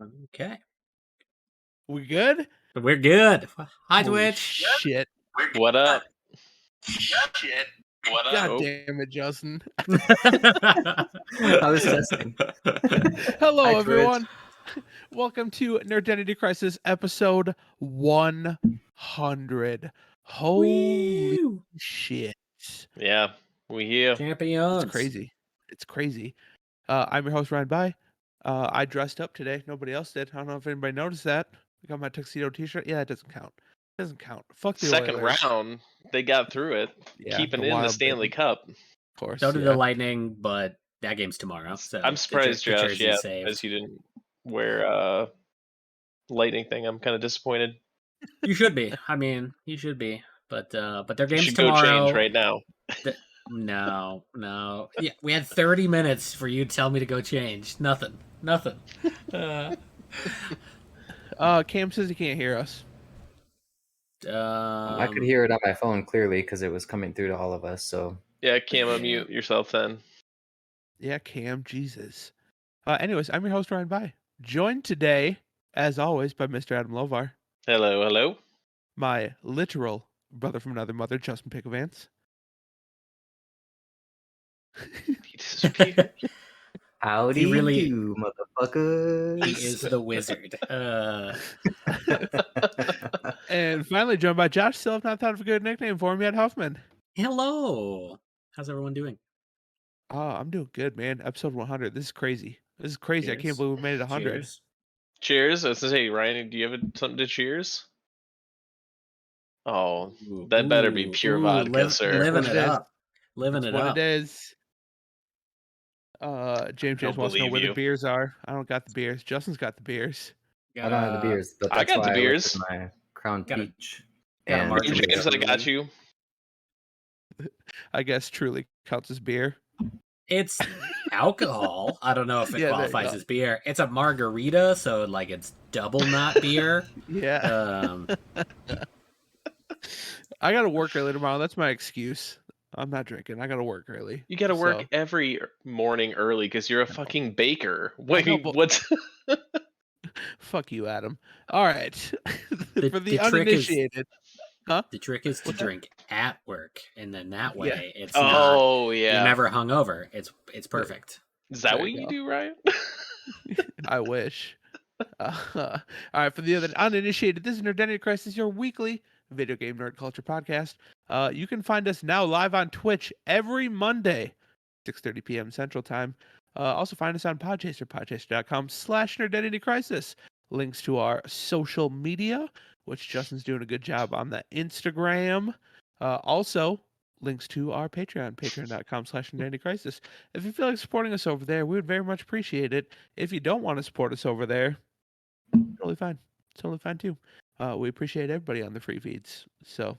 Okay. We good? We're good. Hi, Holy Twitch. shit. What up? God Oh. damn it, Justin. I was testing. Hello, Hi, everyone. Welcome to Nerdentity Crisis episode 100. Holy Woo! shit. Yeah, we here. Champions. It's crazy. It's crazy. I'm your host, Ryan Bai. I dressed up today. Nobody else did. I don't know if anybody noticed that. I got my tuxedo t-shirt. Yeah, it doesn't count. It doesn't count. Fuck the Second Oilers. round, they got through it, Yeah, keeping the in the Wild, Stanley baby. Cup. Of course. So did yeah. the Lightning, but that game's tomorrow. So I'm surprised, the Josh. jersey's Yeah, saved. as you didn't wear Lightning thing. I'm kind of disappointed. You should be. I mean, you should be. But their You game's should tomorrow. go change right now. No. Yeah, we had 30 minutes for you to tell me to go change. Nothing. Cam says he can't hear us. I could hear it on my phone clearly because it was coming through to all of us. So Yeah, Cam, unmute yourself then. Yeah, Cam, Jesus. Anyways, I'm your host, Ryan Bai. Joined today, as always, by Mr. Adam Lovar, Hello. my literal brother from another mother, Justin Pickavance. He disappeared. howdy He really- do, motherfuckers. He is the wizard. And finally joined by Josh. Still have not thought of a good nickname for him yet, Huffman. Hello. How's everyone doing? Oh, I'm doing good, man. Episode 100. This is crazy. I can't Cheers. believe we made it 100. Cheers. Cheers. I was gonna say, Ryan, do you have something to cheers? Oh, that better be pure vodka, sir. Living What it it is. up. Living That's it what up. it is. James Don't wants to know believe where you. the beers are. I don't got the beers. Justin's got the beers. I don't have the beers, but I that's got the why beers. I went to my Crown Got a- Peach. got a And margarita. James, I got you. I guess truly counts as beer. It's alcohol. I don't know if it Yeah, there you qualifies go. as beer. It's a margarita, so like it's double not beer. Yeah. I gotta work early tomorrow. That's my excuse. I'm not drinking. I gotta work early. You got to work So- every morning early because you're a fucking baker. Wait, know, but- what's? Fuck you, Adam. All right. The- For the the trick is- uninitiated. The trick is to drink at work, and then that way it's not. Oh You're yeah. never hungover. It's perfect. Is that There what you you go. do, Ryan? I wish. All right, for the other uninitiated, this is Nerdentity Crisis, your weekly video game nerd culture podcast. You can find us now live on Twitch every Monday, 6:30 p.m. Central Time. Also find us on Podchaser, podchaser.com/nerdentitycrisis. Links to our social media, which Justin's doing a good job on the Instagram. Also, links to our Patreon, patreon.com/nerdentitycrisis. If you feel like supporting us over there, we would very much appreciate it. If you don't want to support us over there, totally fine. Totally fine too. We appreciate everybody on the free feeds. So,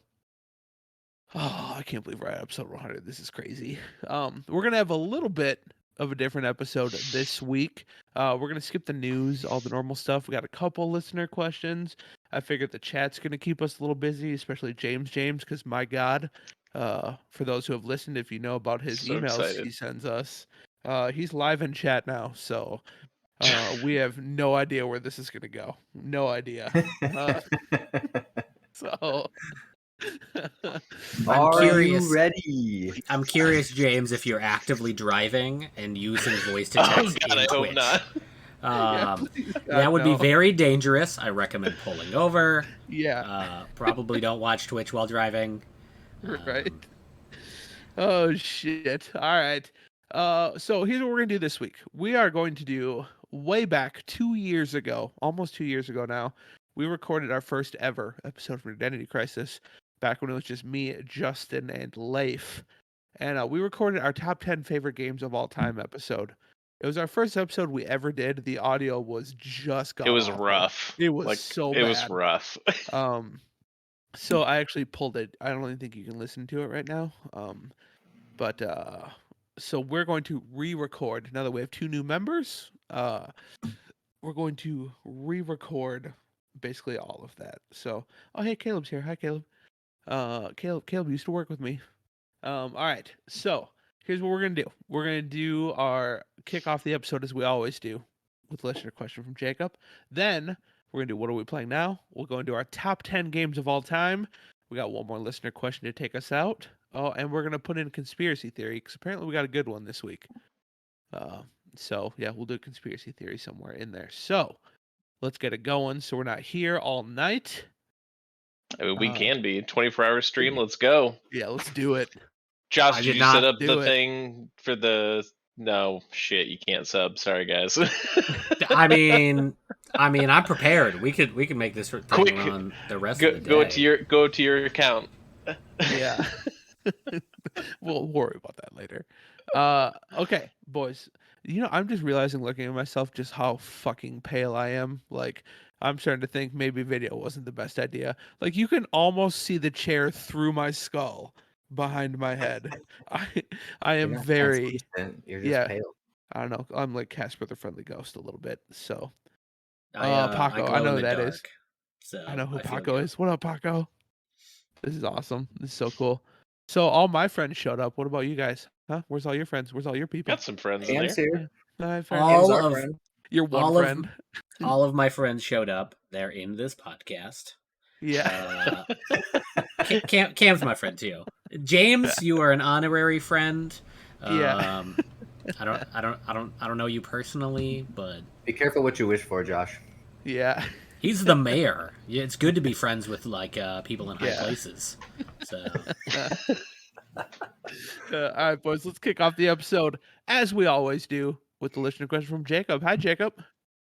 I can't believe we're at episode 100. This is crazy. We're gonna have a little bit of a different episode this week. We're gonna skip the news, all the normal stuff. We got a couple listener questions. I figured the chat's gonna keep us a little busy, especially James, because my God, for those who have listened, if you know about his So emails excited. he sends us, he's live in chat now. So we have no idea where this is gonna go. No idea. So Are curious. you ready? I'm curious, James, if you're actively driving and using voice to Oh text God, in I Twitch. hope not. yeah, please, God, That would no. be very dangerous. I recommend pulling over. Yeah. Probably don't watch Twitch while driving. Right. Oh shit. All right. So here's what we're gonna do this week. We are going to do way back 2 years ago, almost 2 years ago now. We recorded our first ever episode of Identity Crisis back when it was just me, Justin, and Leif. And we recorded our top 10 favorite games of all time episode. It was our first episode we ever did. The audio was just It was god-awful. rough. It was Like, so It was bad. rough. So I actually pulled it. I don't even think you can listen to it right now. But so we're going to re-record. Now that we have 2 new members, we're going to re-record basically all of that. So, oh hey, Caleb's here. Hi, Caleb. Caleb used to work with me. All right. So here's what we're gonna do. We're gonna do our kick off the episode as we always do. with listener question from Jacob. Then we're going to do What Are We Playing Now? We'll go into our top 10 games of all time. We got one more listener question to take us out. Oh, and we're going to put in conspiracy theory because apparently we got a good one this week. So, yeah, we'll do a conspiracy theory somewhere in there. So, let's get it going so we're not here all night. I mean, we can be 24-hour stream. Let's go. Yeah, let's do it. Josh, I did did you set not up do the it. thing for the? No, shit, you can't sub. Sorry, guys. I mean, I'm prepared. We could make this thing Quick, run the rest of the day. go to your account. Yeah. We'll worry about that later. Okay, boys. You know, I'm just realizing looking at myself just how fucking pale I am. Like, I'm starting to think maybe video wasn't the best idea. Like, you can almost see the chair through my skull behind my head. I You're am not very translucent, you're just yeah. pale. I don't know. I'm like Casper the Friendly Ghost a little bit. So, I Paco, I glow know in who the that dark, is. so I know who I feel Paco good. is. What up, Paco? This is awesome. This is so cool. So all my friends showed up. What about you guys? Huh? Where's all your friends? Where's all your people? Got some friends Cam's there. here. Hi, friends. Cam's All our of friend. Your one all friend. all of my friends showed up. They're in this podcast. Yeah. Cam's my friend too. James, you are an honorary friend. Yeah. I don't know you personally, but Be careful what you wish for, Josh. Yeah. he's the mayor. Yeah, it's good to be friends with like people in high Yeah. places. So All right, boys. Let's kick off the episode as we always do with the listener question from Jacob. Hi, Jacob.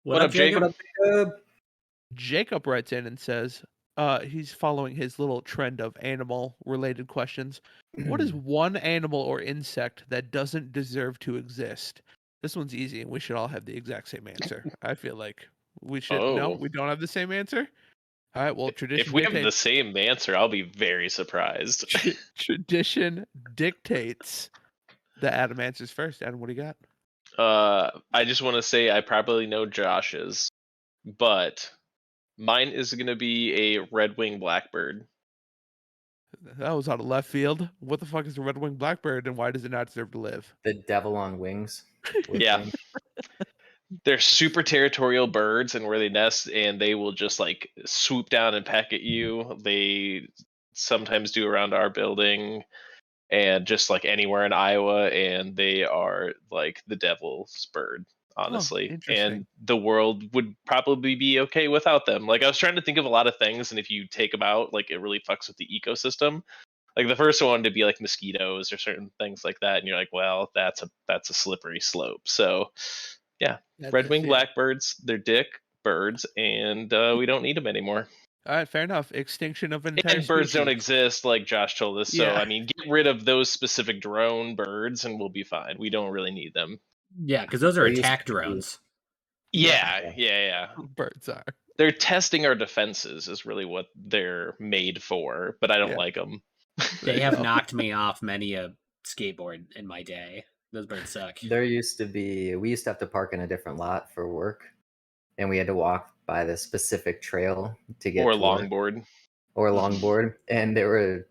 What up, Jacob? What up, Jacob? Jacob writes in and says, he's following his little trend of animal-related questions. What is one animal or insect that doesn't deserve to exist? This one's easy, and we should all have the exact same answer. I feel like we should. No, Oh. we don't have the same answer. All right. Well, tradition If we have the dictates. same answer, I'll be very surprised. Tradition dictates that Adam answers first. Adam, what do you got? I just want to say I probably know Josh's, but mine is going to be a red-winged blackbird. That was out of left field. What the fuck is a red-winged blackbird, and why does it not deserve to live? The devil on wings. with Yeah. wings. They're super territorial birds, and where they nest, and they will just like swoop down and peck at you. They sometimes do around our building and just like anywhere in Iowa, and they are like the devil's bird, honestly. interesting. And the world would probably be okay without them. Like I was trying to think of a lot of things, and if you take them out, like it really fucks with the ecosystem. Like the first one to be like mosquitoes or certain things like that, and you're like, well, that's a slippery slope. So yeah, red-winged blackbirds, they're dick birds, and we don't need them anymore. All right, fair enough. Extinction of an entire And birds don't species. exist, like Josh told us. So Yeah. I mean, get rid of those specific drone birds, and we'll be fine. We don't really need them. yeah, because those are They used attack to be- drones. Yeah. Birds are. They're testing our defenses, is really what they're made for. But I don't Yeah. like them. They you have go. knocked me off many a skateboard in my day. Those birds suck. We used to have to park in a different lot for work, and we had to walk by the specific trail to get Or to work. longboard. Or longboard, and there were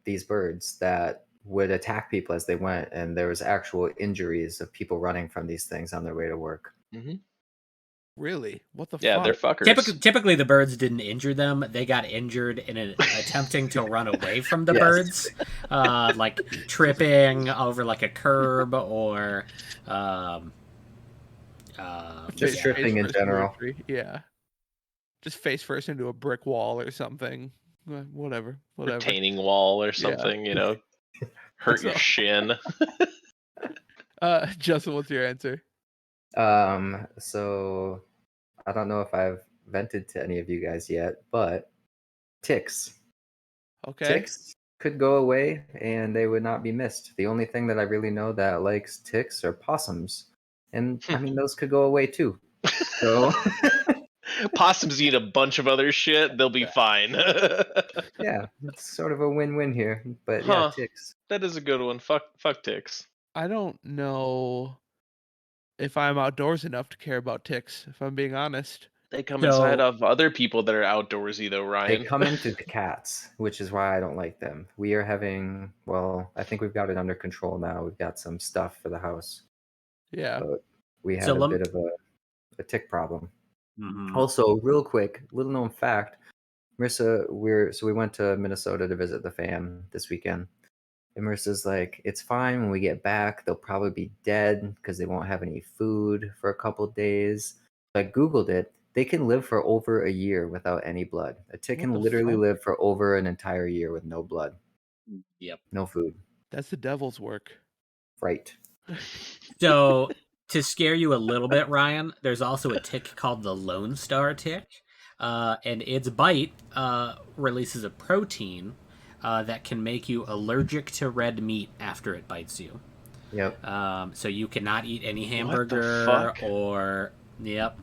these birds that would attack people as they went, and there was actual injuries of people running from these things on their way to work. Mm-hmm. Really? What the Yeah, fuck? they're fuckers. Typically, the birds didn't injure them. They got injured in attempting to run away from the Yes. birds, like tripping over like a curb or Just Face tripping in first into a general. tree. Yeah. Just face first into a brick wall or something. Whatever. Retaining wall or something, hurt your So- shin. Justin, what's your answer? So I don't know if I've vented to any of you guys yet, but ticks. Okay. Ticks could go away and they would not be missed. The only thing that I really know that likes ticks are possums. And I mean, those could go away too. So Possums eat a bunch of other shit, they'll be fine. yeah, it's sort of a win-win here. But Huh. yeah, ticks. That is a good one. Fuck ticks. I don't know if I'm outdoors enough to care about ticks, if I'm being honest. They come So- inside of other people that are outdoorsy, though, They Ryan. come into the cats, which is why I don't like them. We are having, well, I think we've got it under control now. We've got some stuff for the house. Yeah. But we had So a lem- bit of a a tick problem. Mhm. Also, real quick, little known fact, Marissa, we went to Minnesota to visit the fam this weekend. And Marissa's like, it's fine when we get back. They'll probably be dead because they won't have any food for a couple days. So I Googled it. They can live for over a year without any blood. A tick What can the literally fuck? live for over an entire year with no blood, Yep. no food. That's the devil's work. Right. So to scare you a little bit, Ryan, there's also a tick called the Lone Star tick, and its bite releases a protein that can make you allergic to red meat after it bites you. Yep. So you cannot eat any What the hamburger fuck? or yep.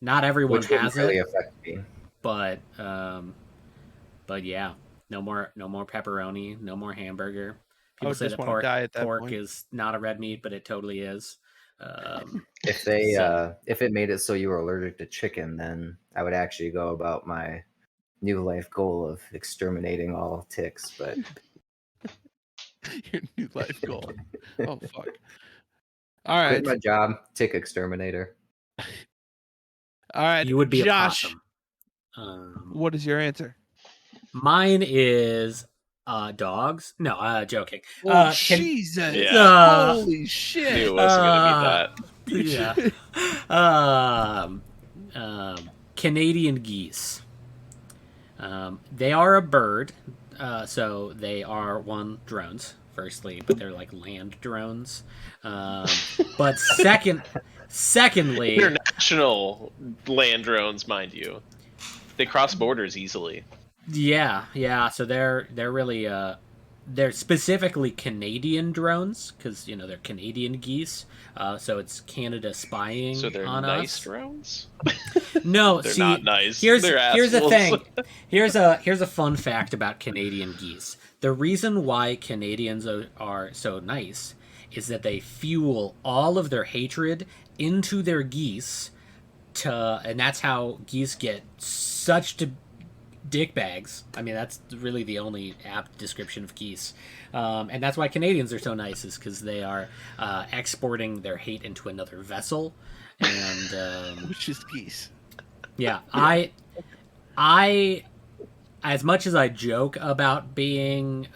Not everyone Which wouldn't has really it, affect me. but yeah, no more pepperoni, no more hamburger. I People would say just that want to die at that pork point. is not a red meat, but it totally is. If they So- if it made it so you were allergic to chicken, then I would actually go about my new life goal of exterminating all ticks. But Your new life goal. Oh fuck. All quit right. my job, tick exterminator. All right. you would be a Josh, possum. what is your answer? Mine is dogs. No, joking. Oh Can Jesus. Yeah. Holy Knew shit. it wasn't gonna be that. yeah. Canadian geese. They are a bird, so they are drones. Firstly, but they're like land drones. But secondly, International land drones, mind you. They cross borders easily. yeah. So they're really they're specifically Canadian drones because they're Canadian geese. So it's Canada spying So they're on nice us. drones? No, They're see, not nice. here's They're the assholes. thing. Here's a fun fact about Canadian geese. The reason why Canadians are so nice is that they fuel all of their hatred into their geese and that's how geese get such dick bags. I mean, that's really the only apt description of geese. And that's why Canadians are so nice, is because they are exporting their hate into another vessel. And Which is geese. yeah, I, as much as I joke about being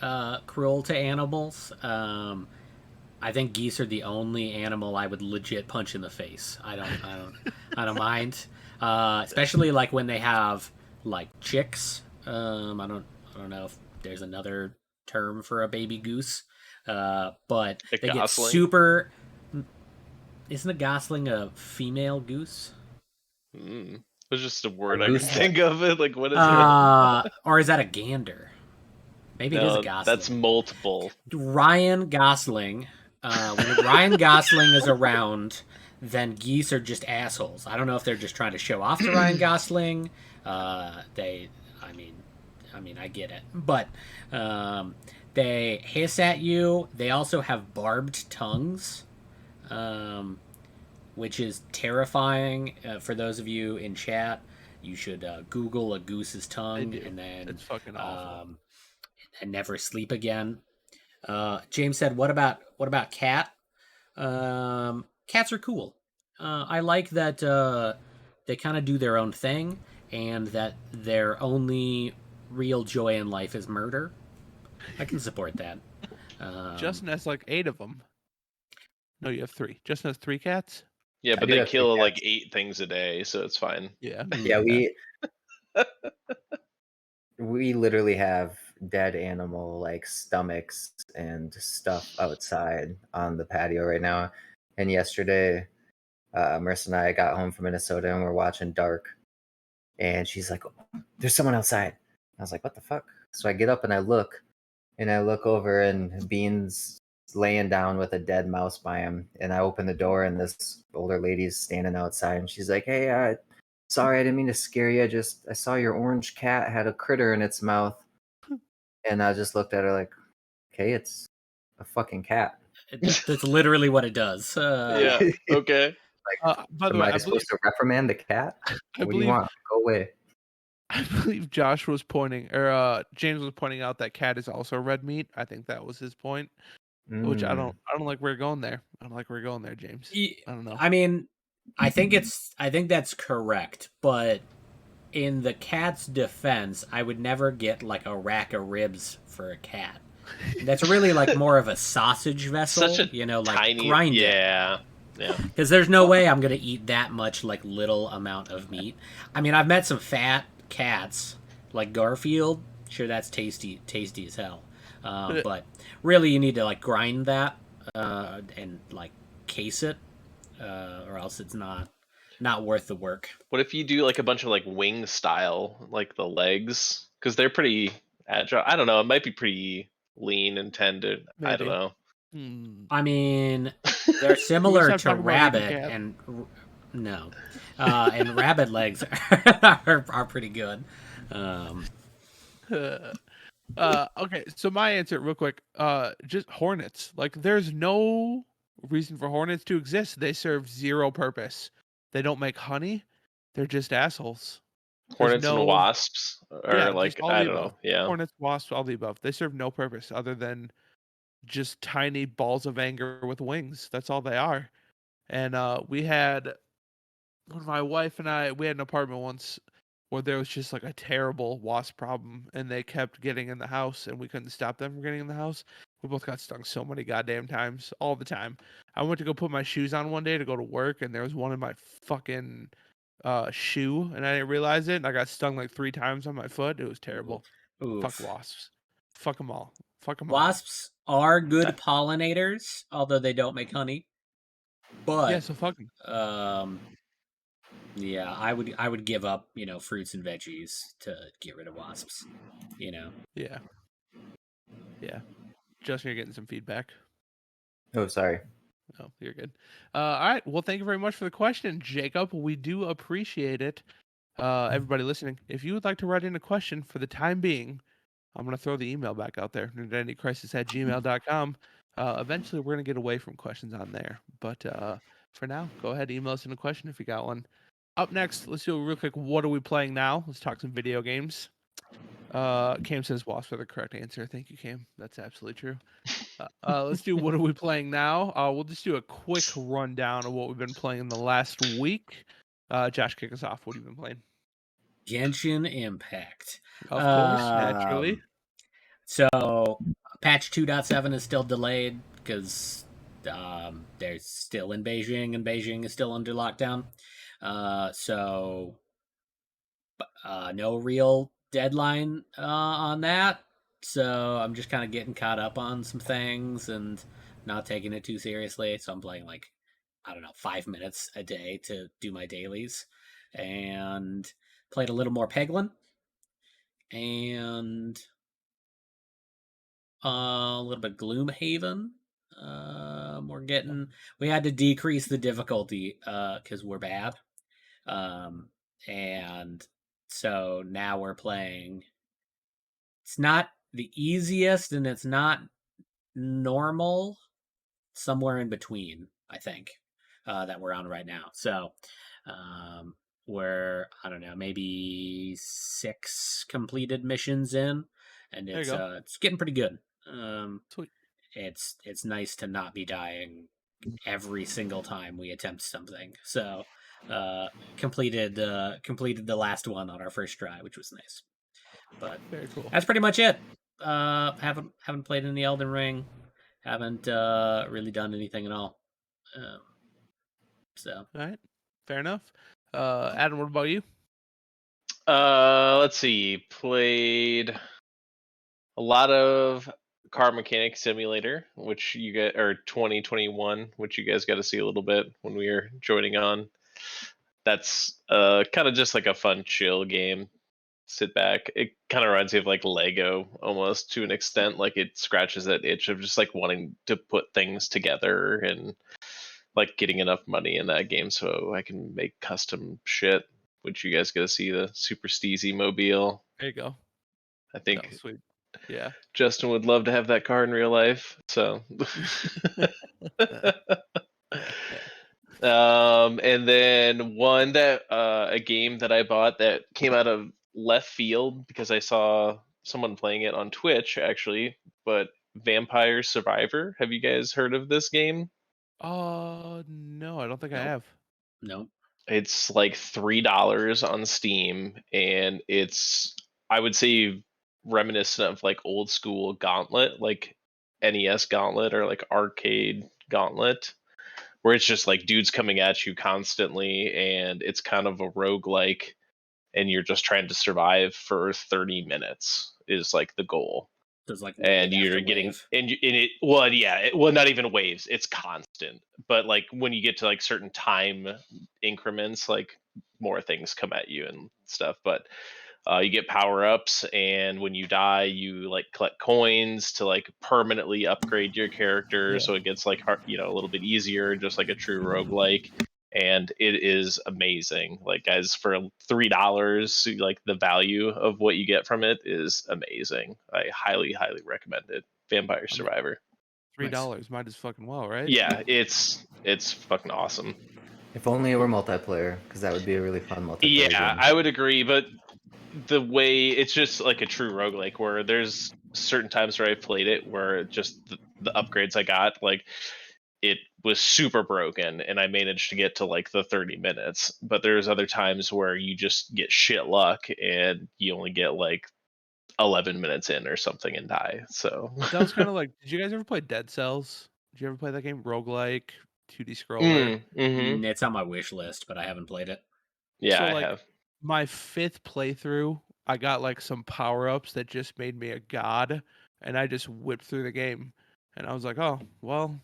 cruel to animals, I think geese are the only animal I would legit punch in the face. I don't mind, especially like when they have like chicks. I don't know if there's another term for a baby goose, but A they get gosling? super. Isn't a gosling a female goose? It was just a word A I could goose think of it. Like, what is it? Or is that a gander? Maybe it is a No, gosling. that's multiple. Ryan Gosling. When Ryan Gosling is around, then geese are just assholes. I don't know if they're just trying to show off to Ryan Gosling. I mean, I get it, but they hiss at you. They also have barbed tongues, which is terrifying. For those of you in chat, you should Google a goose's tongue and then It's fucking awful. and never sleep again. James said, "What about cat? Cats are cool. I like that they kind of do their own thing, and that their only real joy in life is murder. I can support that." Justin has like 8 of them. No, you have 3. Justin has 3 cats? Yeah, I but do they have three kill like cats. 8 things a day, so it's fine. Yeah. Yeah, we literally have dead animal like stomachs and stuff outside on the patio right now. And yesterday, Marissa and I got home from Minnesota and we're watching Dark. And she's like, "Oh, there's someone outside." I was like, "What the fuck?" So I get up and I look over and Bean's laying down with a dead mouse by him. And I open the door and this older lady's standing outside and she's like, "Hey, sorry, I didn't mean to scare you. I saw your orange cat had a critter in its mouth." And I just looked at her like, "Okay, it's a fucking cat." That's literally what it does. Yeah, okay. By the Am way, I I believe supposed to reprimand the cat? I What do believe you want? Go away. I believe Josh was pointing, or James was pointing out that cat is also red meat. I think that was his point, which I don't like. We're going there. I don't like we're going there, James. I don't know. I mean, I think that's correct, but in the cat's defense, I would never get like a rack of ribs for a cat. That's really like more of a sausage Such vessel, a like tiny, grind it. yeah, yeah. Because there's no Well, way I'm gonna eat that much like little amount of meat. I mean, I've met some fat cats like Garfield. Sure, that's tasty as hell. But really, you need to like grind that and like case it, or else it's not worth the work. What if you do like a bunch of like wing style, like the legs, because they're pretty agile. I don't know. It might be pretty lean and tended. I don't maybe. know. Hmm. I mean, they're Can we similar stop to talking about eating rabbit cat? and no, and rabbit legs are pretty good. Um, Okay, so my answer real quick, just hornets. Like there's no reason for hornets to exist. They serve zero purpose. They don't make honey. They're just assholes. There's Hornets and no wasps, or yeah, just like all I the don't above. know. Yeah. Hornets, wasps, all the above. They serve no purpose other than just tiny balls of anger with wings. That's all they are. And we had when my wife and I we had an apartment once where there was just like a terrible wasp problem and they kept getting in the house and we couldn't stop them from getting in the house. We both got stung so many goddamn times, all the time. I went to go put my shoes on one day to go to work and there was one in my fucking shoe and I didn't realize it and I got stung like 3 times on my foot. It was terrible. Fuck oof. wasps. Fuck them all. Fuck them all. Wasps are good That- pollinators, although they don't make honey. Yeah, But so fuck 'em. um, yeah, I would give up fruits and veggies to get rid of wasps. You know. Yeah. Yeah. Justin, you're getting some feedback. Oh, sorry. Oh, you're good. All right. Well, thank you very much for the question, Jacob. We do appreciate it. Everybody listening, if you would like to write in a question for the time being, I'm going to throw the email back out there, identitycrisis@gmail.com. Eventually, we're going to get away from questions on there. But for now, go ahead, email us in a question if you got one. Up next, let's do a real quick, what are we playing now? Let's talk some video games. Cam says Wasp for the correct answer. Thank you, Cam. That's absolutely true. Let's do what are we playing now? We'll just do a quick rundown of what we've been playing in the last week. Josh, kick us off. What have you been playing? Genshin Impact. Of course, naturally. So patch 2.7 is still delayed because they're still in Beijing and Beijing is still under lockdown. So no real deadline on that. So I'm just kind of getting caught up on some things and not taking it too seriously. So I'm playing like, I don't know, 5 minutes a day to do my dailies. And played a little more Peglin. And a little bit Gloomhaven. We had to decrease the difficulty because we're bad. And so now we're playing. It's not the easiest and it's not normal. Somewhere in between, I think, that we're on right now. So we're, I don't know, maybe 6 completed missions in, and There you go. it's getting pretty good. Sweet. It's nice to not be dying every single time we attempt something. So completed the last one on our first try, which was nice. But Very cool. that's pretty much it. Haven't played in the Elden Ring. Haven't really done anything at all. So All right. Fair enough. Adam, what about you? Let's see. Played a lot of Car Mechanic Simulator, which you get, or 2021, which you guys got to see a little bit when we were joining on. That's kind of just like a fun, chill game. Sit back. It kind of reminds me of like Lego almost to an extent. Like it scratches that itch of just like wanting to put things together and like getting enough money in that game so I can make custom shit. Which you guys get to see the Super Steezy mobile. There you go. I Oh, think sweet. Yeah. Justin would love to have that car in real life. So, and then one that a game that I bought that came out of left field because I saw someone playing it on Twitch actually, but Vampire Survivor. Have you guys heard of this game? No, I don't think I Nope. have. No. It's like $3 on Steam, and it's, I would say, reminiscent of like old school Gauntlet, like NES Gauntlet or like arcade Gauntlet, where it's just like dudes coming at you constantly, and it's kind of a roguelike, and you're just trying to survive for 30 minutes is like the goal. There's like And wave you're after getting wave. and it, well, yeah, well, not even waves, it's constant, but like when you get to like certain time increments, like more things come at you and stuff. But you get power ups, and when you die, you like collect coins to like permanently upgrade your character, Yeah. so it gets like hard, a little bit easier, just like a true roguelike. And it is amazing. Like, guys, for $3, like the value of what you get from it is amazing. I highly, highly recommend it. Vampire I mean, Survivor. $3 might as fucking well, right? Yeah, it's fucking awesome. If only it were multiplayer, because that would be a really fun multiplayer Yeah, game. I would agree, but the way it's just like a true roguelike, where there's certain times where I've played it where just the upgrades I got, like it was super broken, and I managed to get to like the 30 minutes. But there's other times where you just get shit luck and you only get like 11 minutes in or something and die. So That was kind of like, did you guys ever play Dead Cells? Did you ever play that game? Roguelike, 2D scroller. It's on my wish list, but I haven't played it. Yeah, So I like have. my 5th playthrough, I got like some power-ups that just made me a god, and I just whipped through the game. And I was like, "Oh, well,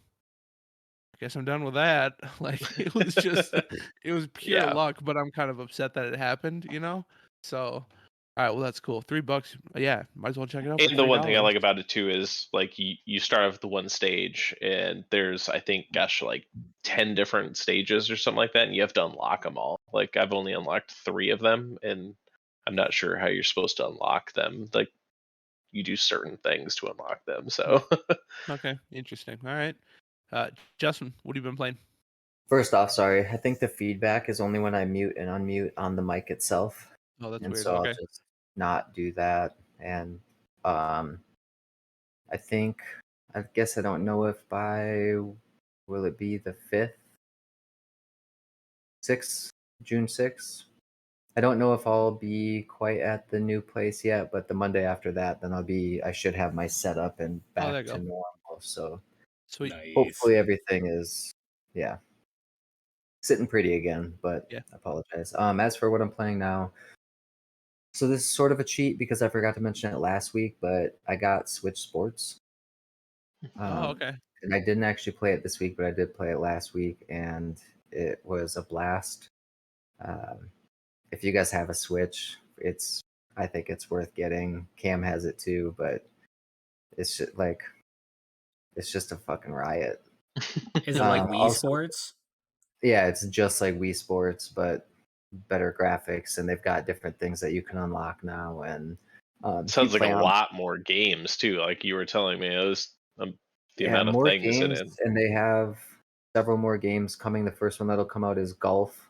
I guess I'm done with that." Like it was just it was pure Yeah. luck, but I'm kind of upset that it happened, So, all right, well that's cool. $3. Yeah, might as well check it out for And the one thing I $3. like about it too is like you start off with the one stage, and there's, I think, gosh, like 10 different stages or something like that, and you have to unlock them all. Like, I've only unlocked 3 of them, and I'm not sure how you're supposed to unlock them. Like, you do certain things to unlock them. Hmm. So Okay, interesting. All right. Justin, what have you been playing? First off, sorry, I think the feedback is only when I mute and unmute on the mic itself, Oh, that's and weird. so I'll Okay. just not do that. And um, I think, I guess I don't know if will it be the 5th, 6th, June 6th? I don't know if I'll be quite at the new place yet, but the Monday after that, then I should have my setup and Oh, there back you to go. normal. So Sweet. Nice. hopefully everything is, yeah, sitting pretty again, but Yeah. I apologize. As for what I'm playing now, so this is sort of a cheat because I forgot to mention it last week, but I got Switch Sports. Oh, Um, okay. and I didn't actually play it this week, but I did play it last week, and it was a blast. Um, if you guys have a Switch, I think it's worth getting. Cam has it too, but it's just like it's just a fucking riot. Is it like Wii Also, Sports? yeah, it's just like Wii Sports, but better graphics, and they've got different things that you can unlock now. And if you sounds like a play on, lot more games too. Like you were telling me, it was the yeah, amount of more things in games, it. and they have several more games coming. The first one that'll come out is golf.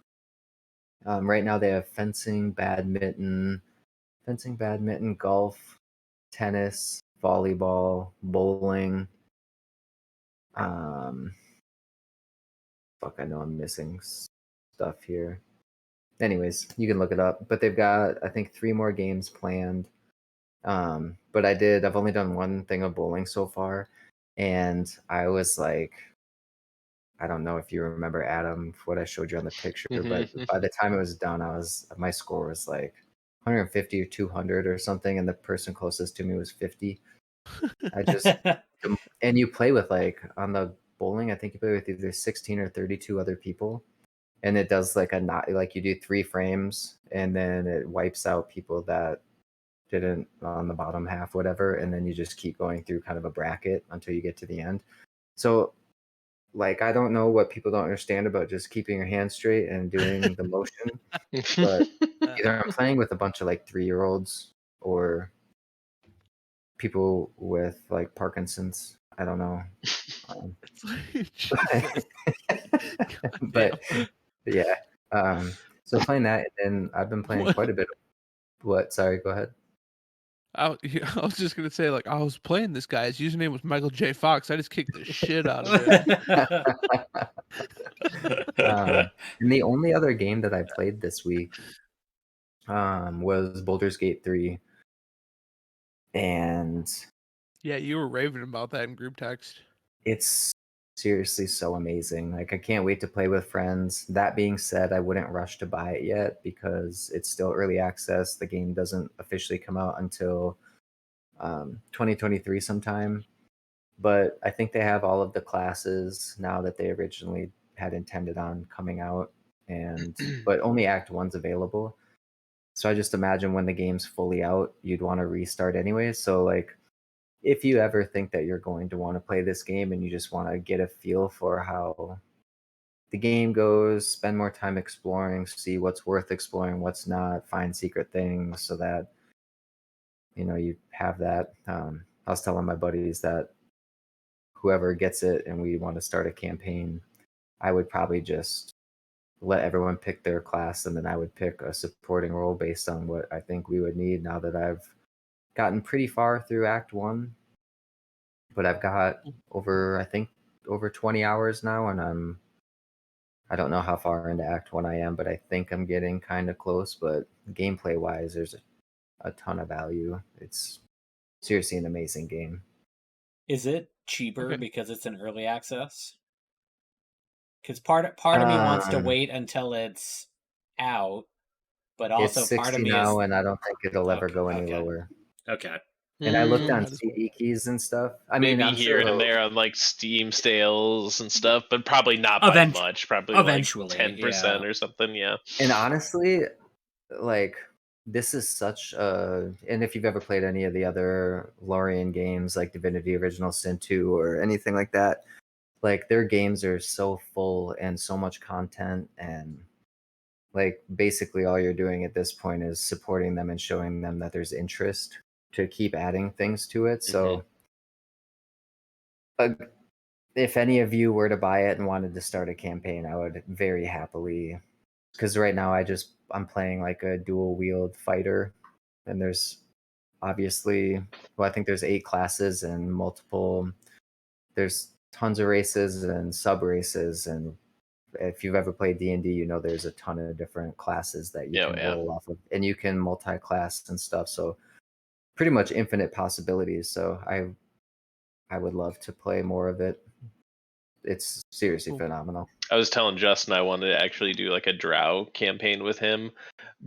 Right now they have fencing, badminton, golf, tennis, volleyball, bowling. Um, fuck, I know I'm missing stuff here. Anyways, you can look it up. But they've got, I think, 3 more games planned. But I've only done one thing of bowling so far, and I was like, I don't know if you remember, Adam, what I showed you on the picture, but by the time it was done, my score was like 150 or 200 or something, and the person closest to me was 50. I just and you play with, like, on the bowling, I think you play with either 16 or 32 other people, and it does like a not like you do 3 frames, and then it wipes out people that didn't on the bottom half, whatever, and then you just keep going through kind of a bracket until you get to the end. So, like, I don't know what people don't understand about just keeping your hands straight and doing the motion, but either I'm playing with a bunch of like 3-year-olds or people with like Parkinson's. I don't know. Um, but yeah. So playing that, and I've been playing quite a bit. What? Sorry, go ahead. I was just gonna say, like, I was playing this guy. His username was Michael J. Fox. I just kicked the shit out of him. And the only other game that I played this week was Baldur's Gate 3. And Yeah, you were raving about that in group text. it's seriously so amazing. Like, I can't wait to play with friends. That being said, I wouldn't rush to buy it yet because it's still early access. The game doesn't officially come out until 2023 sometime. But I think they have all of the classes now that they originally had intended on coming out, but only Act 1's available. So I just imagine when the game's fully out, you'd want to restart anyway. So, like, if you ever think that you're going to want to play this game and you just want to get a feel for how the game goes, spend more time exploring, see what's worth exploring, what's not, find secret things so that, you have that. I was telling my buddies that whoever gets it and we want to start a campaign, I would probably just let everyone pick their class and then I would pick a supporting role based on what I think we would need now that I've gotten pretty far through Act 1. But I've got over 20 hours now, and I don't know how far into Act 1 I am, but I think I'm getting kind of close. But gameplay wise, there's a ton of value. It's seriously an amazing game. Is it cheaper Okay. because it's an early access? Because part of me wants to Um, wait until it's out, but It's also part of 60 me now, is and I don't think it'll ever go any okay. lower. Okay. And I looked on Might as well. CD keys and stuff. I mean, Maybe I'm here sure and there on like Steam sales and stuff, but probably not by Event- much. Probably eventually, like 10% yeah. or something. Yeah. And honestly, like, this is such a, and if you've ever played any of the other Lorien games like Divinity Original Sin 2 or anything like that, like, their games are so full and so much content, and like basically all you're doing at this point is supporting them and showing them that there's interest to keep adding things to it. So uh, if any of you were to buy it and wanted to start a campaign, I would very happily, because right now I'm playing like a dual wield fighter, and there's obviously, well, I think there's 8 classes and there's tons of races and sub races, and if you've ever played D&D, there's a ton of different classes that you Yeah, can yeah. roll off of, and you can multi-class and stuff. So pretty much infinite possibilities. So I would love to play more of it. It's seriously Cool. phenomenal. I was telling Justin I wanted to actually do like a drow campaign with him,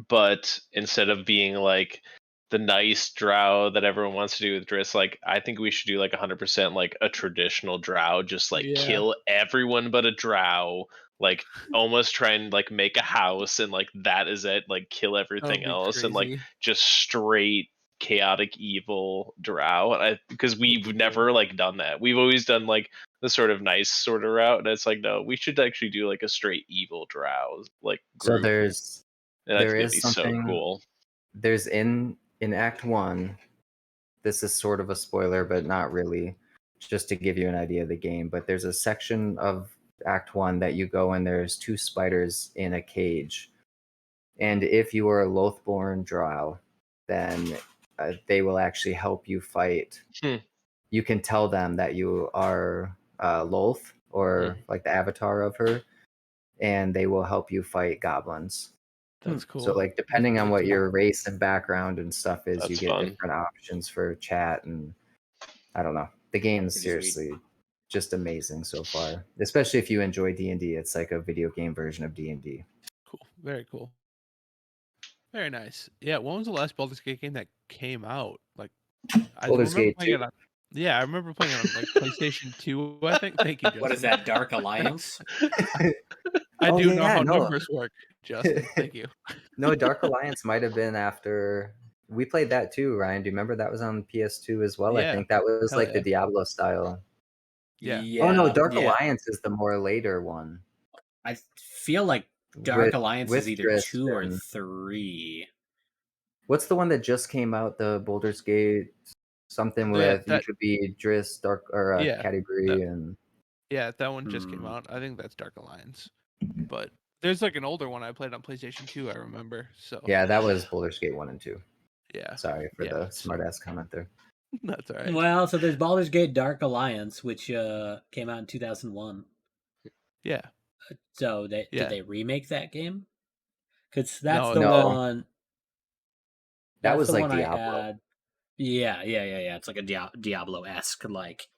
but instead of being like the nice drow that everyone wants to do with Driss, like I think we should do like 100% like a traditional drow, just like Yeah. kill everyone but a drow, like almost try and like make a house and like that is it, like kill everything be else and like crazy. just straight chaotic evil drow. And because we've never like done that. We've always done like the sort of nice sort of route, and it's like no, we should actually do like a straight evil drow like So group, and I there think it'd is be so something, cool. there's in Act 1, this is sort of a spoiler, but not really, just to give you an idea of the game. But there's a section of Act 1 that you go in, there's 2 spiders in a cage. And if you are a Lothborn drow, then they will actually help you fight. Hmm. You can tell them that you are Loth, or like the avatar of her, and they will help you fight goblins. That's cool. So, like, That's depending on really what cool. your race and background and stuff is, you That's get fun. different options for chat, and I don't know. The game's Pretty sweet. seriously just amazing so far. Especially if you enjoy D&D, it's like a video game version of D&D. Cool. Very cool. Very nice. Yeah, when was the last Baldur's Gate game that came out? Like, I Baldur's remember Gate playing 2. it on. Yeah, I remember playing it on like PlayStation 2, I think. Thank you, Justin. What is that, Dark Alliance? I Oh, do know yeah, how no. numbers work, Justin. Thank you. No, Dark Alliance might have been after we played that too, Ryan. Do you remember that was on PS2 as well? I Yeah. think that was Hell like the yeah. Diablo style. Yeah. Oh no, Dark yeah. Alliance is the more later one. I feel like Dark with Alliance is either Drizzt 2 or and 3. what's the one that just came out? The Baldur's Gate something with you That could be Drizzt, Dark, or yeah. Catti-brie, and That one just came out. I think that's Dark Alliance. But there's like an older one I played on PlayStation 2, I remember. So yeah, that was Baldur's Gate 1 and 2. yeah. Sorry for Yeah. the smart ass comment there. That's all right. Well, so there's Baldur's Gate Dark Alliance, which came out in 2001. Yeah. So did Yeah. they remake that game? Because that's No, the No. one. That That's was the like one I Diablo. had. Yeah. It's like a Diablo-esque, the like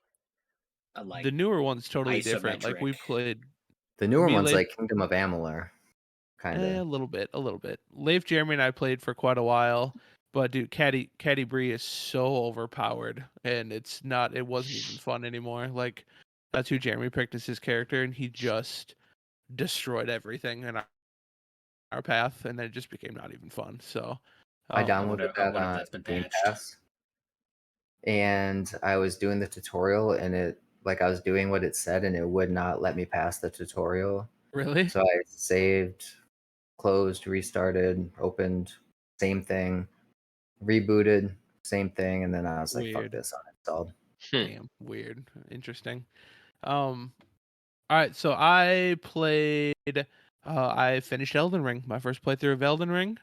newer one's totally different. Like we isometric. played The newer me, one's Leif, like Kingdom of Amalur, kind of. a little bit, a little bit. Leif, Jeremy, and I played for quite a while, but dude, Caddy Bree is so overpowered, and it wasn't even fun anymore. Like that's who Jeremy picked as his character, and he just destroyed everything in our path, and then it just became not even fun. So, I I um, wonder. downloaded I that wonder if on that's been Game patched. Pass, and I was doing the tutorial, and I was doing what it said, and it would not let me pass the tutorial. really So I saved, closed, restarted, opened, same thing, rebooted, same thing, and then I was like, "Fuck weird. this," uninstalled. Hmm. Damn, weird, interesting. Um, all right, so I played. I finished Elden Ring, my first playthrough of Elden Ring.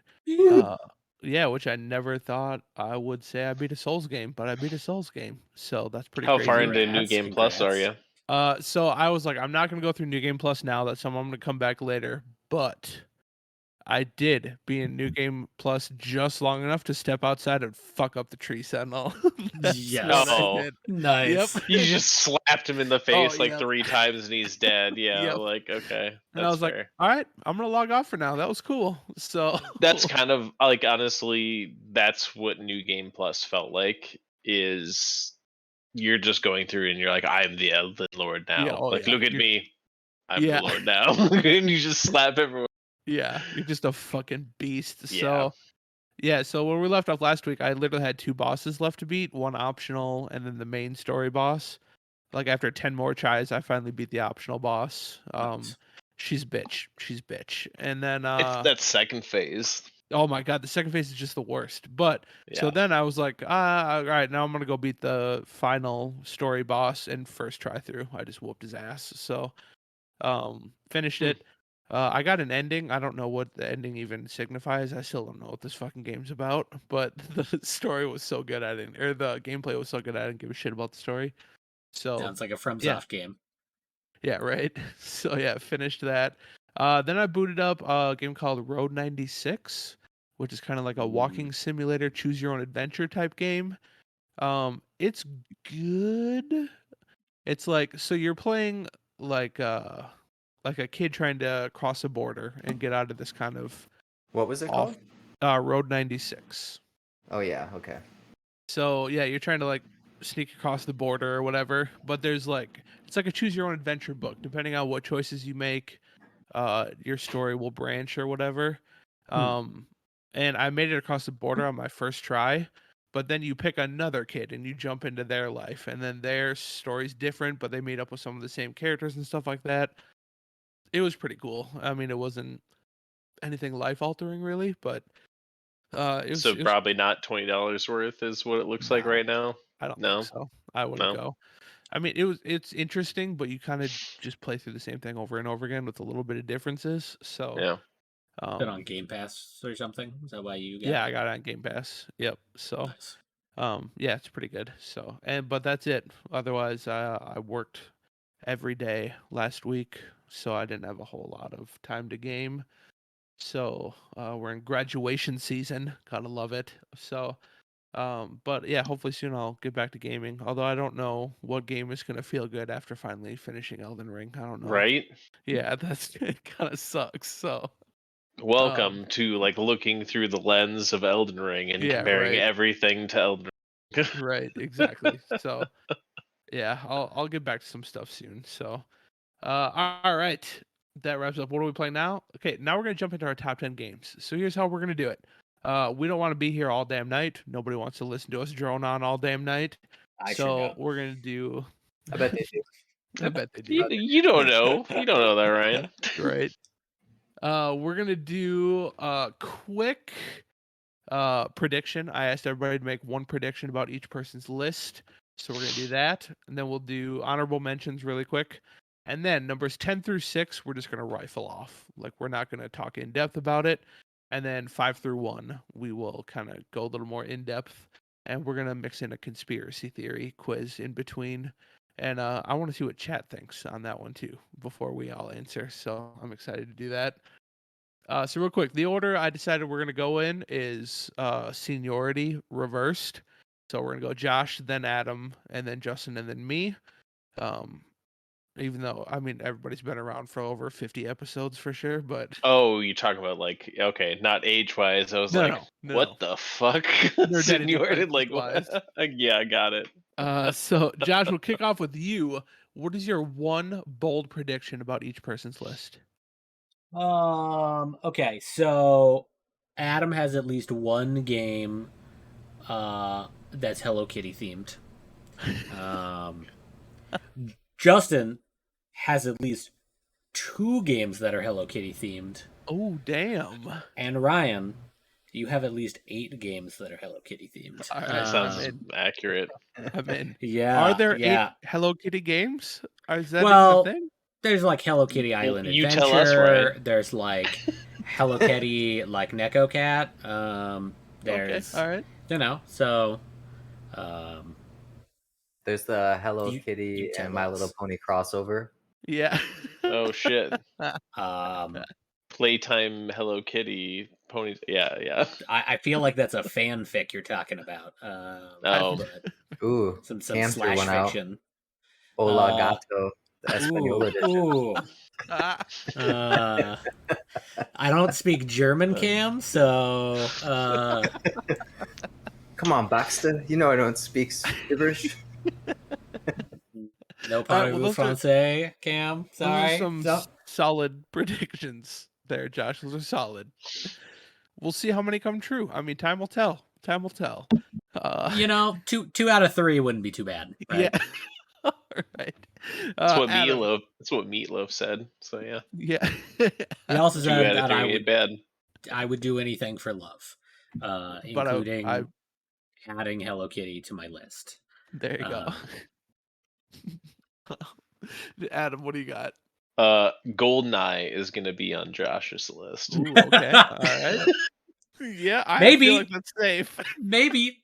Uh, yeah, which I never thought I would say I beat a Souls game, but I beat a Souls game, so that's pretty How far crazy. into New Congrats! Game Plus are Congrats! you? So I was like, I'm not gonna go through New Game Plus now. That's something I'm gonna come back later, but I did be in New Game Plus just long enough to step outside and fuck up the tree sentinel. That's what I Yes, Oh, did. Yep. nice. you just slapped him in the Oh, face like yep. 3 times and he's dead. Yeah, Yep. like okay, And I that's was like, fair. all right, I'm gonna log off for now. That was cool. So That's kind of like honestly, that's what New Game Plus felt like. Is you're just going through and you're like, I'm the Elden Lord yeah, now. oh Like, yeah. look at You're me, I'm the yeah, Lord now, and you just slap everyone. yeah. You're just a fucking beast. Yeah. So yeah, so when we left off last week, I literally had two bosses left to beat, one optional and then the main story boss. Like after 10 more tries, I finally beat the optional boss. Nice. She's bitch. She's bitch. And then It's that second phase. oh my god, the second phase is just the worst. But so Yeah. then I was like, all right, now I'm gonna go beat the final story boss and first try through. I just whooped his ass. So finished Hmm. it. I got an ending. I don't know what the ending even signifies. I still don't know what this fucking game's about. But the story was so good I didn't, or the gameplay was so good I didn't give a shit about the story. So Sounds like a yeah, FromSoft game. yeah, right. So yeah, finished that. Then I booted up a game called Road 96, which is kind of like a walking simulator, choose your own adventure type game. It's good. It's like so you're playing like uh like a kid trying to cross a border and get out of this kind of What was it off called? Road 96. Oh yeah, okay. So yeah, you're trying to like sneak across the border or whatever, but there's like it's like a choose your own adventure book. Depending on what choices you make, your story will branch or whatever. Hmm. Um, and I made it across the border on my first try, but then you pick another kid and you jump into their life, and then their story's different, but they meet up with some of the same characters and stuff like that. It was pretty cool. I mean, it wasn't anything life altering really, but So it was probably not $20 worth is what it looks like nah, right now. I don't think No, so. I wouldn't no. go. I mean, it's interesting, but you kind of just play through the same thing over and over again with a little bit of differences. So, Yeah. Been on um, Game Pass or something? Is that why you got yeah, it? I got it on Game Pass. Yep. So, Nice. yeah, it's pretty good. So, but that's it. Otherwise, I worked every day last week, so I didn't have a whole lot of time to game. So, we're in graduation season. Gotta love it. So, but yeah, hopefully soon I'll get back to gaming. Although I don't know what game is gonna feel good after finally finishing Elden Ring. I don't know. Right. Yeah, that's it kind of sucks. So, um, Welcome to like looking through the lens of Elden Ring and yeah, comparing right, everything to Elden Ring. right, exactly. So, yeah, I'll get back to some stuff soon. So, all right, that wraps up. What are we playing now? Okay, now we're gonna jump into our top 10 games. So here's how we're gonna do it. We don't want to be here all damn night. Nobody wants to listen to us drone on all damn night. I sure So don't. we're gonna do. I bet they do. I bet they do. You don't know. You don't know that, Ryan. Right. We're gonna do a quick prediction. I asked everybody to make one prediction about each person's list. So we're gonna do that. And then we'll do honorable mentions really quick. And then numbers 10 through 6, we're just gonna rifle off. Like we're not gonna talk in depth about it. And then 5 through 1, we will kind of go a little more in depth. And we're gonna mix in a conspiracy theory quiz in between. And I want to see what chat thinks on that one too before we all answer. So I'm excited to do that. So real quick, the order I decided we're gonna go in is seniority reversed. So we're gonna go Josh, then Adam, and then Justin, and then me. Even though I mean everybody's been around for over 50 episodes for sure, but Oh, you talk about like okay, not age wise. I was no, like, no, no, what no. the fuck? Identity Seniority, crisis like wise. yeah, I got it. So Josh, we'll kick off with you. What is your one bold prediction about each person's list? Okay, so Adam has at least one game that's Hello Kitty themed. Justin has at least two games that are Hello Kitty themed. Oh, damn. And Ryan, you have at least 8 games that are Hello Kitty themed. All right, That sounds I'm in. accurate. I'm in. Yeah. Are there yeah. 8 Hello Kitty games? Is that Well, even a thing? there's like Hello Kitty Island you Adventure. tell us, Ryan. There's like Hello Kitty like Neko Cat. There's Okay, all right. you know, so There's the Hello You Kitty tell and My us. Little Pony crossover. Yeah. Oh shit. um Playtime Hello Kitty ponies. Yeah. I feel like that's a fanfic you're talking about. Oh. But Ooh, some Cam threw slash one out. fiction. Hola Uh, Gato, the Espanol edition. Ooh. I don't speak German, Cam, so Come on, Baxter. You know I don't speak gibberish. no All right, parlez-vous well, those are- français, Cam. Those are Sorry. some solid predictions there, Josh. Those are solid. We'll see how many come true. I mean, time will tell. Time will tell. You know, two out of 3 wouldn't be too bad, right? Yeah. All right. That's what Adam. Meatloaf. That's what Meatloaf said. So yeah. Yeah. He also 2 said out of that 3 ain't bad. I would do anything for love, including I adding Hello Kitty to my list. there you go. Adam, what do you got? Goldeneye is gonna be on Josh's list. Ooh, okay. All right. Yeah, I Maybe. feel like that's safe. Maybe.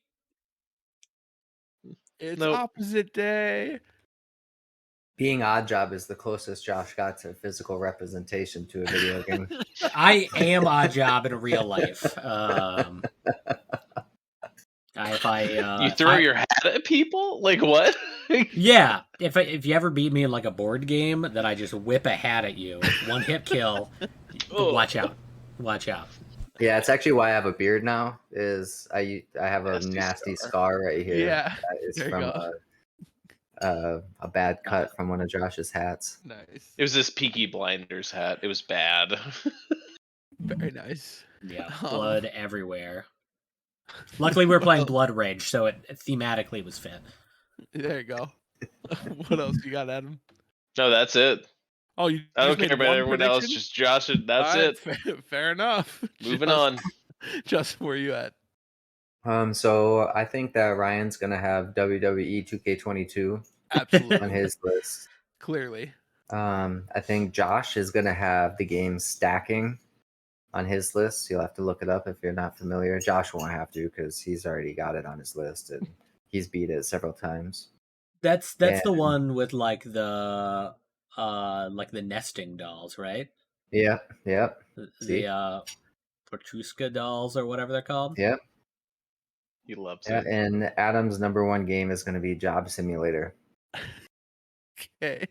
It's Nope. opposite day. Being Odd Job is the closest Josh got to physical representation to a video game. I am Odd Job in real life. You throw your hat at people? Like what? Yeah, if you ever beat me in like a board game, that I just whip a hat at you, one hit kill. Oh. Watch out! Watch out! Yeah, it's actually why I have a beard now. Is I have a Nasty nasty scar. scar right here. Yeah. That is There you from a bad cut from one of Josh's hats. Nice. It was this Peaky Blinders hat. It was bad. Very nice. Yeah, blood everywhere. Luckily, we're playing Blood Rage, so it thematically was fit. There you go. What else you got, Adam? No, that's it. Oh, you I don't just made care about one everyone else. prediction? Just Josh. That's All right, it. Fair enough. Moving on. Justin, where you at? So I think that Ryan's gonna have WWE 2K22 Absolutely. on his list. Clearly. I think Josh is gonna have the game Stacking on his list. You'll have to look it up if you're not familiar. Josh won't have to because he's already got it on his list and he's beat it several times. That's the one with like the nesting dolls, right? Yep. The Petrushka dolls or whatever they're called. Yep. He loves Yeah, it. and Adam's number 1 game is going to be Job Simulator. Okay.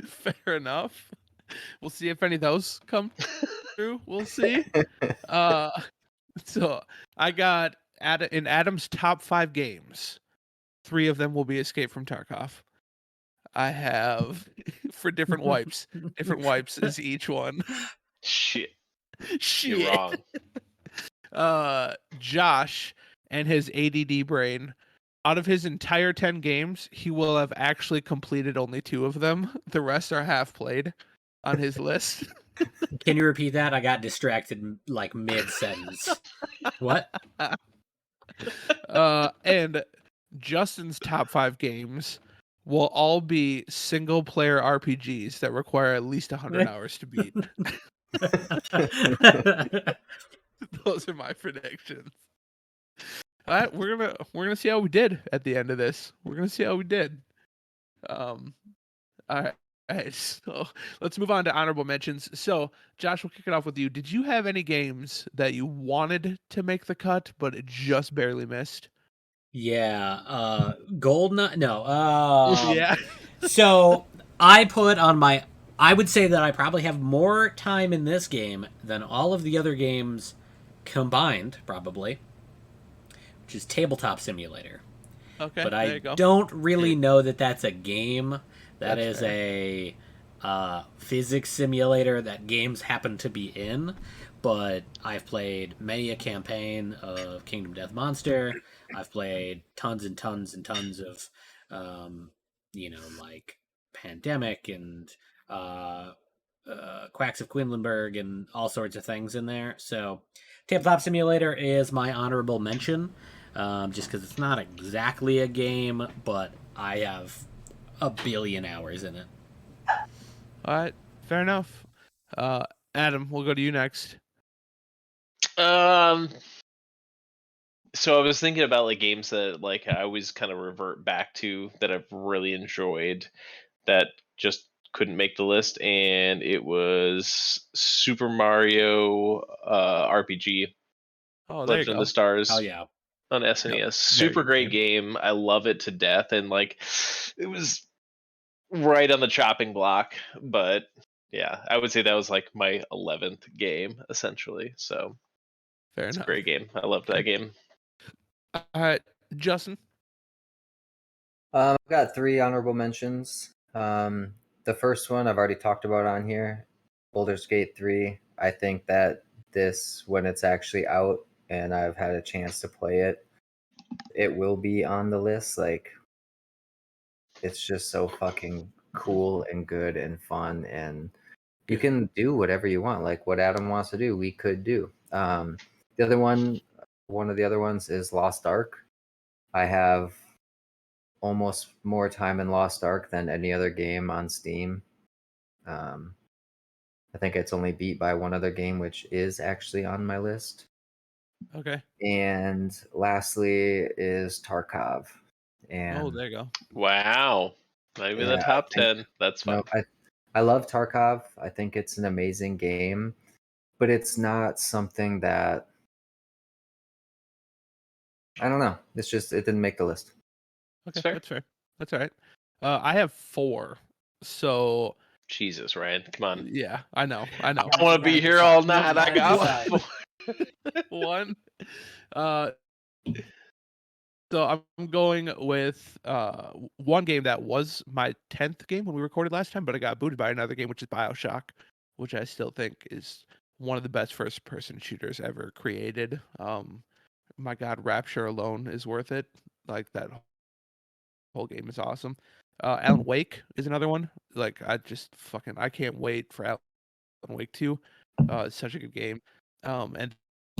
Fair enough. We'll see if any of those come true. We'll see. So I got in Adam's top 5 games, 3 of them will be Escape from Tarkov. I have for different wipes. Different wipes is each one. Shit. Shit. You're wrong. Josh and his ADD brain. Out of his entire 10 games, he will have actually completed only 2 of them. The rest are half played on his list. Can you repeat that? I got distracted like mid sentence. What? And Justin's top 5 games will all be single player RPGs that require at least 100 hours to beat. Those are my predictions. All right, we're gonna see how we did at the end of this. We're gonna see how we did. Um, all right. All right, so let's move on to honorable mentions. So, Josh, we'll kick it off with you. Did you have any games that you wanted to make the cut, but it just barely missed? Yeah, Goldeneye. No, Yeah. so I put on my. I would say that I probably have more time in this game than all of the other games combined, probably, which is Tabletop Simulator. Okay, But there I you go. don't really know that that's a game. That That's is fair. a physics simulator that games happen to be in. But I've played many a campaign of Kingdom Death Monster. I've played tons and tons and tons of, um, like Pandemic and uh, Quacks of Quinlanburg and all sorts of things in there. So, Tabletop Simulator is my honorable mention, just because it's not exactly a game, but I have a billion hours in it. All right, fair enough. Uh, Adam, we'll go to you next. Um, so I was thinking about like games that like I always kind of revert back to that I've really enjoyed that just couldn't make the list, and it was Super Mario RPG Oh, there you Legend of the go. Oh Stars yeah, on Yep, SNES. very Super good great game. game. I love it to death, and like it was right on the chopping block. But yeah, I would say that was like my 11th game essentially. So Fair it's a enough. great game. I loved that game. All right, Justin. I've got 3 honorable mentions. The first one I've already talked about on here, Baldur's Gate 3. I think that this, when it's actually out and I've had a chance to play it, it will be on the list. Like, it's just so fucking cool and good and fun, and you can do whatever you want. Like what Adam wants to do, we could do. The other one of the other ones is Lost Ark. I have almost more time in Lost Ark than any other game on Steam. Um, I think it's only beat by one other game, which is actually on my list. Okay. And lastly is Tarkov. Oh, And there you go. Wow. Not even the yeah, top 10. That's fine. no, I love Tarkov. I think it's an amazing game, but it's not something that I don't know. It's just it didn't make the list. It's Okay, fair. that's fair. That's all right. I have 4. So Jesus, Ryan. Come on. yeah, I know. I don't want to be here all night. I got One. One. Uh, so I'm going with one game that was my 10th game when we recorded last time, but I got booted by another game, which is BioShock, which I still think is one of the best first-person shooters ever created. My God, Rapture alone is worth it. Like that whole game is awesome. Alan Wake is another one. Like I can't wait for Alan Wake 2. It's such a good game. And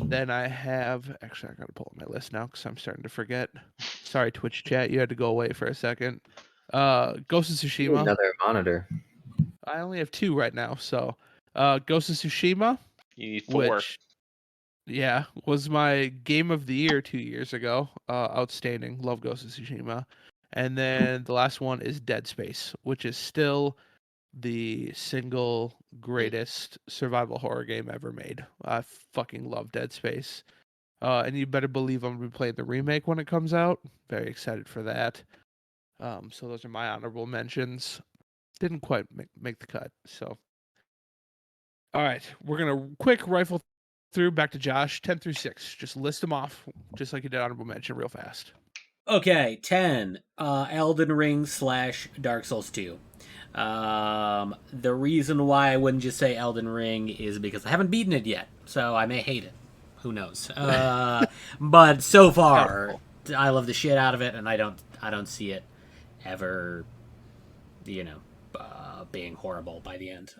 then I have actually I gotta pull up my list now because I'm starting to forget. Sorry, Twitch chat, you had to go away for a second. Ghost of You need Tsushima. another monitor. I only have 2 right now, so Ghost of Tsushima, You need 4. which yeah, was my game of the year 2 years ago. Outstanding. Love Ghost of Tsushima. And then the last one is Dead Space, which is still the single greatest survival horror game ever made. I fucking love Dead Space. And you better believe I'm gonna be playing the remake when it comes out. Very excited for that. So those are my honorable mentions. Didn't quite make the cut. So, all right, we're gonna quick rifle through back to Josh. 10 through 6. Just list them off, just like you did honorable mention, real fast. Okay, 10. Elden Ring / Dark Souls 2. The reason why I wouldn't just say Elden Ring is because I haven't beaten it yet, so I may hate it. Who knows? But so far, Doubtful. I love the shit out of it, and I don't see it ever, being horrible by the end.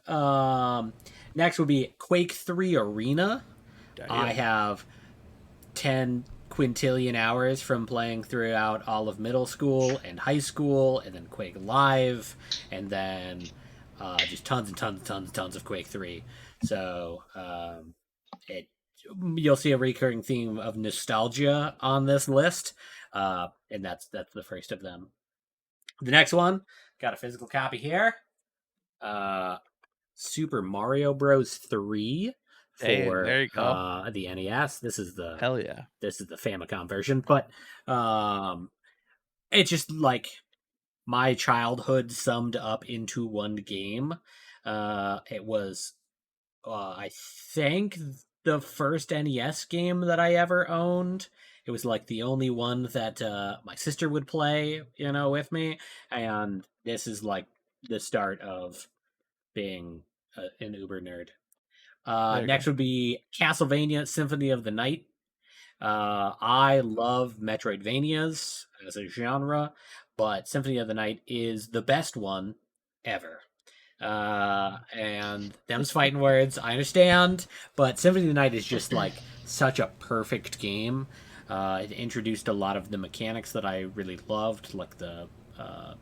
Next would be Quake 3 Arena. I have 10 quintillion hours from playing throughout all of middle school and high school, and then Quake Live, and then just tons and tons and tons and tons of Quake 3. So it you'll see a recurring theme of nostalgia on this list, and that's the first of them. The next one, got a physical copy here. Super Mario Bros. 3 Dang, for there you go. the NES. This is the Hell yeah. Famicom version, but it's just like my childhood summed up into one game. It was, I think, the first NES game that I ever owned. It was like the only one that my sister would play, with me. And this is like the start of being an uber nerd. There you Next go. would be Castlevania Symphony of the Night. I love Metroidvanias as a genre, but Symphony of the Night is the best one ever. And them's fighting words, I understand, but Symphony of the Night is just like such a perfect game. It introduced a lot of the mechanics that I really loved, like the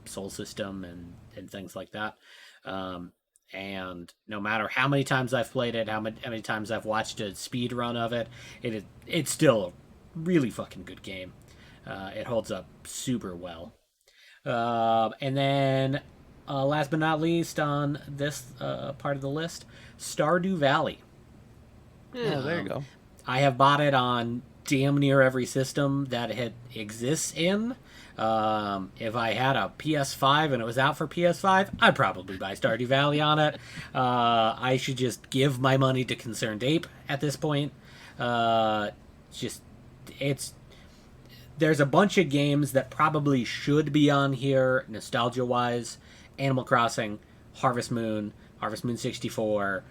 soul system and things like that. And no matter how many times I've played it, how many times I've watched a speed run of it, it's still a really fucking good game. It holds up super well. And then, last but not least, on this part of the list, Stardew Valley. Oh, there you go. I have bought it on damn near every system that it exists in. If I had a PS5 and it was out for PS5, I'd probably buy Stardew Valley on it. I should just give my money to Concerned Ape at this point. Just it's There's a bunch of games that probably should be on here nostalgia wise. Animal Crossing, Harvest Moon 64,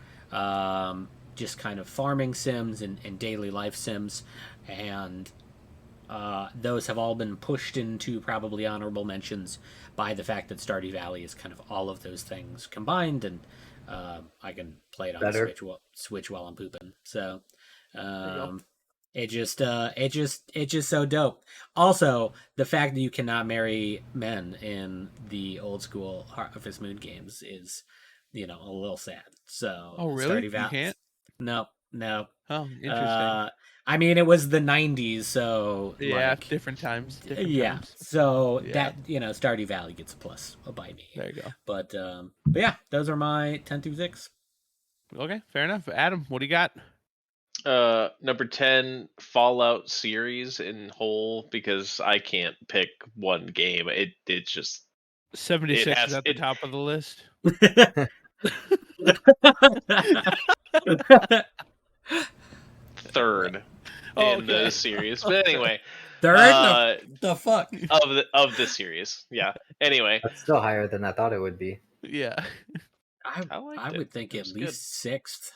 just kind of farming sims and daily life sims. And those have all been pushed into probably honorable mentions by the fact that Stardew Valley is kind of all of those things combined, and I can play it on Better. the Switch while I'm pooping. So There you go. it's just so dope. Also, the fact that you cannot marry men in the old school Harvest Moon games is, a little sad. So Oh, really? Stardew You Valley, can't? no, no. Oh, interesting. I mean, it was the '90s, so Yeah, like, different times. yeah. So Yeah. that Stardew Valley gets a plus by me. There you go. But yeah, those are my 10 through 6. Okay, fair enough. Adam, what do you got? Number 10, Fallout series in whole, because I can't pick one game. It's just 76 is has at the top of the list. third in the series. But anyway, Third? The fuck? of the series. Yeah. Anyway, That's still higher than I thought it would be. Yeah. I liked I it. would think It at was least 6th.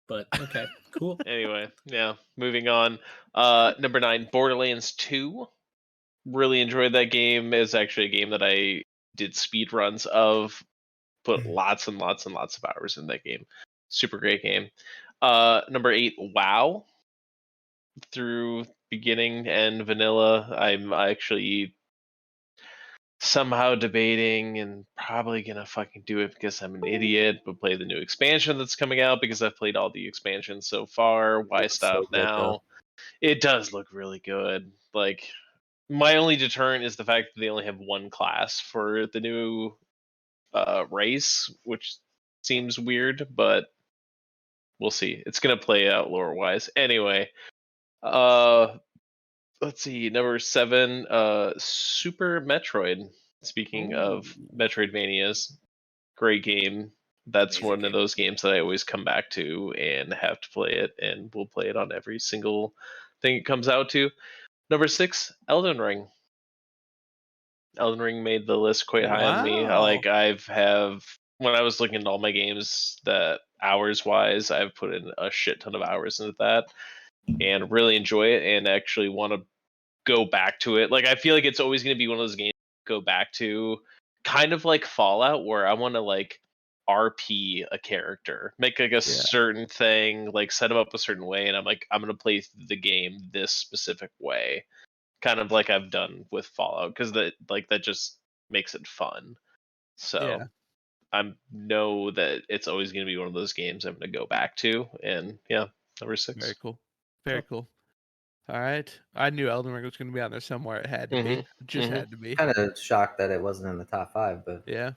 But okay, cool. Anyway, yeah, moving on. Number 9, Borderlands 2. Really enjoyed that game. It's actually a game that I did speed runs of. Put lots and lots and lots of hours in that game. Super great game. Number 8, WoW. Through beginning and vanilla, I'm actually somehow debating and probably gonna fucking do it because I'm an idiot, but play the new expansion that's coming out because I've played all the expansions so far. Why Looks stop so good, though. now? It does look really good. Like, my only deterrent is the fact that they only have one class for the new race, which seems weird, but we'll see. It's gonna play out lore wise. Anyway, let's see, number 7, Super Metroid. Speaking of Ooh. Metroidvanias, great game. That's Amazing one of game. those games that I always come back to and have to play it, and we'll play it on every single thing it comes out to. Number 6, Elden Ring. Elden Ring made the list quite high on me. Wow. When I was looking at all my games, that hours wise, I've put in a shit ton of hours into that and really enjoy it and actually want to go back to it. Like, I feel like it's always going to be one of those games to go back to, kind of like Fallout, where I want to like RP a character, make like a certain thing, like set them up a certain way, and I'm like, I'm going to play the game this specific way, kind of like I've done with Fallout, because that just makes it fun. So Yeah. I know that it's always going to be one of those games I'm going to go back to, and yeah, number 6. Very cool. Very cool. All right. I knew Elden Ring was going to be on there somewhere. It had to be. It just had to be. Kind of shocked that it wasn't in the top 5, but Yeah.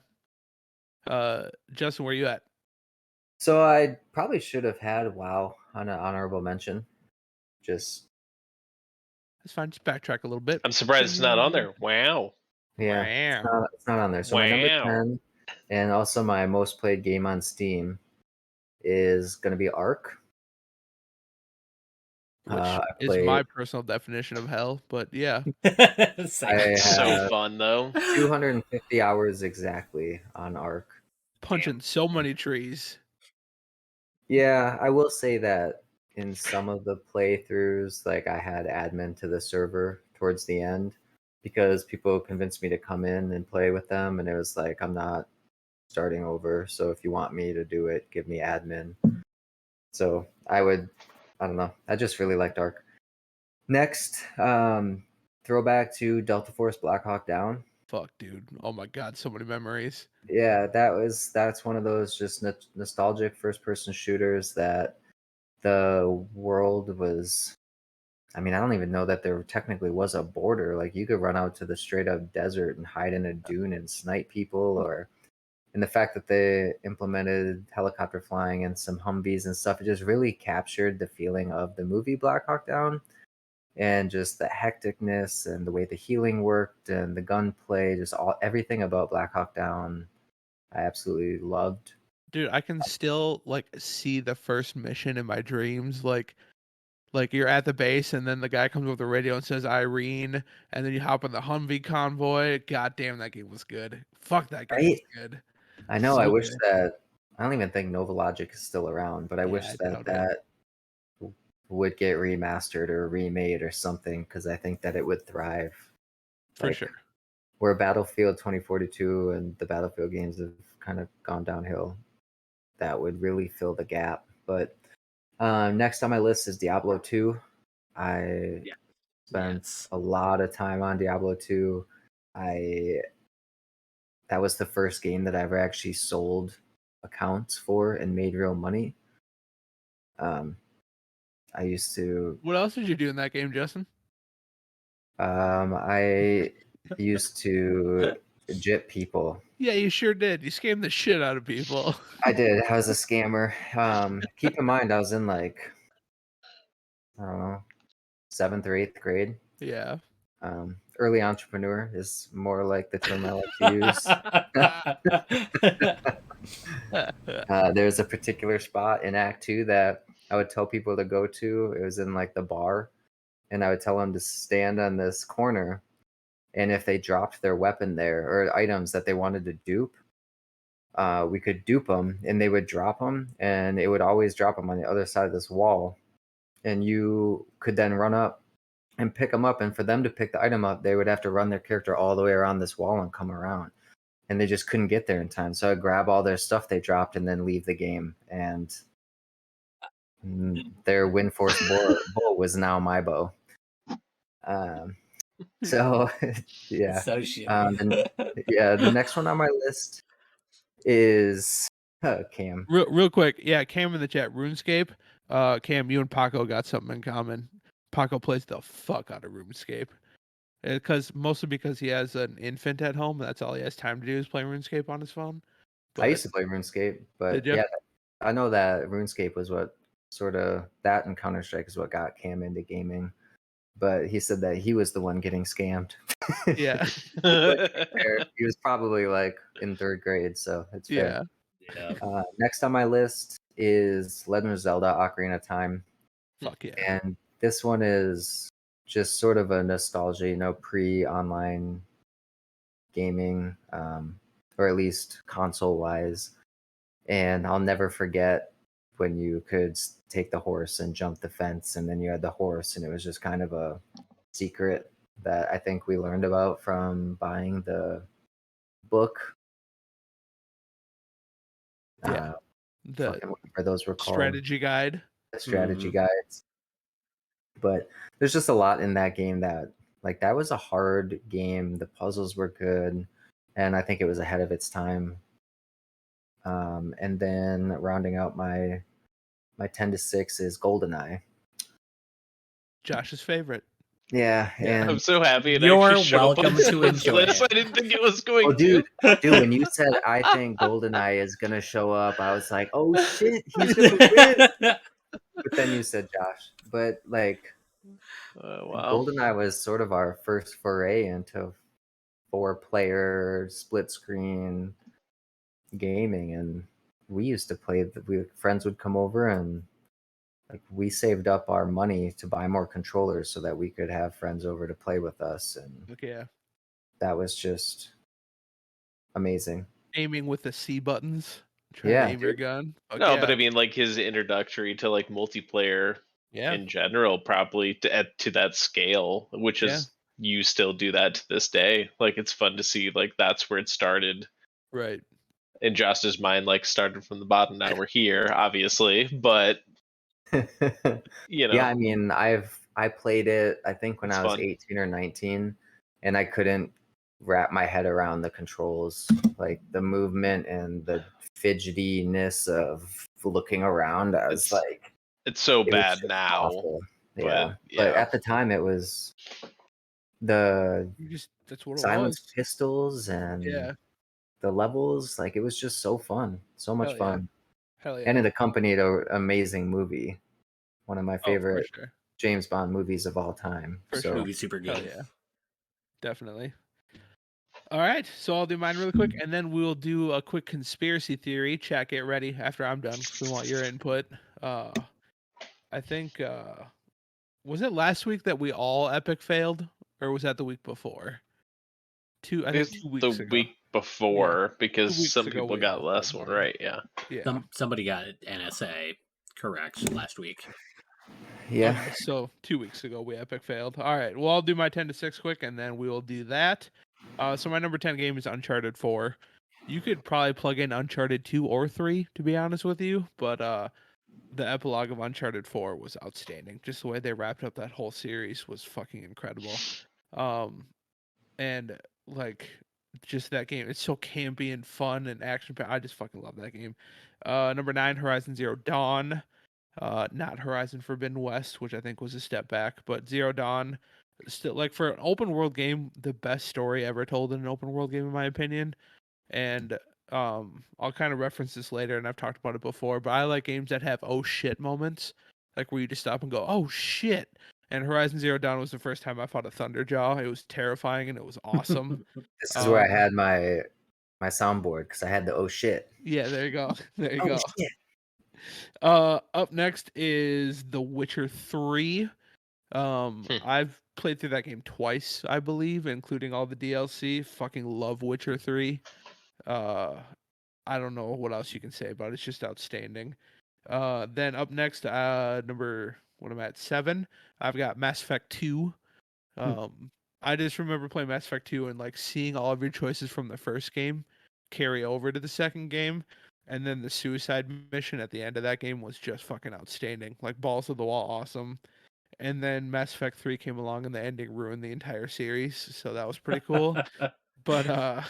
Justin, where you at? so I probably should have had WoW on an honorable mention. Just That's fine. Just backtrack a little bit. I'm surprised it's not on there. Wow. yeah, Wow. it's not on there. So my number Wow. 10 and also my most played game on Steam is going to be Ark. Which I is played my personal definition of hell, but yeah. Same. I So have fun though. 250 hours exactly on Ark. Punching so many trees. Yeah, I will say that in some of the playthroughs, like I had admin to the server towards the end because people convinced me to come in and play with them, and it was like, I'm not starting over. So if you want me to do it, give me admin. So I don't know. I just really liked Ark. Next, throwback to Delta Force Black Hawk Down. Fuck, dude. Oh my god, so many memories. Yeah, that's one of those just nostalgic first person shooters that the world was. I mean, I don't even know that there technically was a border. Like you could run out to the straight up desert and hide in a dune and snipe people, or and the fact that they implemented helicopter flying and some Humvees and stuff, it just really captured the feeling of the movie Black Hawk Down and just the hecticness and the way the healing worked and the gunplay, just everything about Black Hawk Down I absolutely loved. Dude, I can still like see the first mission in my dreams. Like you're at the base and then the guy comes with the radio and says Irene, and then you hop on the Humvee convoy. God damn, that game was good. Fuck, that game was Right? good. I know. I So wish good. that I don't even think Nova Logic is still around, but I Yeah, wish I that doubt it. would get remastered or remade or something because I think that it would thrive. For Like sure. where Battlefield 2042 and the Battlefield games have kind of gone downhill, that would really fill the gap. But next on my list is Diablo 2. I Yeah. spent Yes. a lot of time on Diablo 2. That was the first game that I ever actually sold accounts for and made real money. I used to What else did you do in that game, Justin? I used to jip people. Yeah, you sure did. You scammed the shit out of people. I did. I was a scammer. Keep in mind, I was in like, I don't know, 7th or 8th grade. Yeah. Early entrepreneur is more like the term I like to use. There's a particular spot in Act 2 that I would tell people to go to. It was in like the bar, and I would tell them to stand on this corner. And if they dropped their weapon there or items that they wanted to dupe, we could dupe them and they would drop them, and it would always drop them on the other side of this wall. And you could then run up and pick them up. And for them to pick the item up, they would have to run their character all the way around this wall and come around. And they just couldn't get there in time. So I'd grab all their stuff they dropped and then leave the game. And their Windforce bow was now my bow. So yeah. So shitty. The next one on my list is Cam. Real quick, yeah, Cam in the chat, RuneScape. Cam, you and Paco got something in common. Paco plays the fuck out of RuneScape. Mostly because he has an infant at home. That's all he has time to do is play RuneScape on his phone. I used to play RuneScape, but Did you? yeah, I know that RuneScape was what sort of that and Counter Strike is what got Cam into gaming. But he said that he was the one getting scammed. Yeah. He was probably like in 3rd grade, so it's fair. Yeah. Yeah. Next on my list is Legend of Zelda: Ocarina of Time, Fuck yeah. and this one is just sort of a nostalgia, pre-online gaming, or at least console-wise. And I'll never forget when you could take the horse and jump the fence, and then you had the horse, and it was just kind of a secret that I think we learned about from buying the book. Yeah. The Whatever those were called. strategy guide. The strategy guides. But there's just a lot in that game that, like, that was a hard game. The puzzles were good, and I think it was ahead of its time. And then rounding out my 10 to 6 is Goldeneye. Josh's favorite. Yeah, Yeah. I'm and so happy it You're actually showed up on welcome to this enjoy list. it. I didn't think it was going oh, dude, to. when you said I think Goldeneye is gonna show up, I was like, oh shit, he's gonna win. But then you said Josh. But like, Wow. Goldeneye was sort of our first foray into 4-player split screen gaming, and we used to play. Friends would come over, and like we saved up our money to buy more controllers so that we could have friends over to play with us, and Yeah. that was just amazing. Aiming with the C buttons. Trying to Yeah, aim your dude. gun. Fuck No, yeah. but I mean, like his introductory to like multiplayer Yeah. in general, probably to that scale, which Yeah. is you still do that to this day. Like it's fun to see like that's where it started. Right. In Josh's mind, like started from the bottom. Now we're here, obviously, but you know, Yeah, I mean, I played it I think when it's I was fun. 18 or 19, and I couldn't wrap my head around the controls, like the movement and the fidgetiness of looking around. I was It's like, it's so it was bad just now, awful. but Yeah. But yeah, at the time it was the That's what it silenced was. pistols and Yeah. the levels, like it was just so fun. So much Hell yeah. fun. Hell yeah. And it accompanied an amazing movie. One of my Oh, for favorite sure. James Bond movies of all time. For So sure. Movie's super Hell good. yeah. Definitely. All right, so I'll do mine really quick, and then we'll do a quick conspiracy theory. Chat, get ready after I'm done because we want your input. I think was it last week that we all epic failed, or was that the week before? I think it's 2 the weeks ago. week before because 2 weeks some ago people we got all last failed one mine. right. Yeah. Yeah. Somebody got NSA correct last week. yeah. Okay, so 2 weeks ago we epic failed. All right, well I'll do my 10 to 6 quick, and then we will do that. So my number 10 game is Uncharted 4. You could probably plug in Uncharted 2 or 3, to be honest with you, but the epilogue of Uncharted 4 was outstanding. Just the way they wrapped up that whole series was fucking incredible. And like just that game, it's so campy and fun and action. I just fucking love that game. Number 9, Horizon Zero Dawn. Not Horizon Forbidden West, which I think was a step back, but Zero Dawn, still like for an open world game, the best story ever told in an open world game, in my opinion. And I'll kind of reference this later, and I've talked about it before, but I like games that have oh shit moments, like where you just stop and go oh shit. And Horizon Zero Dawn was the first time I fought a Thunderjaw. It was terrifying and it was awesome. This is where I had my soundboard because I had the oh shit. Yeah, there you go. There you Oh go. shit. Up next is The Witcher 3. I've played through that game twice, I believe, including all the DLC. Fucking love Witcher 3. I don't know what else you can say about it. It's just outstanding. Then up next, number what am I at 7? I've got Mass Effect 2. I just remember playing Mass Effect 2 and like seeing all of your choices from the first game carry over to the second game. And then the suicide mission at the end of that game was just fucking outstanding. Like balls to the wall, awesome. And then Mass Effect 3 came along and the ending ruined the entire series, so that was pretty cool. But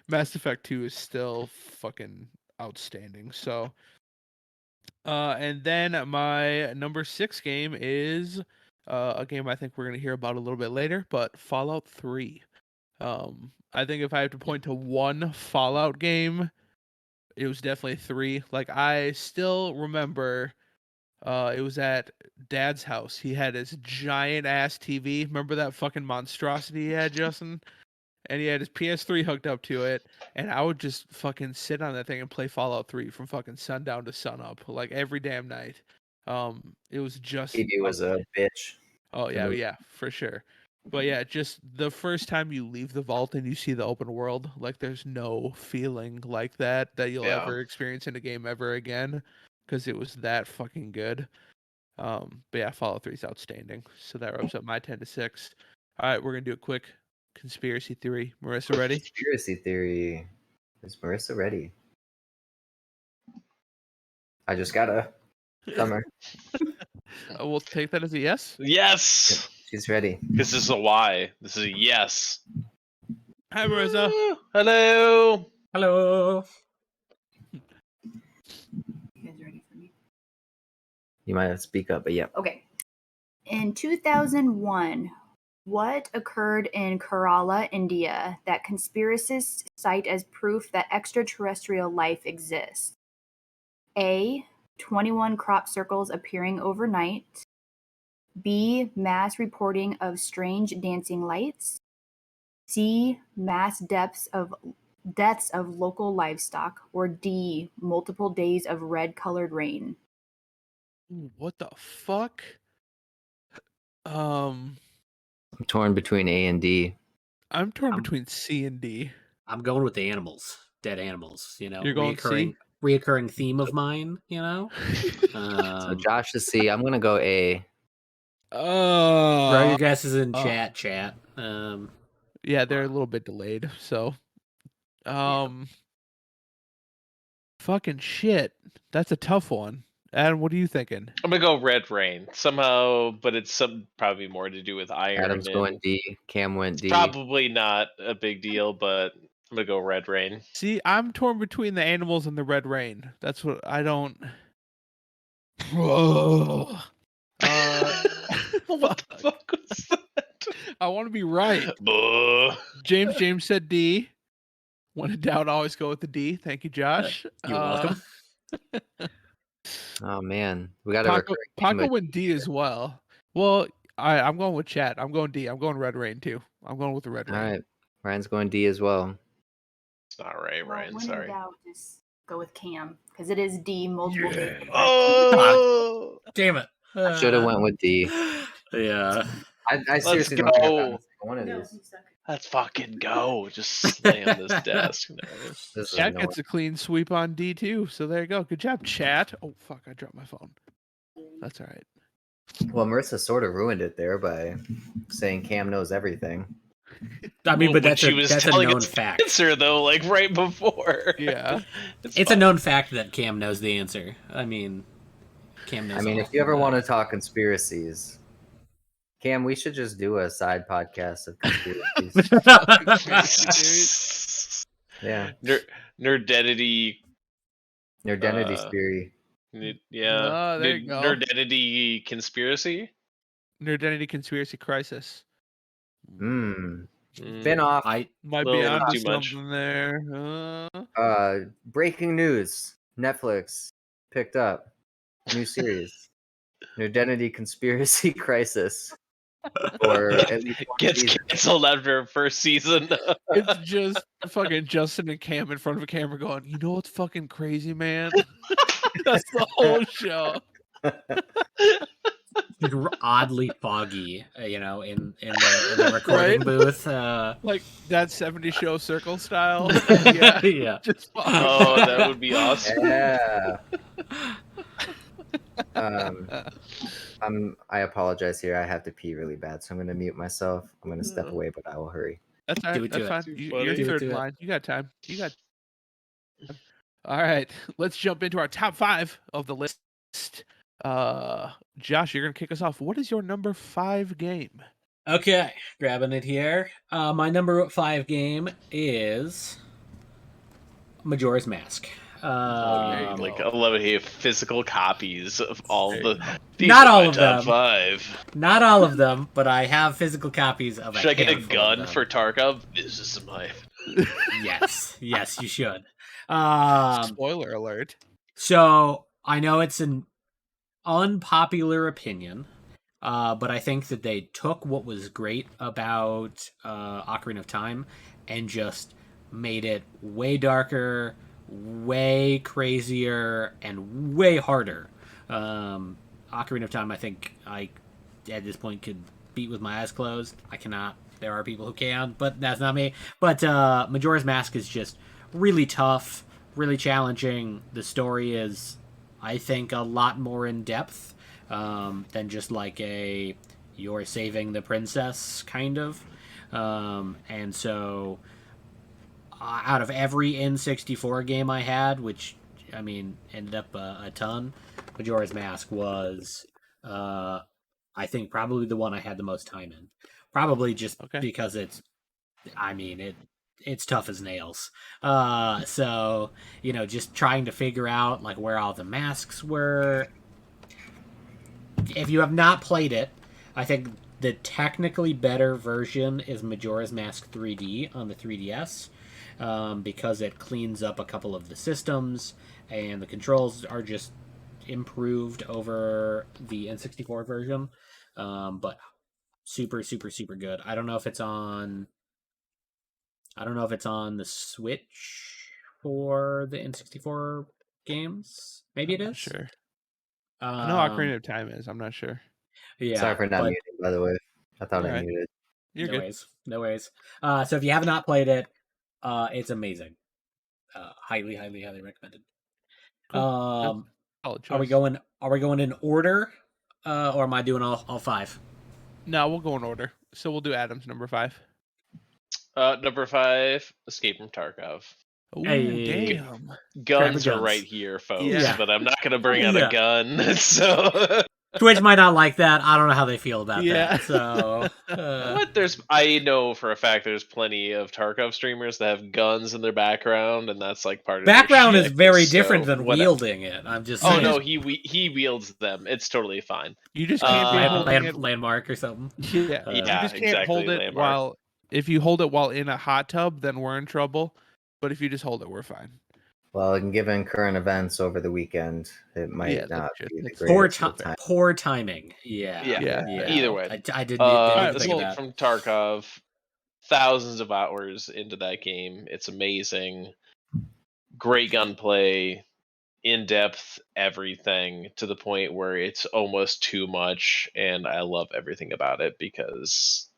Mass Effect 2 is still fucking outstanding. So and then my number 6 game is a game I think we're going to hear about a little bit later, but Fallout 3. I think if I have to point to one Fallout game, it was definitely 3. Like I still remember it was at Dad's house. He had his giant ass TV. Remember that fucking monstrosity he had, Justin? And he had his PS3 hooked up to it, and I would just fucking sit on that thing and play Fallout 3 from fucking sundown to sunup, like every damn night. It was just TV was a bitch. oh to yeah, move. yeah, for sure. But yeah, just the first time you leave the vault and you see the open world, like there's no feeling like that you'll Yeah. ever experience in a game ever again, because it was that fucking good. But yeah, Fallout 3 is outstanding. So that wraps up my 10 to 6. All right, we're gonna do a quick conspiracy theory. Marissa, ready? Conspiracy theory. Is Marissa ready? I just got a summer. We'll take that as a yes. Yes, She's ready. because this is a why. This is a yes. Hi, Marissa. Woo! Hello. Hello. You guys ready for me? You might have to speak up, but yeah. Okay. In 2001, what occurred in Kerala, India, that conspiracists cite as proof that extraterrestrial life exists? A. 21 crop circles appearing overnight. B. Mass reporting of strange dancing lights. C. Mass deaths of local livestock. Or D. Multiple days of red-colored rain. Ooh, what the fuck? I'm torn between A and D. I'm torn I'm- between C and D. I'm going with the animals, dead animals. You know, You're going C? reoccurring theme of mine. You know, So Josh is C. I'm gonna go A. throw your guesses in uh, chat. Yeah, they're a little bit delayed. So, fucking shit. That's a tough one. Adam, what are you thinking? I'm gonna go red rain somehow, but it's probably more to do with iron. Adam's going D. Cam went D. Probably not a big deal, but I'm gonna go red rain. See, I'm torn between the animals and the red rain. That's what I don't. What the fuck was that? I want to be right. Buh. James said D. When in doubt, always go with the D. Thank you, Josh. You're welcome. Oh man, we got a Paco went D as well. Well, I'm going with chat. I'm going D. I'm going red rain too. I'm going with the red All rain. right, Ryan's going D as well. It's not right, Well, Ryan. when in Sorry. doubt, just go with Cam, because it is D, multiple days. of Oh, Damn it! I should have went with D. Yeah. I seriously don't think I've gotten one of No, these. you suck. let's fucking go. Just slam this desk. No. This is Chat annoying. gets a clean sweep on D too. So there you go. Good job, chat. Oh fuck, I dropped my phone. That's all right. Well, Marissa sort of ruined it there by saying Cam knows everything. I mean, Well, but she was that's a telling known us the fact. answer though, like right before. Yeah. It's a fine. known fact that Cam knows the answer. I mean, Cam knows. I mean, all. if you ever want to talk conspiracies, Cam, we should just do a side podcast of conspiracies. Yeah, Nerdentity. Nerdentity theory. Yeah. Oh, there you go. Nerdentity conspiracy. Nerdentity conspiracy crisis. Hmm. Mm. Spin off. Might Little be onto too much. something there. Breaking news. Netflix picked up new series. Nerdentity conspiracy crisis. Or at least one Gets season. canceled after first season. It's just fucking Justin and Cam in front of a camera going, you know what's fucking crazy, man? That's the whole show. Oddly foggy, you know, in the recording Right? booth. Like that 70s show circle style. Yeah. Yeah. Just Oh, that would be awesome. Yeah. I apologize here. I have to pee really bad, so I'm going to mute myself. I'm going to step away, but I will hurry. That's all Do right. it to That's it. fine. Funny. You're Do it third to in it. line. You got time. All right. Let's jump into our top 5 of the list. Josh, you're gonna kick us off. What is your number 5 game? Okay, grabbing it here. My number 5 game is Majora's Mask. Like I love it. He have physical copies of all the. These Not are all my of top them. 5. Not all of them, but I have physical copies of. Should I get a handful of gun them. for Tarkov? This is my. Yes, you should. Spoiler alert. So I know it's an unpopular opinion, but I think that they took what was great about Ocarina of Time and just made it way darker, way crazier, and way harder. Ocarina of Time, I think I at this point could beat with my eyes closed. I cannot. There are people who can, but that's not me. But Majora's Mask is just really tough, really challenging. The story is, I think, a lot more in depth than just like a you're saving the princess kind of. And so, out of every N64 game I had, which I mean ended up a ton, Majora's Mask was, I think, probably the one I had the most time in. Probably just because it's, I mean, it's tough as nails. So, you know, just trying to figure out like where all the masks were. If you have not played it, I think the technically better version is Majora's Mask 3D on the 3DS, because it cleans up a couple of the systems and the controls are just improved over the N64 version. But super, super, super good. I don't know if it's on. I don't know if it's on the Switch for the N64 games. Maybe I'm it not is. sure. I know Ocarina Um, of Time is. I'm not sure. yeah, Sorry for not but muting, by the way. I thought I Alright. muted. You're no good. ways, no ways. So if you have not played it, it's amazing. Highly, highly, highly recommended. Cool. That's Um, a solid are we choice. going? Are we going in order, or am I doing all five? No, we'll go in order. So we'll do Adam's number 5. Number 5, Escape from Tarkov. Ooh, Hey. damn. Guns are guns. right here, folks, Yeah. but I'm not going to bring out Yeah. a gun. So Twitch might not like that. I don't know how they feel about Yeah. that. So, what? I know for a fact there's plenty of Tarkov streamers that have guns in their background, and that's like part of background their is shtick, very so different than whatever. wielding it. I'm just Oh saying. no, he wields them. It's totally fine. You just can't be holding it. landmark or something. Yeah. You Yeah, just can't hold exactly, it landmark. if you hold it while in a hot tub, then we're in trouble. But if you just hold it, we're fine. Well, given current events over the weekend, it might Yeah, not that's be the true. greatest of time. Poor timing. Yeah. Yeah. Either way. I didn't even think Escape of that. from Tarkov, thousands of hours into that game. It's amazing. Great gunplay, in-depth everything to the point where it's almost too much, and I love everything about it because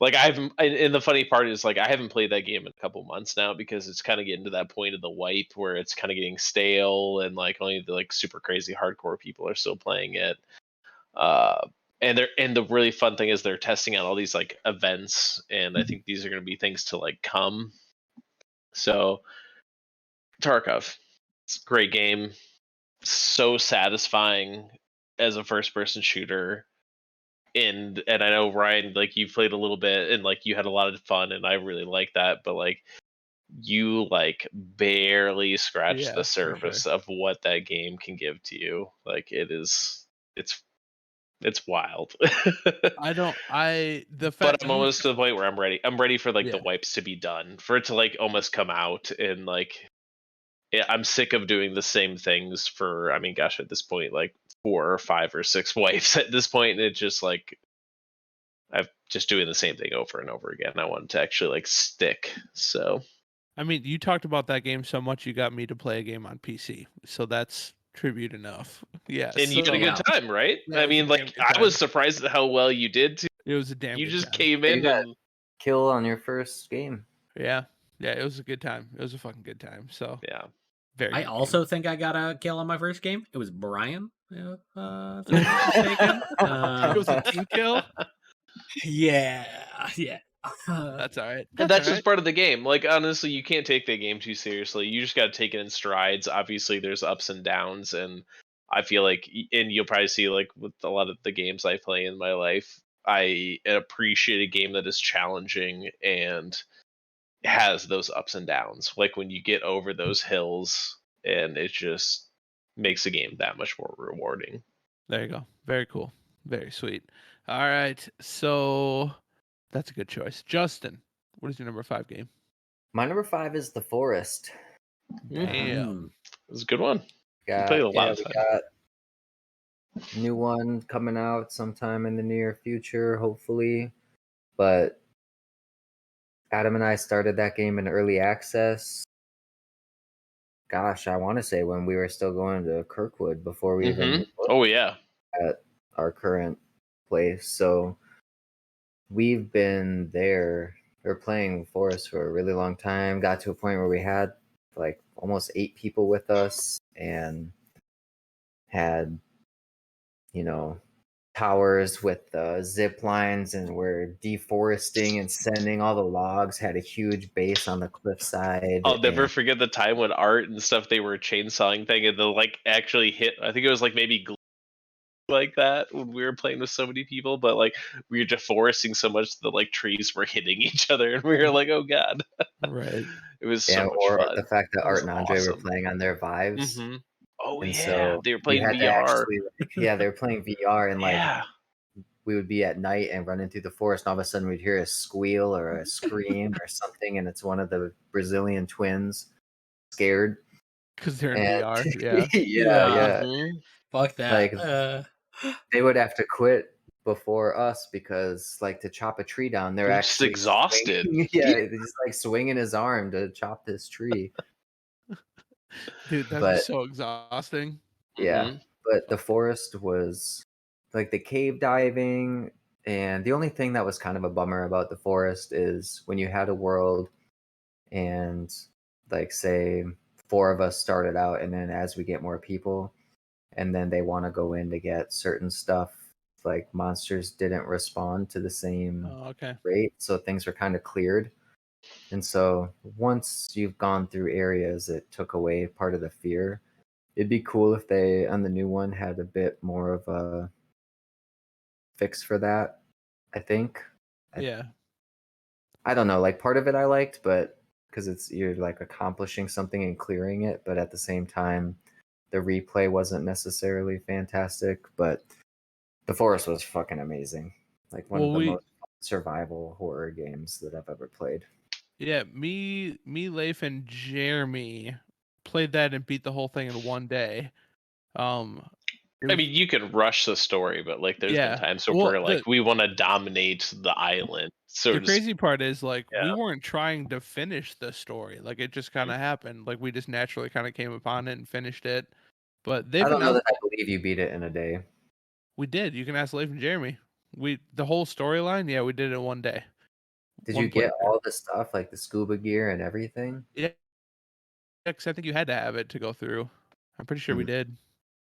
like and the funny part is like I haven't played that game in a couple months now because it's kind of getting to that point of the wipe where it's kind of getting stale and like only the like super crazy hardcore people are still playing it. Uh, and the really fun thing is they're testing out all these like events, and I think these are going to be things to like come. So Tarkov, it's a great game, so satisfying as a first person shooter. And I know Ryan, like you played a little bit and like you had a lot of fun, and I really like that, but like you like barely scratch Yeah, the for sure. surface of what that game can give to you. Like it's wild. The But fact I'm almost to the point where I'm ready. I'm ready for like the Yeah. wipes to be done, for it to like almost come out, and like I'm sick of doing the same things for, I mean, gosh, at this point, like 4 or 5 or 6 wipes at this point, and it just like I'm just doing the same thing over and over again. I want it to actually like stick. So I mean, you talked about that game so much, you got me to play a game on PC. So that's tribute enough. Yeah. and you had a good time, right? That I was a mean, damn like good I time. was surprised at how well you did too. It was a damn You good just time. came in You got- and Kill on your first game. Yeah. Yeah, it was a good time. It was a fucking good time. So yeah. very I good also think I got a kill on my first game. It was Brian. If I'm not mistaken. game. It was a team kill. Yeah. That's all right. And That's that's all just right. part of the game. Like honestly, you can't take the game too seriously. You just got to take it in strides. Obviously, there's ups and downs, and I feel like, and you'll probably see like with a lot of the games I play in my life, I appreciate a game that is challenging and has those ups and downs. Like when you get over those hills, and it just makes the game that much more rewarding. There you go. Very cool. Very sweet. All right. So that's a good choice. Justin, what is your number 5 game? My number 5 is The Forest. Damn. It was a good one. You played a lot of We time. got new one coming out sometime in the near future, hopefully. But Adam and I started that game in early access. Gosh, I want to say when we were still going to Kirkwood before we even moved Oh yeah. at our current place. So we've been there or playing Forest for a really long time. Got to a point where we had like almost 8 people with us and had, towers with zip lines, and we're deforesting and sending all the logs. Had a huge base on the cliffside. I'll never and forget the time when Art and stuff, they were chainsawing thing and they'll like actually hit, I think it was like maybe glue like that when we were playing with so many people, but like we were deforesting so much that like trees were hitting each other and we were like, oh god. Right. It was so much or fun. the fact that It was Art and Andre were awesome. playing on their Vives. Oh And yeah, so they were you playing had to VR. actually, they were playing VR, and like Yeah. we would be at night and running through the forest, and all of a sudden we'd hear a squeal or a scream or something, and it's one of the Brazilian twins scared. Because they're in And VR. Yeah. yeah. Mhm. Fuck that. Like they would have to quit before us because, like, to chop a tree down, they're They're just actually exhausted. yeah, they're just like swinging his arm to chop this tree. Dude, that'd be But so exhausting. yeah, Mhm. but the forest was like the cave diving, and the only thing that was kind of a bummer about the forest is when you had a world and, like, say 4 of us started out, and then as we get more people and then they want to go in to get certain stuff, like monsters didn't respond to the same Oh, okay. rate, so things were kind of cleared. And so once you've gone through areas, it took away part of the fear. It'd be cool if they, on the new one, had a bit more of a fix for that, I think. Yeah. I don't know, like, part of it I liked, but because you're like accomplishing something and clearing it, but at the same time, the replay wasn't necessarily fantastic. But the forest was fucking amazing. Like one of Well, the we most survival horror games that I've ever played. yeah, Leif, and Jeremy played that and beat the whole thing in one day. It I was mean, you could rush the story, but like, there's been yeah. times where Well, we're like, we want to dominate the island, so the to speak. crazy part is like we Yeah. weren't trying to finish the story. Like it just kind of happened. Like we just naturally kind of came upon it and finished it. But I they've don't know enough. that I believe you beat it in a day. We did. You can ask Leif and Jeremy. The whole storyline. Yeah, we did it in one day. Did you One get playthrough. all the stuff, like the scuba gear and everything? Yeah, because I think you had to have it to go through. I'm pretty sure we Hmm. did.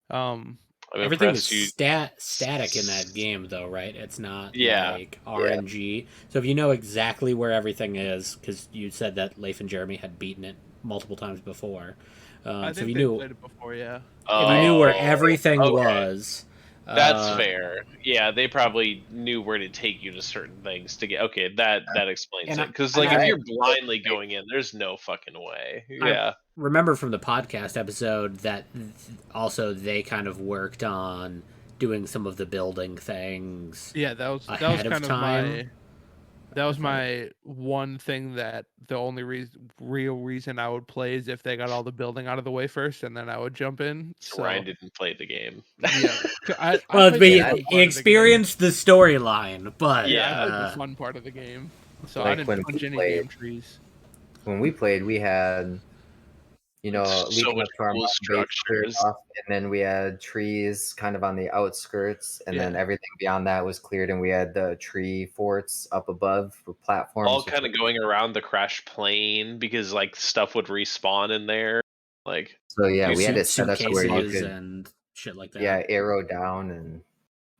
Um, I'm everything is impressed you. static in that game, though, right? It's not Yeah. like Yeah. RNG. So if you know exactly where everything is, because you said that Leif and Jeremy had beaten it multiple times before. I So if think you they knew played it before. Yeah. where Oh, everything okay. was, That's uh, fair. Yeah, they probably knew where to take you to certain things to get. Okay, that explains and it. I, Because and like, I if I you're blindly going in, there's no fucking way. I Yeah. remember from the podcast episode that also they kind of worked on doing some of the building things Yeah, that was ahead of kind of time. that was I thought my one thing that the only real reason I would play is if they got all the building out of the way first, and then I would jump in. So Ryan So didn't play the game. yeah, I well, played the and we I fun part of the game. experienced the storyline, but Yeah, I Yeah. played the fun part of the game, so I like didn't when we punch any played damn trees. we had, So leading much up to our cool mountain base cleared structures. off, and then we had trees kind of on the outskirts, and then Yeah, everything beyond that was cleared, and we had the tree forts up above with All platforms. kind of going around the crash plane because like stuff would respawn in there. Like, So yeah, do we had some it set up to where you suitcases could, and shit like that. arrow down, and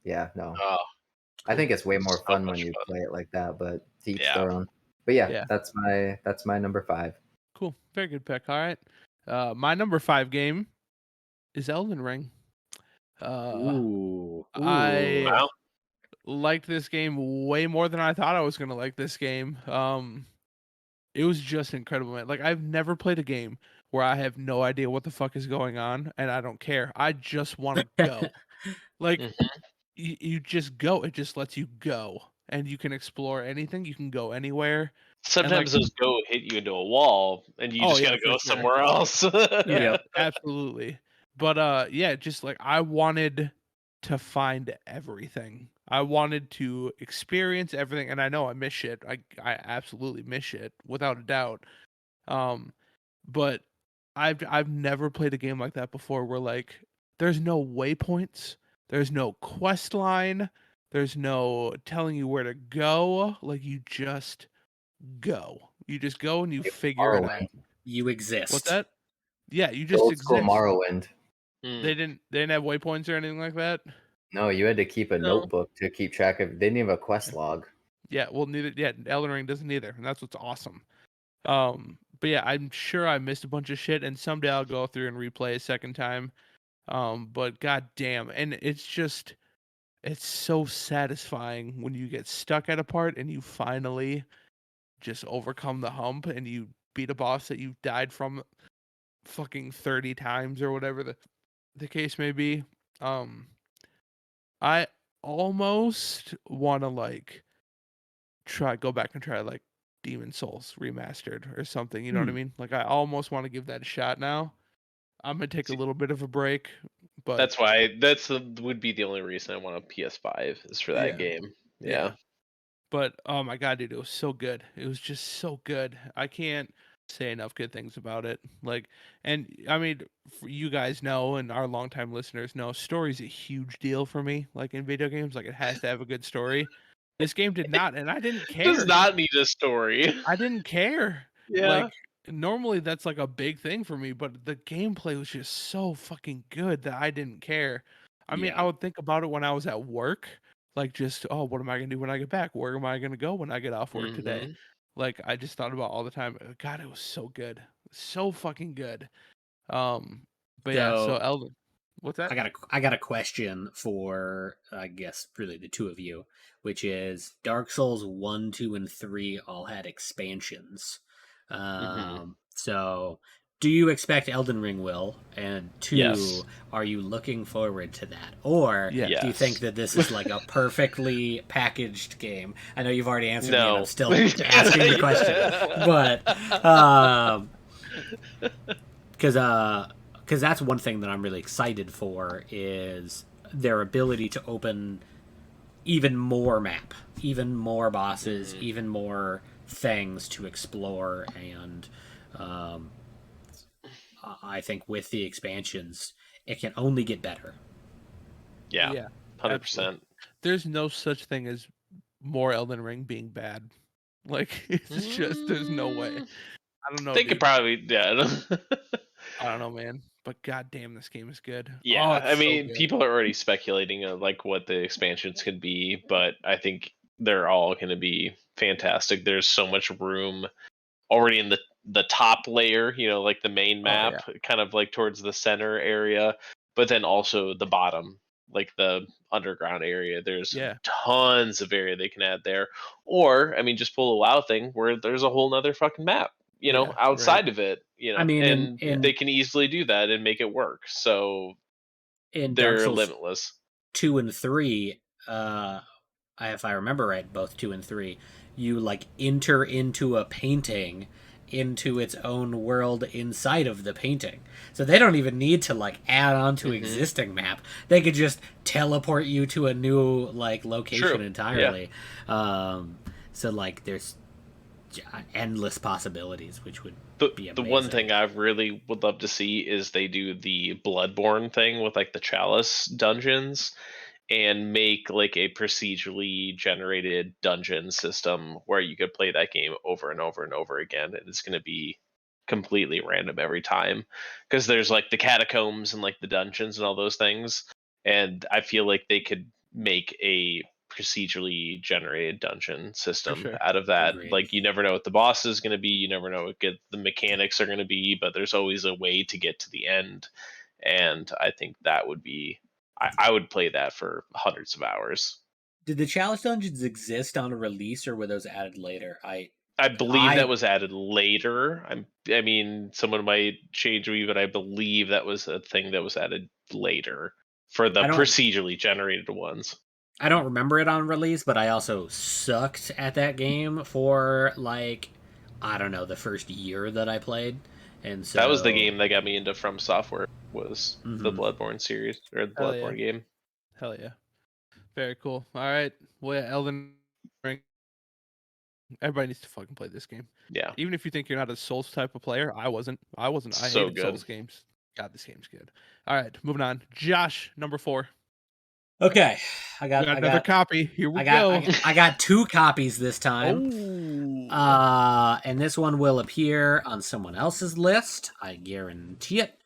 yeah, no. oh, I think it's way more so fun when much you fun. play it like that, but to each Yeah. their own. But yeah, yeah, that's my number 5. cool, very good pick. All right, my number 5 game is Elden Ring. Ooh, I Wow. liked this game way more than I thought I was gonna like this game. It was just incredible, man. Like I've never played a game where I have no idea what the fuck is going on, and I don't care. I just want to go. Like Mhm. you just go. It just lets you go, and you can explore anything. You can go anywhere, and like, Sometimes those go hit you into a wall, and you oh just yeah, gotta for go sure. somewhere else. Yeah, yep. absolutely. But yeah, just like I wanted to find everything. I wanted to experience everything, and I know I miss shit. I absolutely miss shit without a doubt. Um, but I've never played a game like that before where like there's no waypoints, there's no quest line, there's no telling you where to go. Like you just go. You just go and you figure it out. Morrowind, You What's exist. that? Yeah, you the just old school exist. Morrowind. Hmm. They didn't have waypoints or anything like that. No, you had to keep a No. notebook to keep track of. They didn't even have a quest log. Yeah, well neither yeah, Elden Ring doesn't either, and that's what's awesome. But yeah, I'm sure I missed a bunch of shit, and someday I'll go through and replay a second time. But god damn, and it's so satisfying when you get stuck at a part and you finally just overcome the hump and you beat a boss that you've died from fucking 30 times or whatever the case may be. Um, I almost want to like go back and try like Demon Souls remastered or something. You know what I mean? Like I almost want to give that a shot now. I'm gonna take a little bit of a break, but That's why would be the only reason I want a PS5 is for that yeah, game. yeah. Yeah. But oh my god, dude, it was so good. It was just so good. I can't say enough good things about it. Like, and I mean, you guys know, and our longtime listeners know, story's a huge deal for me. Like in video games, like it has to have a good story. This game did not, and I didn't Does care. not need a story. I didn't care. Yeah. Like normally that's like a big thing for me, but the gameplay was just so fucking good that I didn't care. I mean, I Yeah. would think about it when I was at work, like just, oh, what am I gonna do when I get back? Where am I gonna go when I get off work today? Mhm. Like I just thought about all the time. God, it was so good, so fucking good. Um, but yeah, so So Elden, what's that? I got a question for, I guess, really the two of you, which is Dark Souls 1, 2, and 3 all had expansions. Mhm. So do you expect Elden Ring will? And Yes. two, are you looking forward to that? Or Yeah. do you think Yes. that this is like a perfectly packaged game? I know you've already answered me and I'm No. still asking the question. But because that's one thing that I'm really excited for is their ability to open even more map, even more bosses, even more things to explore, and um, I think with the expansions, it can only get better. Yeah. Yeah, absolutely. 100%. There's no such thing as more Elden Ring being bad. Like it's just there's no way. I don't know, They could dude. probably, yeah. I don't know, man. But goddamn, this game is good. Oh, Yeah, it's I so mean, good. people are already speculating like what the expansions could be, but I think they're all going to be fantastic. There's so much room already in the top layer, like the main Oh yeah, map, kind of like towards the center area, but then also the bottom, like the underground area. There's yeah, tons of area they can add there. Or, I mean, just pull a WoW thing where there's a whole nother fucking map, yeah. Right. outside of it, I mean, and Yeah. they can easily do that and make it work. So in Dark they're Souls limitless. 2 and 3, if I remember right, both 2 and 3, you like enter into a painting into its own world inside of the painting. So they don't even need to like add on to Hmm. existing map. They could just teleport you to a new like True. location Yeah. entirely. So like there's endless possibilities, which would be The one amazing. thing I really would love to see is they do the Bloodborne thing with like the Chalice dungeons and make like a procedurally generated dungeon system where you could play that game over and over and over again, and it's going to be completely random every time because there's like the catacombs and like the dungeons and all those things, and I feel like they could make a procedurally generated dungeon For system sure. out of that. Agreed. Like you never know what the boss is going to be, you never know what the mechanics are going to be, but there's always a way to get to the end, and I think that would be I would play that for hundreds of hours. Did the challenge dungeons exist on a release, or were those added later? I believe that I was added later. I mean, someone might change me, but I believe that was a thing that was added later for the I don't procedurally generated ones. I don't remember it on release, but I also sucked at that game for like I don't know the first year that I played, and That was the so game that got me into From Software was the mhm. Bloodborne series or the Hell yeah. Bloodborne game. Hell yeah. Very cool. All right. Well, yeah, Elden Ring. Everybody needs to fucking play this game. Yeah, Even if you think you're not a Souls type of player, I wasn't. I wasn't. I so hated good. Souls games. God, this game's good. All right, moving on. Josh, number 4. Okay, I We got got I another got copy. Here we I got go. I got, I got two copies this time. Oh. And this one will appear on someone else's list. I guarantee it.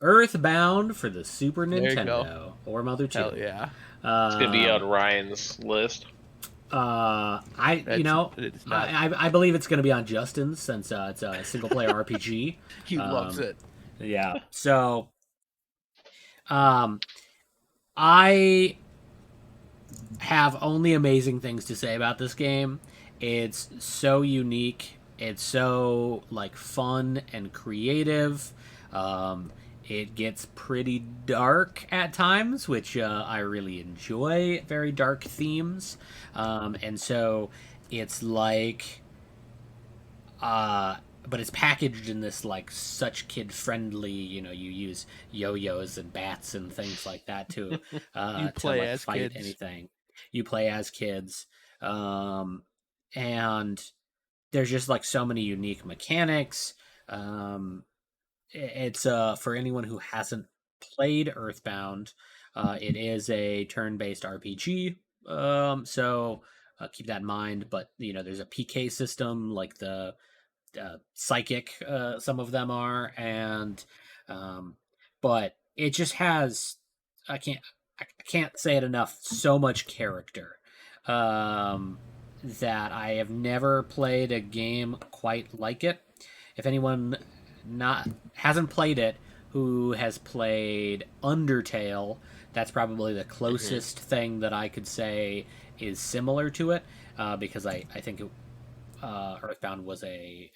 Earthbound for the Super There you go. Nintendo or Mother 2. Hell yeah. It's gonna be on Um, Ryan's list. I you know It is not. I believe it's going to be on Justin's since it's a single player RPG. He loves it. Yeah. So, I have only amazing things to say about this game. It's so unique. It's so like fun and creative. Um, It gets pretty dark at times, which I really enjoy. Very dark themes, and so it's like, but it's packaged in this like such kid friendly. You know, you use yo-yos and bats and things like that You to play like as fight kids. anything. You play as kids, and there's just like so many unique mechanics. Um, it's for anyone who hasn't played Earthbound, it is a turn-based RPG. So keep that in mind. But you know, there's a PK system like the psychic. Some of them are, and um, but it just has. I can't. I can't say it enough. So much character. Um, that I have never played a game quite like it. If anyone not hasn't played it, who has played Undertale, that's probably the closest thing that I could say is similar to it, because I think Earthbound was a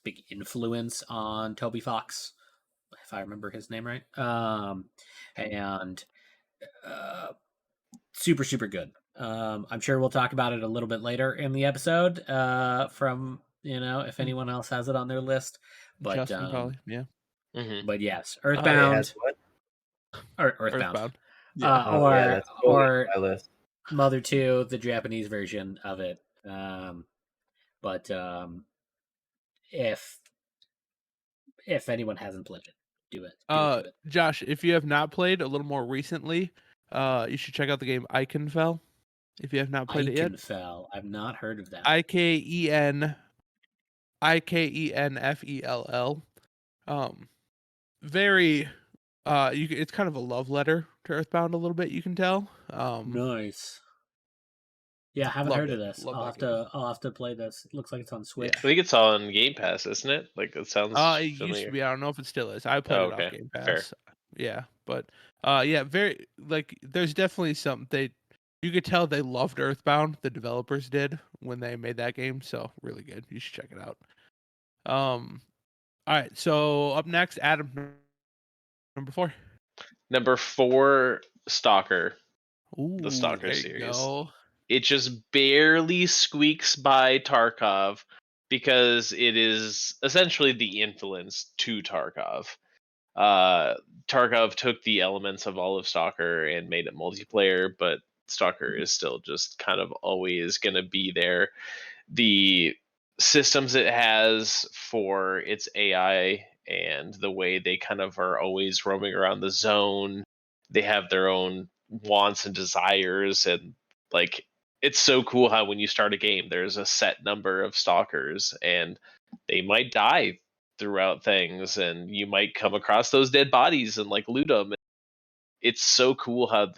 big influence on Toby Fox, if I remember his name right. And uh, super super good. I'm sure we'll talk about it a little bit later in the episode. From you know, if anyone else has it on their list, but Justin probably, yeah. but yes, Wait, has Earthbound what? or Earthbound, Earthbound. Yeah. Oh yeah, that's totally or on my list. Mother 2, the Japanese version of it. But if anyone hasn't played it, do it. Do it. Josh, if you have not played a little more recently, you should check out the game Ikenfell. If you have not played it yet, Ikenfell. I've not heard of that. Ikenfell. Very it's kind of a love letter to Earthbound a little bit, you can tell. Nice. Yeah, I haven't Loved heard of it. this. Love I'll that have game. to play this. It looks like it's on Switch. I think it's on Game Pass, isn't it? Like it sounds It used to familiar. be. I don't know if it still is. I played Oh, it off okay. Game Fair. Pass. Yeah, but yeah, very like there's definitely some you could tell they loved Earthbound, the developers did when they made that game, so really good. You should check it out. All right, so up next, Adam, number 4. Number 4, Stalker, Ooh, the Stalker there you series. go. It just barely squeaks by Tarkov because it is essentially the influence to Tarkov. Tarkov took the elements of all of Stalker and made it multiplayer, but Stalker is still just kind of always going to be there. The systems it has for its AI and the way they kind of are always roaming around the zone, they have their own wants and desires, and like it's so cool how when you start a game there's a set number of stalkers and they might die throughout things and you might come across those dead bodies and like loot them. It's so cool how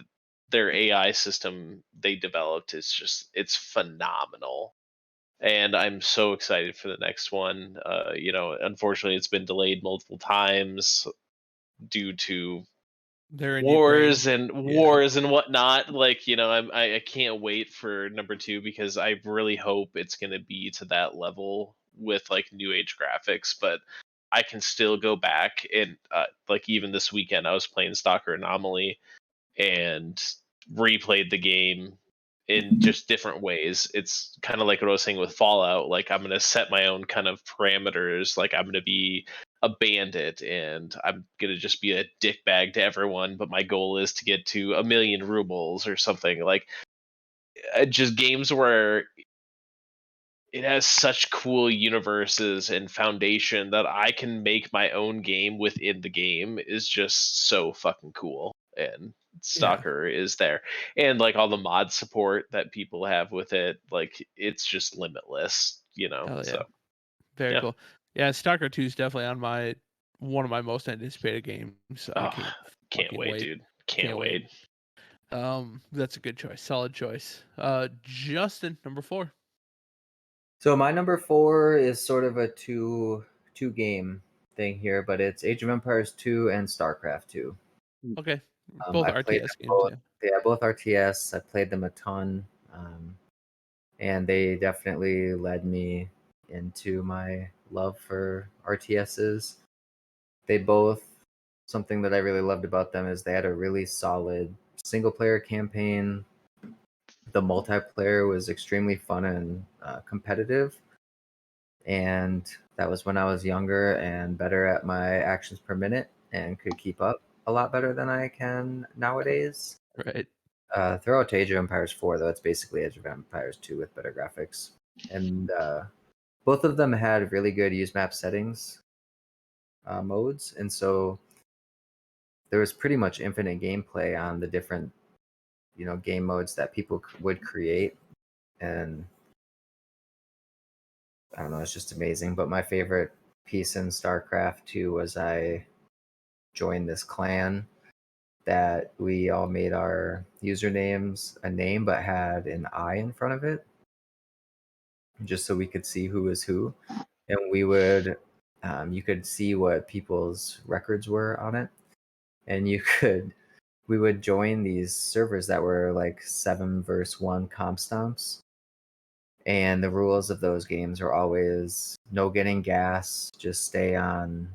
their AI system they developed is just it's phenomenal, and I'm so excited for the next one. Unfortunately, it's been delayed multiple times due to They're in wars Ukraine. and Yeah. wars and whatnot. Like, I can't wait for number 2 because I really hope it's going to be to that level with like new age graphics. But I can still go back and like even this weekend, I was playing Stalker Anomaly and replayed the game in just different ways. It's kind of like what I was saying with Fallout. Like I'm gonna set my own kind of parameters. Like I'm gonna be a bandit and I'm gonna just be a dickbag to everyone, but my goal is to get to 1,000,000 rubles or something. Like just games where it has such cool universes and foundation that I can make my own game within the game is just so fucking cool. And Stalker is there. And like all the mod support that people have with it, like it's just limitless, Hell yeah. So Very yeah. cool. Yeah, Stalker 2 is definitely on one of my most anticipated games. I Oh, can't can't fucking wait, wait. dude. Can't wait. That's a good choice. Solid choice. Justin, number 4. So my number 4 is sort of a two game thing here, but it's Age of Empires 2 and Starcraft 2. Okay. Both I played RTS them games, both. Yeah, both RTS. I played them a ton, and they definitely led me into my love for RTSs. They both something that I really loved about them is they had a really solid single player campaign. The multiplayer was extremely fun and competitive. And that was when I was younger and better at my actions per minute and could keep up a lot better than I can nowadays. Right. Throw out to Age of Empires 4, though, it's basically Age of Empires 2 with better graphics. And both of them had really good use map settings modes. And so there was pretty much infinite gameplay on the different, game modes that people would create. And I don't know, it's just amazing. But my favorite piece in StarCraft 2 was I joined this clan that we all made our usernames a name but had an I in front of it just so we could see who was who. And we would, you could see what people's records were on it. And we would join these servers that were like 7 versus 1 comp stomps. And the rules of those games are always no getting gas, just stay on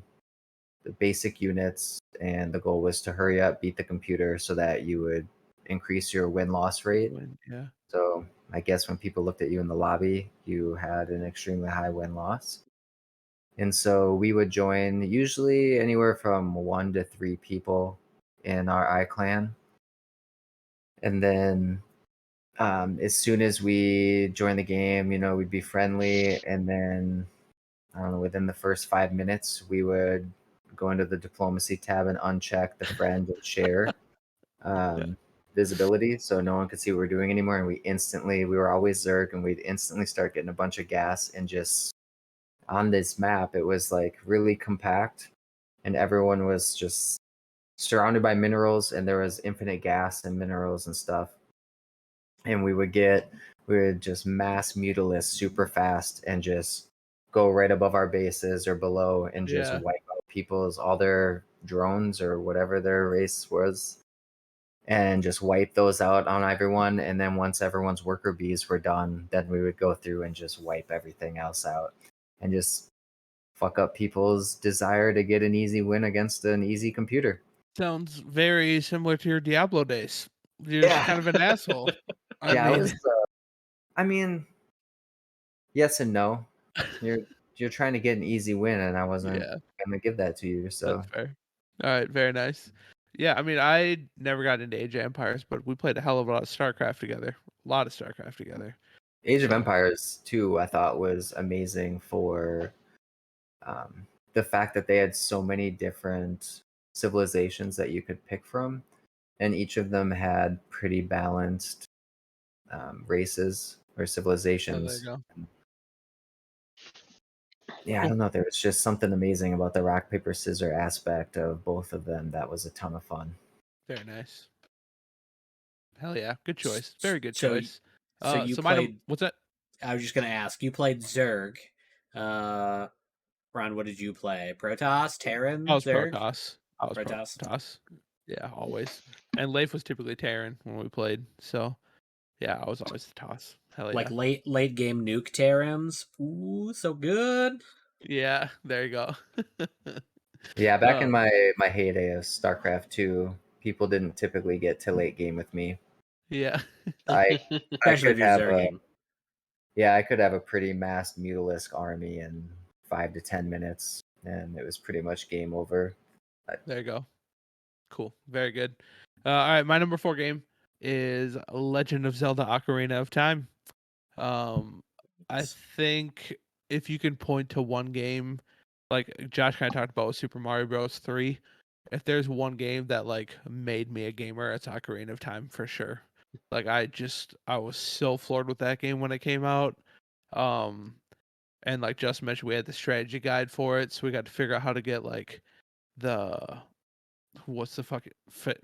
the basic units, and the goal was to hurry up, beat the computer so that you would increase your win-loss rate. Yeah. So I guess when people looked at you in the lobby, you had an extremely high win-loss. And so we would join usually anywhere from 1 to 3 people in our iClan. And then as soon as we joined the game, we'd be friendly. And then, I don't know, within the first 5 minutes, we would go into the diplomacy tab and uncheck the friend and share visibility so no one could see what we're doing anymore. And we were always Zerg, and we'd instantly start getting a bunch of gas. And just on this map, it was like really compact, and everyone was just surrounded by minerals, and there was infinite gas and minerals and stuff. And we would just mass mutalisk super fast and just go right above our bases or below and just wipe out all their drones or whatever their race was, and just wipe those out on everyone. And then once everyone's worker bees were done, then we would go through and just wipe everything else out and just fuck up people's desire to get an easy win against an easy computer. Sounds very similar to your Diablo days. You're just kind of an asshole. I mean, yes and no. You're trying to get an easy win, and I wasn't gonna give that to you. So that's fair. All right, very nice. Yeah, I mean, I never got into Age of Empires, but we played a hell of a lot of StarCraft together. A lot of StarCraft together. Age of Empires 2, I thought, was amazing for the fact that they had so many different civilizations that you could pick from, and each of them had pretty balanced races or civilizations. There you go. Yeah, I don't know. There was just something amazing about the rock, paper, scissors aspect of both of them. That was a ton of fun. Very nice. Hell yeah, good choice. Very good So- choice. So you so played. what's that? I was just gonna ask. You played Zerg. Ron, what did you play? Protoss, Terran, I was Zerg. Protoss. I was Protoss. Protoss. Yeah, always. And Leif was typically Terran when we played. So yeah, I was always the Toss. Hell yeah. Like late game nuke Terrans. Ooh, so good. Yeah, there you go. Yeah, back in my heyday of StarCraft 2, people didn't typically get to late game with me. Yeah. I Especially if could you're have Zerging. I could have a pretty massed mutalisk army in 5 to 10 minutes, and it was pretty much game over. There you go. Cool. Very good. All right, my number 4 game is Legend of Zelda: Ocarina of Time. I think if you can point to one game, like Josh kind of talked about with Super Mario Bros. 3, if there's one game that like made me a gamer, it's Ocarina of Time for sure. Like I was so floored with that game when it came out. And like just mentioned, we had the strategy guide for it, so we got to figure out how to get like the what's the fucking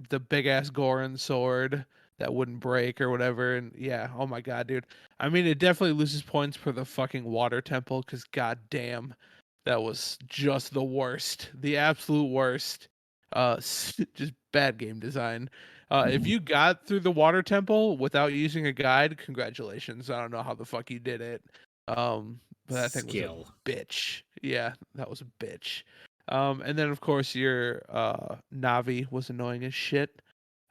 the big ass Goron sword that wouldn't break or whatever. And yeah, oh my god, dude. I mean, it definitely loses points for the fucking water temple because goddamn, that was just the worst, the absolute worst. Just bad game design. If you got through the water temple without using a guide, congratulations. I don't know how the fuck you did it. But that thing was a bitch. Yeah, that was a bitch. And then of course your Navi was annoying as shit.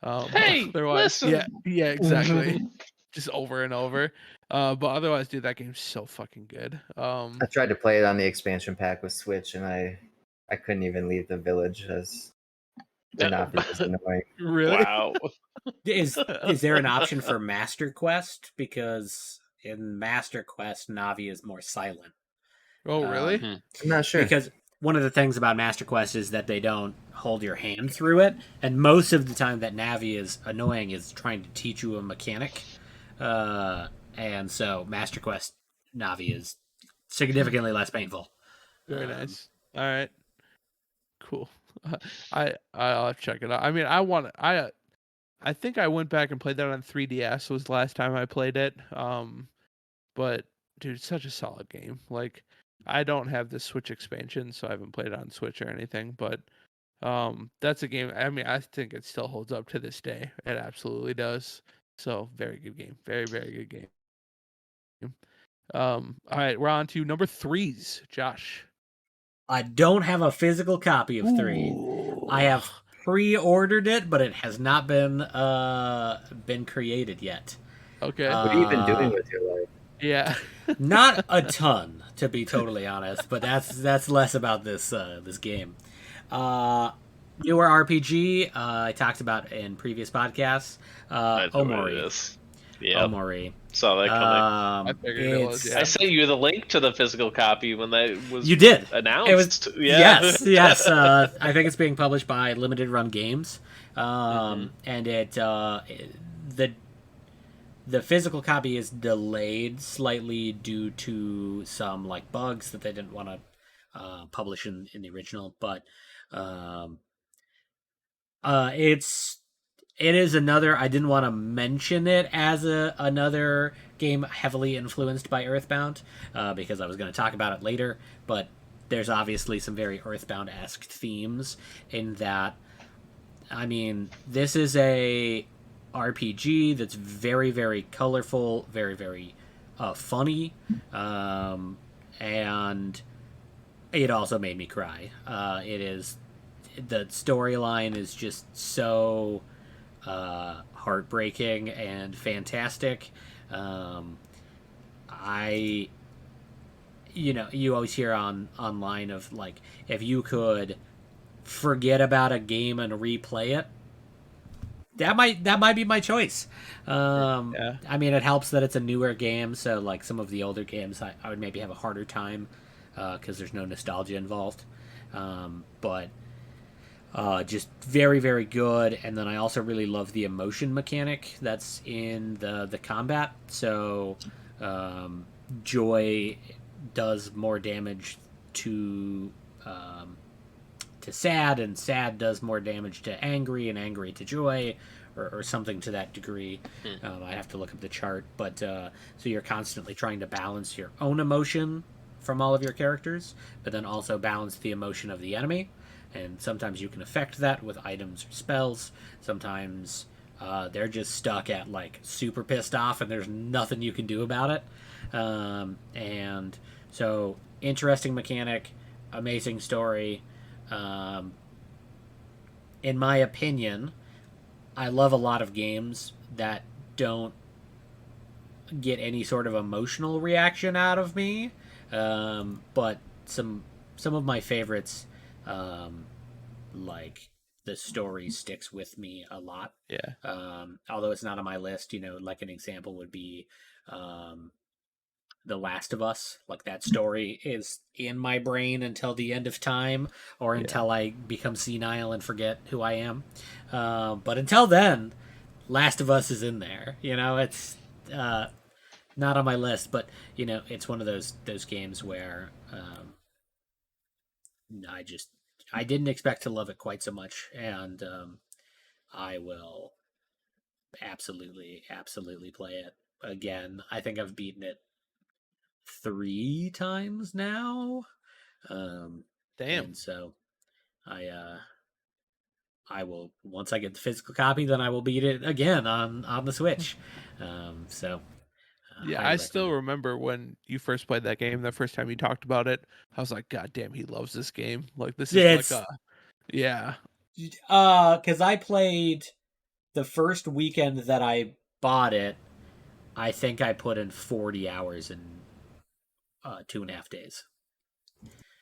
Hey, Otherwise, yeah, listen. yeah, exactly. Just over and over. But otherwise, dude, that game's so fucking good. I tried to play it on the expansion pack with Switch, and I couldn't even leave the village as the Navi was annoying. Really? Wow. Is there an option for Master Quest? Because in Master Quest, Navi is more silent. Oh, really? I'm not sure. Because one of the things about Master Quest is that they don't hold your hand through it, and most of the time that Navi is annoying is trying to teach you a mechanic, and so Master Quest Navi is significantly less painful. Very nice. All right. Cool. I'll have to check it out. I mean, I think I went back and played that on 3DS was the last time I played it. But dude, it's such a solid game. Like, I don't have the Switch expansion, so I haven't played it on Switch or anything. But that's a game. I mean, I think it still holds up to this day. It absolutely does. So very good game. Very very good game. All right, we're on to number 3s. Josh. I don't have a physical copy of 3. I have pre-ordered it, but it has not been created yet. Okay. What have you been doing with your life? Yeah. Not a ton, to be totally honest, but that's less about this this game. Newer RPG I talked about in previous podcasts. I know what it Omori. is. Yeah. Omori. Saw that coming. I figured it was, It's- yeah. I sent you the link to the physical copy when that was You did. announced. It was yeah. yes. I think it's being published by Limited Run Games, and the physical copy is delayed slightly due to some like bugs that they didn't want to publish in the original, but it is another. I didn't want to mention it as another game heavily influenced by Earthbound because I was going to talk about it later. But there's obviously some very Earthbound-esque themes in that. I mean, this is a RPG that's very, very colorful, very, very funny, and it also made me cry. It is the storyline is just so heartbreaking and fantastic. You always hear online of like if you could forget about a game and replay it, that might be my choice. Yeah. I mean, it helps that it's a newer game, so like some of the older games, I would maybe have a harder time because there's no nostalgia involved. But just very, very good. And then I also really love the emotion mechanic that's in the combat. So joy does more damage to sad, and sad does more damage to angry, and angry to joy, or something to that degree. I have to look up the chart, but so you're constantly trying to balance your own emotion from all of your characters, but then also balance the emotion of the enemy. And sometimes you can affect that with items or spells. Sometimes they're just stuck at like super pissed off, and there's nothing you can do about it. And so interesting mechanic, amazing story. In my opinion, I love a lot of games that don't get any sort of emotional reaction out of me. But some of my favorites, like the story sticks with me a lot. Yeah. Although it's not on my list, like an example would be The Last of Us. Like that story is in my brain until the end of time, or until I become senile and forget who I am. But until then, Last of Us is in there. It's not on my list, but it's one of those games where I didn't expect to love it quite so much, and I will absolutely play it again. I think I've beaten it 3 times now. Damn. And so I will, once I get the physical copy, then I will beat it again on the Switch. So Yeah, Highly I still recommend. remember when you first played that game, the first time you talked about it. I was like, God damn, he loves this game. Like, this is like It's a, yeah, because I played the first weekend that I bought it. I think I put in 40 hours in 2.5 days.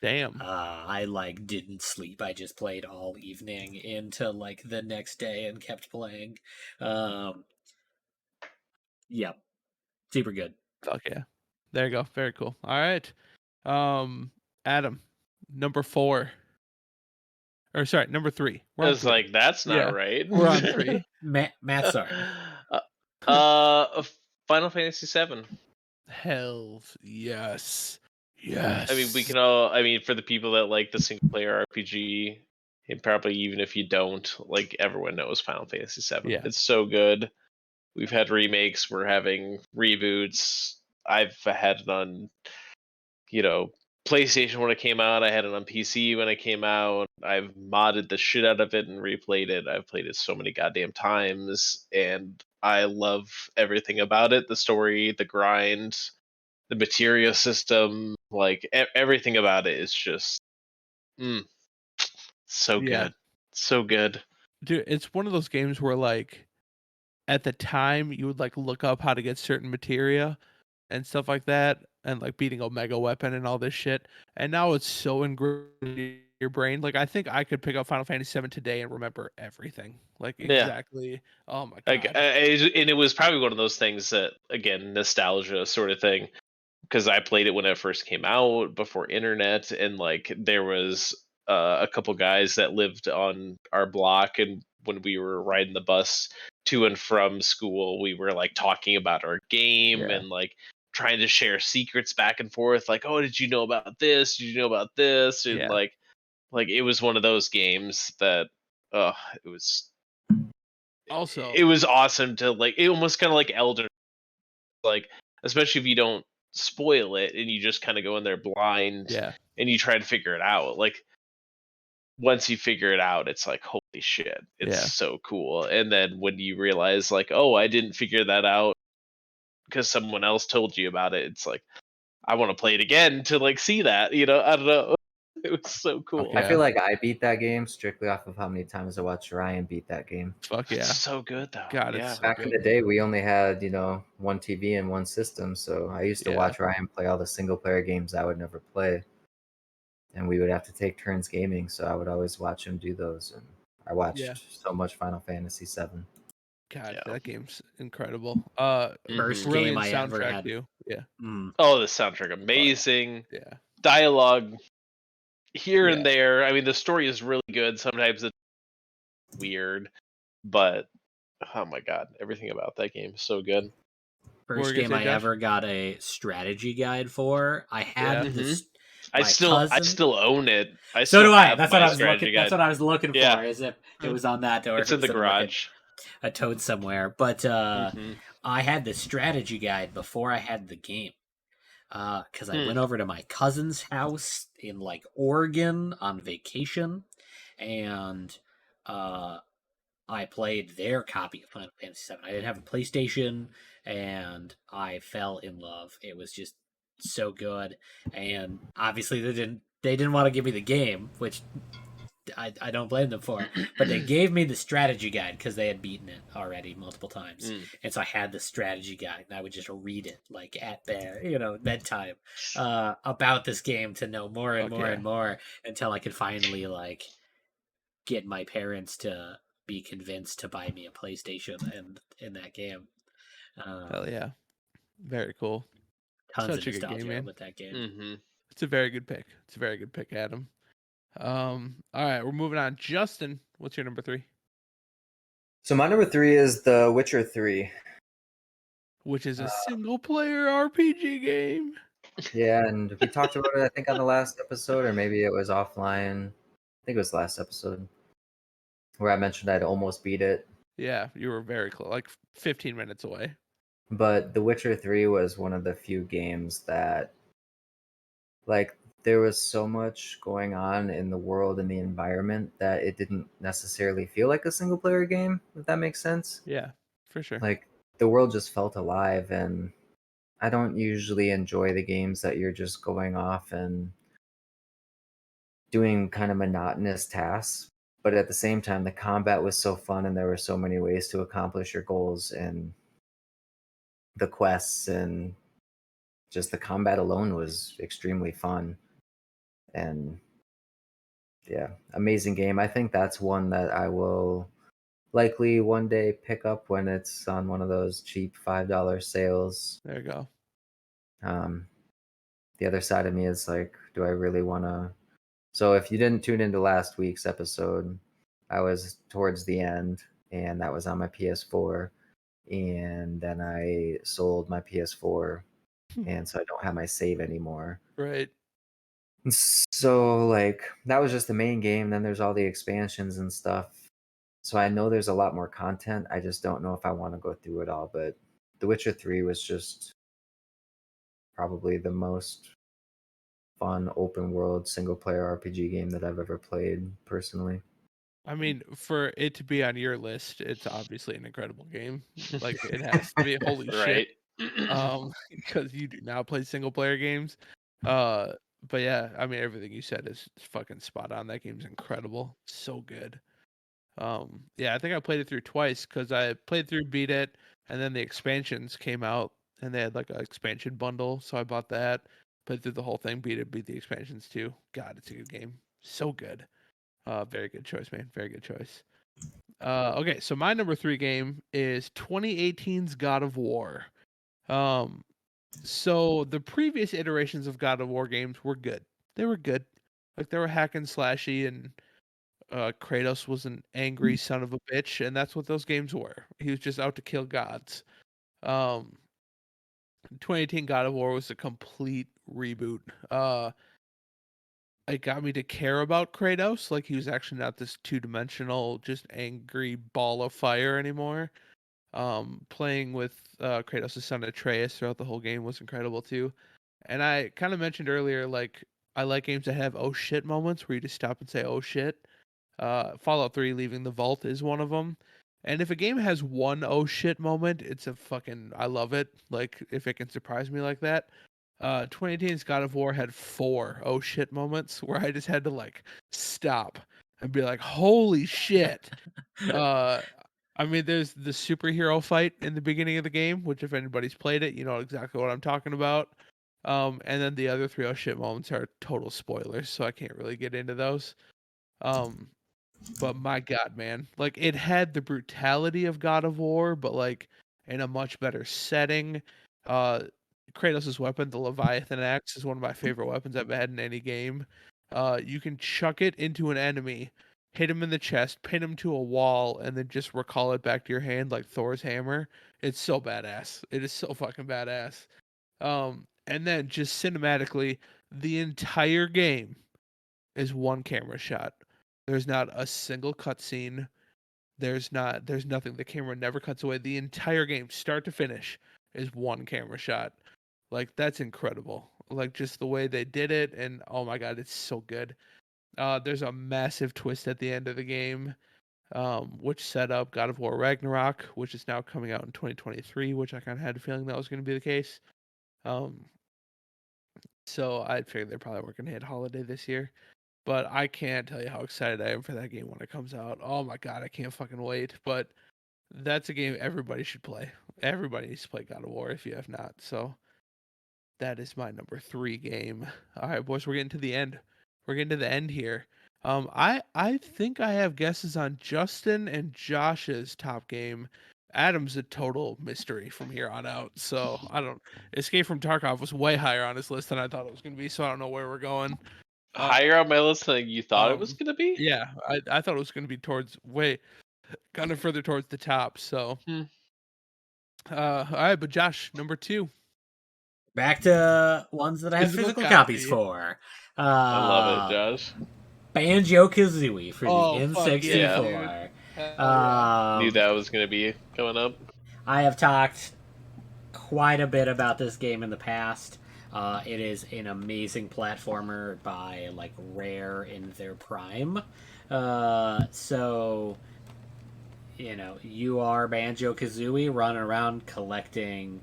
damn. I like didn't sleep. I just played all evening into like the next day and kept playing. Um, yeah, super good. Fuck yeah. There you go. Very cool. All right. Adam, number 4. Or sorry, number 3. We're I on was 3. like, that's not Yeah, right. we're on 3. Matt, sorry. uh, Final Fantasy VII. Hells yes. I mean, we Yes. can all. I mean, for the people that like the single player RPG, and probably even if you don't, like everyone knows Final Fantasy VII. Yeah. It's so good. We've had remakes. We're having reboots. I've had it on, you know, PlayStation when it came out. I had it on PC when it came out. I've modded the shit out of it and replayed it. I've played it so many goddamn times, and I love everything about it. The story, the grind, the materia system, like everything about it is just mm, so Yeah. good, so good. Dude, it's one of those games where like at the time you would like look up how to get certain materia and stuff like that, and like beating Omega Weapon and all this shit. And now it's so ingrained in your brain. Like I think I could pick up Final Fantasy VII today and remember everything. Like Yeah, exactly. Oh my like god. and it was probably one of those things that again nostalgia sort of thing because I played it when it first came out before internet, and like there was a couple guys that lived on our block, and when we were riding the bus to and from school, we were like talking about our game Yeah. and like trying to share secrets back and forth, like, oh, did you know about this? Did you know about this? And Yeah. like it was one of those games that, uh, it was Also, it was awesome to like. It almost kind of like Elden, like especially if you don't spoil it and you just kind of go in there blind yeah. and you try to figure it out. Like once you figure it out, it's like holy shit, it's Yeah. so cool. And then when you realize like, oh, I didn't figure that out because someone else told you about it, it's like I want to play it again to like see that. I don't know. It was so Fuck cool. I yeah. feel like I beat that game strictly off of how many times I watched Ryan beat that game. Fuck It's yeah. so good though. God, it's Yeah. so Back in the good. day, we only had, one TV and one system, so I used to Yeah. watch Ryan play all the single player games I would never play. And we would have to take turns gaming, so I would always watch him do those. And I Yeah. watched so much Final Fantasy VII. God, Yeah. that game's incredible. First Mhm. game Brilliant I ever soundtrack had. too. Yeah. Oh, the soundtrack amazing. Yeah. Dialogue here and Yeah. there. I mean, the story is really good. Sometimes it's weird, but oh my god, everything about that game is so good. What were First you gonna game say, I Josh? ever got a strategy guide for. I had Yeah. this. I My still cousin. own it. I So still do I. have That's what my I was looking. strategy That's guide. what I was looking Yeah, for. Is if it was on that or if it's it in the was in like garage. a toad somewhere. But Hmm. I had the strategy guide before I had the game. Because I Hmm. went over to my cousin's house in like Oregon on vacation, and uh, I played their copy of Final Fantasy VII. I didn't have a PlayStation, and I fell in love. It was just so good, and obviously they didn't want to give me the game, which I don't blame them for. But they gave me the strategy guide because they had beaten it already multiple times, Mm. and so I had the strategy guide, and I would just read it like at bedtime about this game to know more and Fuck more yeah. and more until I could finally like get my parents to be convinced to buy me a PlayStation and in that game. Hell yeah. Very cool. Tons of Such a good game, nostalgia man. with that game. Hmm. It's a very good pick. It's a very good pick, Adam. All right, we're moving on. Justin, what's your number 3? So my number 3 is The Witcher 3. Which is a single player RPG game. Yeah, and we talked about it, I think, on the last episode, or maybe it was offline. I think it was last episode where I mentioned I'd almost beat it. Yeah, you were very close, like 15 minutes away. But The Witcher 3 was one of the few games that, like, there was so much going on in the world and the environment that it didn't necessarily feel like a single player game, if that makes sense. Yeah, for sure. Like, the world just felt alive, and I don't usually enjoy the games that you're just going off and doing kind of monotonous tasks. But at the same time, the combat was so fun and there were so many ways to accomplish your goals, and the quests and just the combat alone was extremely fun. And yeah, amazing game. I think that's one that I will likely one day pick up when it's on one of those cheap $5 sales. There you go. Um, the other side of me is like, do I really want to? So if you didn't tune into last week's episode, I was towards the end, and that was on my PS4, and then I sold my PS4, and so I don't have my save anymore. Right. So like that was just the main game. Then there's all the expansions and stuff. So I know there's a lot more content. I just don't know if I want to go through it all. But The Witcher 3 was just probably the most fun open world single player RPG game that I've ever played personally. I mean, for it to be on your list, it's obviously an incredible game. Like it has to be. Holy shit. Right. Because you do not play single player games. Uh, but yeah, I mean everything you said is fucking spot on. That game's incredible. So good. Yeah, I think I played it through twice because I played through, beat it, and then the expansions came out and they had like an expansion bundle, so I bought that. Played through the whole thing, beat it, beat the expansions too. God, it's a good game. So good. Very good choice, man. Very good choice. Okay, so my number 3 game is 2018's God of War. Um, so the previous iterations of God of War games were good. They were good. Like they were hack and slashy, and Kratos was an angry son of a bitch, and that's what those games were. He was just out to kill gods. Um, 2018 God of War was a complete reboot. It got me to care about Kratos. Like he was actually not this two-dimensional, just angry ball of fire anymore. Playing with Kratos' son Atreus throughout the whole game was incredible too. And I kind of mentioned earlier, like I like games that have oh shit moments where you just stop and say oh shit. Fallout 3 leaving the vault is one of them. And if a game has one oh shit moment, it's a fucking I love it. Like if it can surprise me like that. 2018's God of War had 4 oh shit moments where I just had to like stop and be like, holy shit. Uh, I mean, there's the superhero fight in the beginning of the game, which if anybody's played it, you know exactly what I'm talking about. And then the other 3 oh shit moments are total spoilers, so I can't really get into those. Um, but my God, man, like it had the brutality of God of War, but like in a much better setting. Uh, Kratos' weapon, the Leviathan axe, is one of my favorite weapons I've had in any game. You can chuck it into an enemy, hit him in the chest, pin him to a wall, and then just recall it back to your hand like Thor's hammer. It's so badass. It is so fucking badass. And then just cinematically, the entire game is one camera shot. There's not a single cutscene. There's nothing. The camera never cuts away. The entire game, start to finish, is one camera shot. Like that's incredible. Like just the way they did it, and oh my god, it's so good. There's a massive twist at the end of the game, which set up God of War Ragnarok, which is now coming out in 2023, which I kind of had a feeling that was going to be the case. Um, so I figured they probably weren't going to hit holiday this year. But I can't tell you how excited I am for that game when it comes out. Oh my god, I can't fucking wait. But that's a game everybody should play. Everybody needs to play God of War if you have not. So that is my number 3 game. All right, boys, we're getting to the end. We're getting to the end here. I think I have guesses on Justin and Josh's top game. Adam's a total mystery from here on out. So I don't. Escape from Tarkov was way higher on his list than I thought it was going to be. So I don't know where we're going. Higher on my list than you thought it was gonna be. Yeah, I thought it was going to be towards way kind of further towards the top. So, Hmm. all right, but Josh, number 2, Back to ones that I have physical physical copies copy. for. I love it, Uh, Josh. Banjo Kazooie for the Oh fuck yeah, Yeah. dude! N64. Hell yeah! Knew that was gonna be coming up. I have talked quite a bit about this game in the past. It is an amazing platformer by like Rare in their prime. So you know, you are Banjo Kazooie running around collecting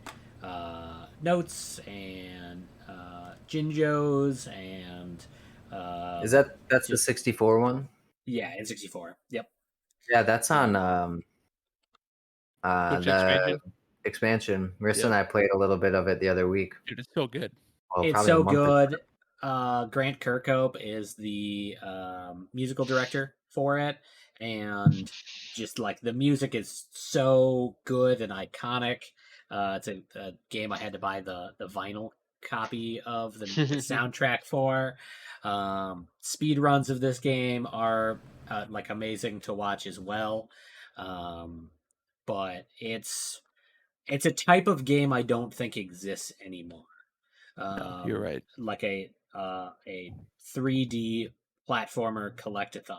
notes and Jinjos and That's the just 64 one? yeah, N64. Yep. Yeah, that's on Which the expansion? expansion. Marissa Yep. and I played a little bit of it the other week. Dude, it's so good. Well, It's probably a so month ago. good. Grant Kirkhope is the musical director for it, and just like the music is so good and iconic. It's a game I had to buy the vinyl copy of the soundtrack for. Speed runs of this game are like amazing to watch as well, but it's a type of game I don't think exists anymore. No, you're right. Like a 3D platformer collectathon.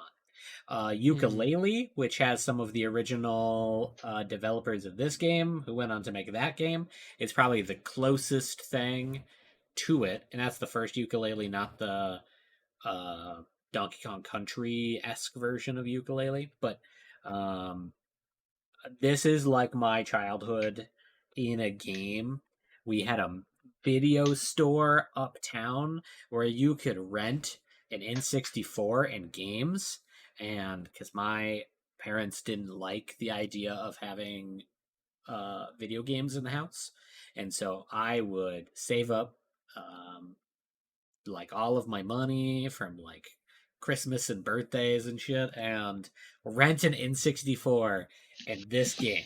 Ukulele, which has some of the original developers of this game who went on to make that game, is probably the closest thing to it, and that's the first ukulele, not the Donkey Kong Country esque version of ukulele. But um, this is like my childhood in a game. We had a video store uptown where you could rent an N64 and games. And because my parents didn't like the idea of having video games in the house. And so I would save up um, like all of my money from like Christmas and birthdays and shit and rent an N64 and this game.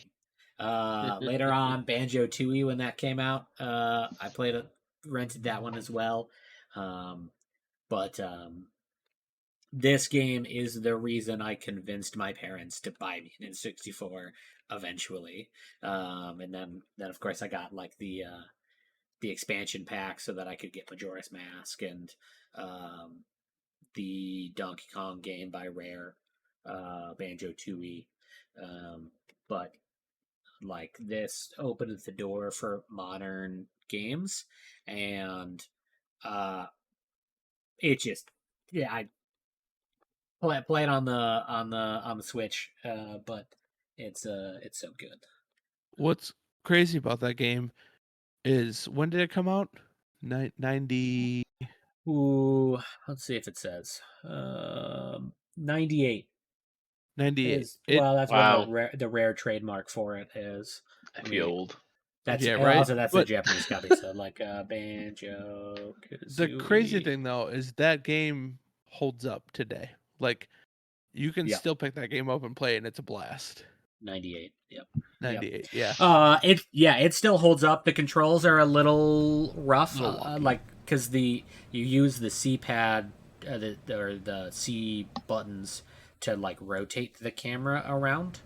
Later on, Banjo Tooie when that came out, I played it, rented that one as well. But this game is the reason I convinced my parents to buy me an N64 eventually. And then of course I got like the expansion pack so that I could get Majora's Mask and um, the Donkey Kong game by Rare, Banjo Tooie. But like this opened the door for modern games, and uh, it just yeah, I play it on the Switch, but it's so good. What's crazy about that game is when did it come out? 90. Ooh, let's see if it says 98 98. is It that's when Wow, the rare trademark for it is. I Let feel me old. That's yeah, right? also that's the But Japanese copy. So like Banjo the crazy Kazooie. thing though is that game holds up today. Like you can Yep, still pick that game up and play and it's a blast. 98. Yep, yep. 98. Yeah. It still holds up. The controls are a little A rough, little wonky. like because you use the C pad or the C buttons to like rotate the camera around,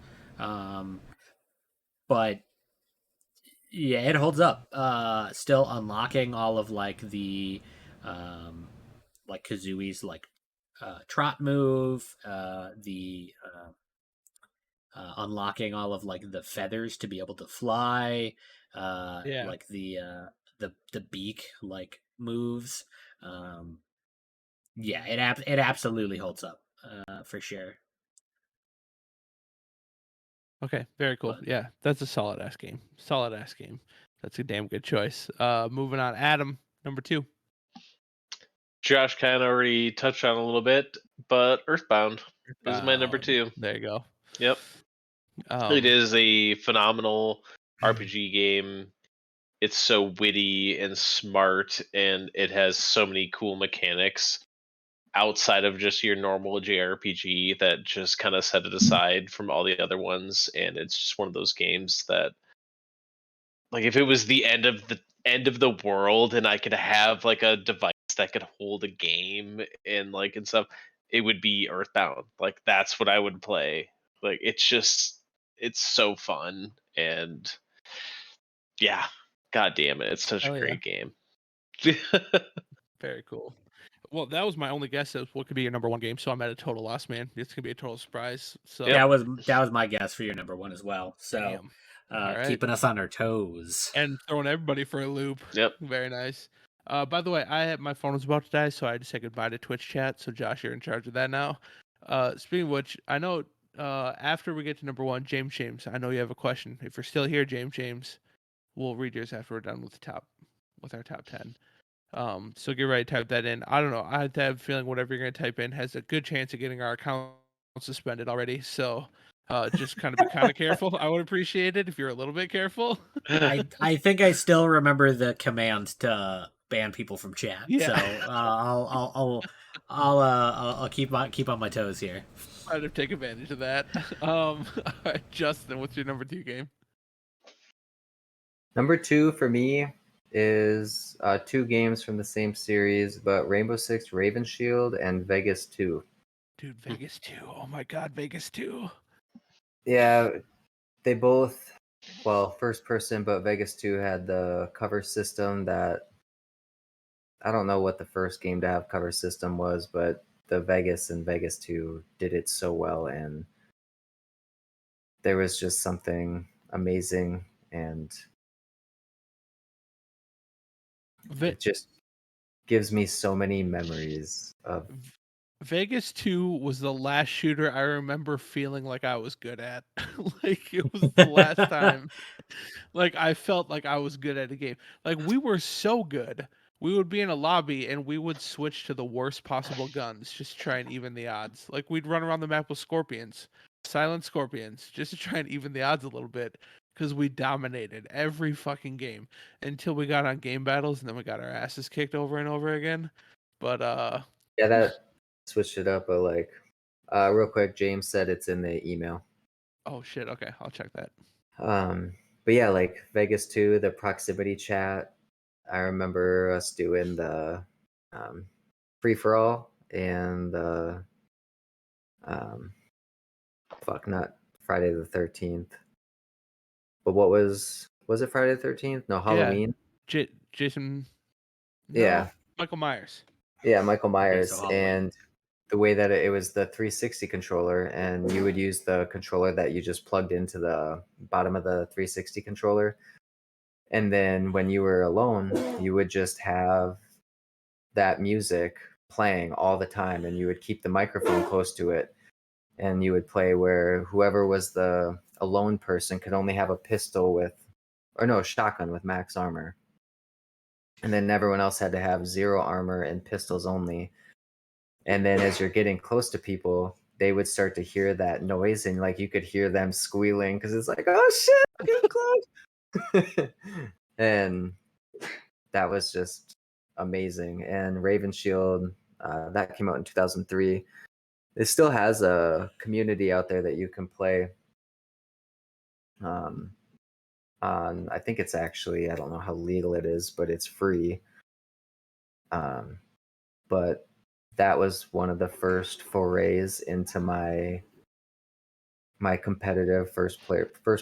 but yeah, it holds up. Still unlocking all of like the like Kazooie's like trot move, the unlocking all of like the feathers to be able to fly, Yeah. like the beak like moves. Um, yeah, it absolutely holds up for sure. Okay, very cool. But Yeah, that's a solid ass game. Solid ass game. That's a damn good choice. Moving on, Adam, number 2. Josh kind of already touched on a little bit, but Earthbound is my number Bound. 2. There you go. Yep, it is a phenomenal RPG game. It's so witty and smart, and it has so many cool mechanics outside of just your normal JRPG that just kind of set it aside from all the other ones. And it's just one of those games that, like, if it was the end of the world and I could have like a device that could hold a game and stuff, it would be Earthbound. Like, that's what I would play. Like, it's so fun. And yeah, god damn it, it's such a Hell yeah. great game. Very cool. Well, that was my only guess of what could be your number 1 game, so I'm at a total loss, man. It's gonna be a total surprise. So Yep. that was my guess for your number one as well. So damn. All right. keeping us on our toes. And throwing everybody for a loop. Yep. Very nice. By the way, my phone was about to die, so I had to say goodbye to Twitch chat. So Josh, you're in charge of that now. Speaking of which, I know after we get to number 1, James, I know you have a question. If you're still here, James, we'll read yours after we're done with our top 10. So get ready to type that in. I don't know. I have a feeling whatever you're going to type in has a good chance of getting our account suspended already. So just kind of be kind of careful. I would appreciate it if you're a little bit careful. I think I still remember the command to ban people from chat. Yeah. So I'll keep on my toes here. Try to take advantage of that. All right, Justin, what's your number 2 game? Number 2 for me is 2 games from the same series, but Rainbow Six Raven Shield and Vegas 2. Dude, Vegas 2. Oh my God, Vegas 2. Yeah, they both, well, first person, but Vegas 2 had the cover system that, I don't know what the first game to have cover system was, but the Vegas and Vegas 2 did it so well, and there was just something amazing, and it just gives me so many memories of. Vegas 2 was the last shooter I remember feeling like I was good at. Like it was the last time like I felt like I was good at a game. Like we were so good. We would be in a lobby and we would switch to the worst possible guns just to try and even the odds. Like we'd run around the map with scorpions, silent scorpions, just to try and even the odds a little bit because we dominated every fucking game until we got on game battles and then we got our asses kicked over and over again. But Yeah, that switched it up, but like, real quick, James said it's in the email. oh shit, okay, I'll check that. But yeah, like Vegas 2, the proximity chat. I remember us doing the free for all and the not Friday the 13th. But what was it Friday the 13th? No, Halloween. Jason. No, Yeah, Michael Myers. yeah, Michael Myers, so Halloween. and the way that it was the 360 controller, and you would use the controller that you just plugged into the bottom of the 360 controller, and then when you were alone, you would just have that music playing all the time, and you would keep the microphone close to it, and you would play where whoever was the alone person could only have a pistol with, or no, a shotgun with max armor, and then everyone else had to have 0 armor and pistols only. And then as you're getting close to people, they would start to hear that noise, and like you could hear them squealing because it's like, oh shit, I'm getting close. And that was just amazing. And Raven Shield, that came out in 2003. It still has a community out there that you can play. On, I think it's actually, I don't know how legal it is, but it's free. But that was one of the first forays into my competitive first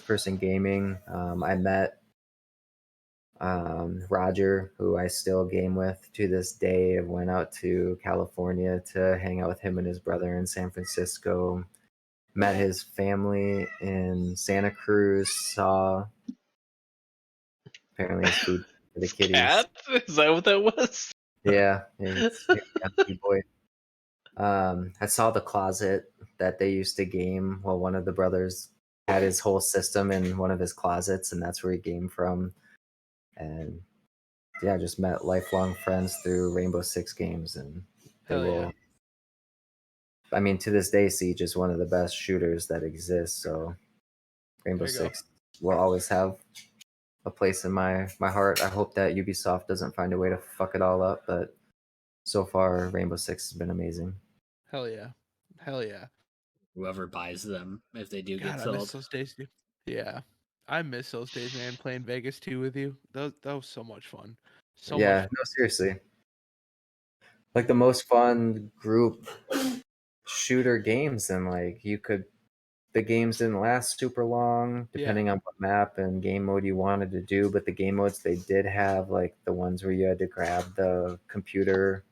person gaming. I met Roger, who I still game with to this day. I went out to California to hang out with him and his brother in San Francisco. Met his family in Santa Cruz. Saw apparently his food for the kitties. Cat? Is that what that was? Yeah, it's a boy. I saw the closet that they used to game. Well, one of the brothers had his whole system in one of his closets, and that's where he gamed from. And yeah, just met lifelong friends through Rainbow Six games, and they Hell will. yeah. I mean, to this day, Siege is one of the best shooters that exists. So Rainbow There you go. Six will always have a place in my heart. I hope that Ubisoft doesn't find a way to fuck it all up, but so far, Rainbow Six has been amazing. Hell yeah. Hell yeah. Whoever buys them, if they do God, get I miss sold. those days, dude. Yeah. I miss those days, man, playing Vegas 2 with you. That was so much fun. So Yeah, much fun. no, seriously. Like the most fun group shooter games, and like the games didn't last super long depending on what map and game mode you wanted to do, but the game modes they did have, like the ones where you had to grab the computer,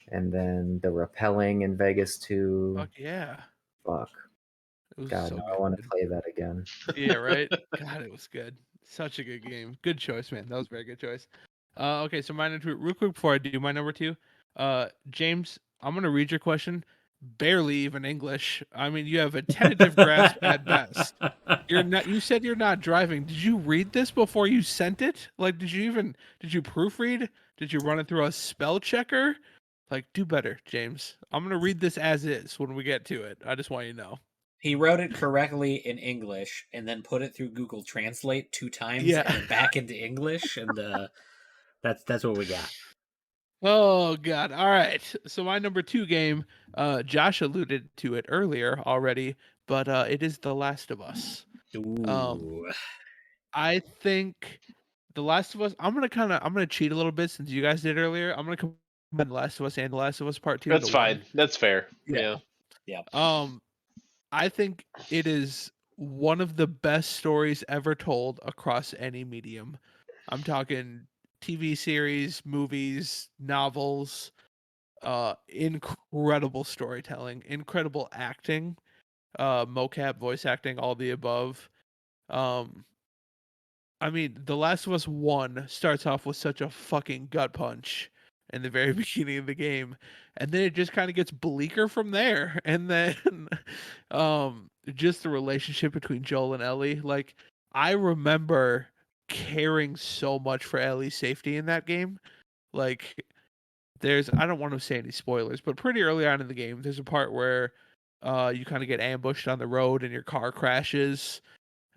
and then the rappelling in Vegas 2. Fuck yeah. Fuck. It was God, so now good. I want to play that again. Yeah, right? God, it was good. Such a good game. Good choice, man. That was a very good choice. Okay, so my number two, real quick before I do my number 2. James, I'm gonna read your question. barely even English. I mean, you have a tentative grasp at best. You're not. You said you're not driving. Did you read this before you sent it? Like, did you proofread? Did you run it through a spell checker? Like, do better, James. I'm gonna read this as is when we get to it. I just want you to know. He wrote it correctly in English and then put it through Google Translate 2 times Yeah. and then back into English, and that's what we got. Oh God! All right. So my number 2 game, Josh alluded to it earlier already, but it is The Last of Us. Ooh. I think The Last of Us. I'm gonna cheat a little bit since you guys did earlier. I'm gonna combine The Last of Us and The Last of Us Part 2 That's into one. fine. That's fair. Yeah. Yeah. I think it is one of the best stories ever told across any medium. I'm talking TV series, movies, novels. Incredible storytelling, incredible acting, mocap, voice acting, all the above. Um, I mean, The Last of Us 1 starts off with such a fucking gut punch in the very beginning of the game, and then it just kind of gets bleaker from there. And then just the relationship between Joel and Ellie, like I remember caring so much for Ellie's safety in that game. Like I don't want to say any spoilers, but pretty early on in the game, there's a part where you kind of get ambushed on the road and your car crashes.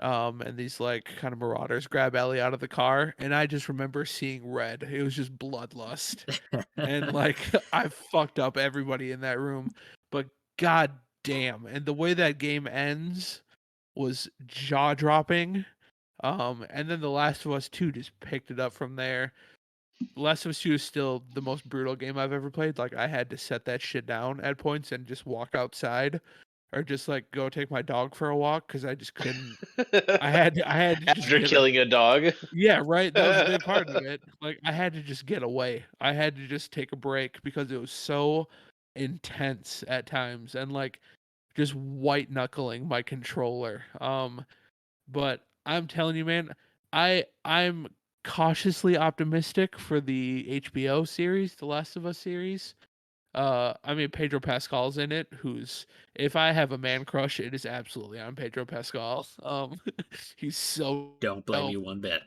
And these like kind of marauders grab Ellie out of the car, and I just remember seeing red. It was just bloodlust. And like I fucked up everybody in that room. But god damn. And the way that game ends was jaw dropping. And then The Last of Us 2 just picked it up from there. Last of Us 2 is still the most brutal game I've ever played. Like I had to set that shit down at points and just walk outside or just like go take my dog for a walk because I just couldn't. I had to just After get killing a dog. yeah, right. That was a big part of it. Like I had to just get away. I had to just take a break because it was so intense at times and like just white knuckling my controller. But I'm telling you, man, I'm cautiously optimistic for the HBO series, The Last of Us series. I mean Pedro Pascal's in it, who's if I have a man crush, it is absolutely on Pedro Pascal. He's so Don't blame dope. you one bit.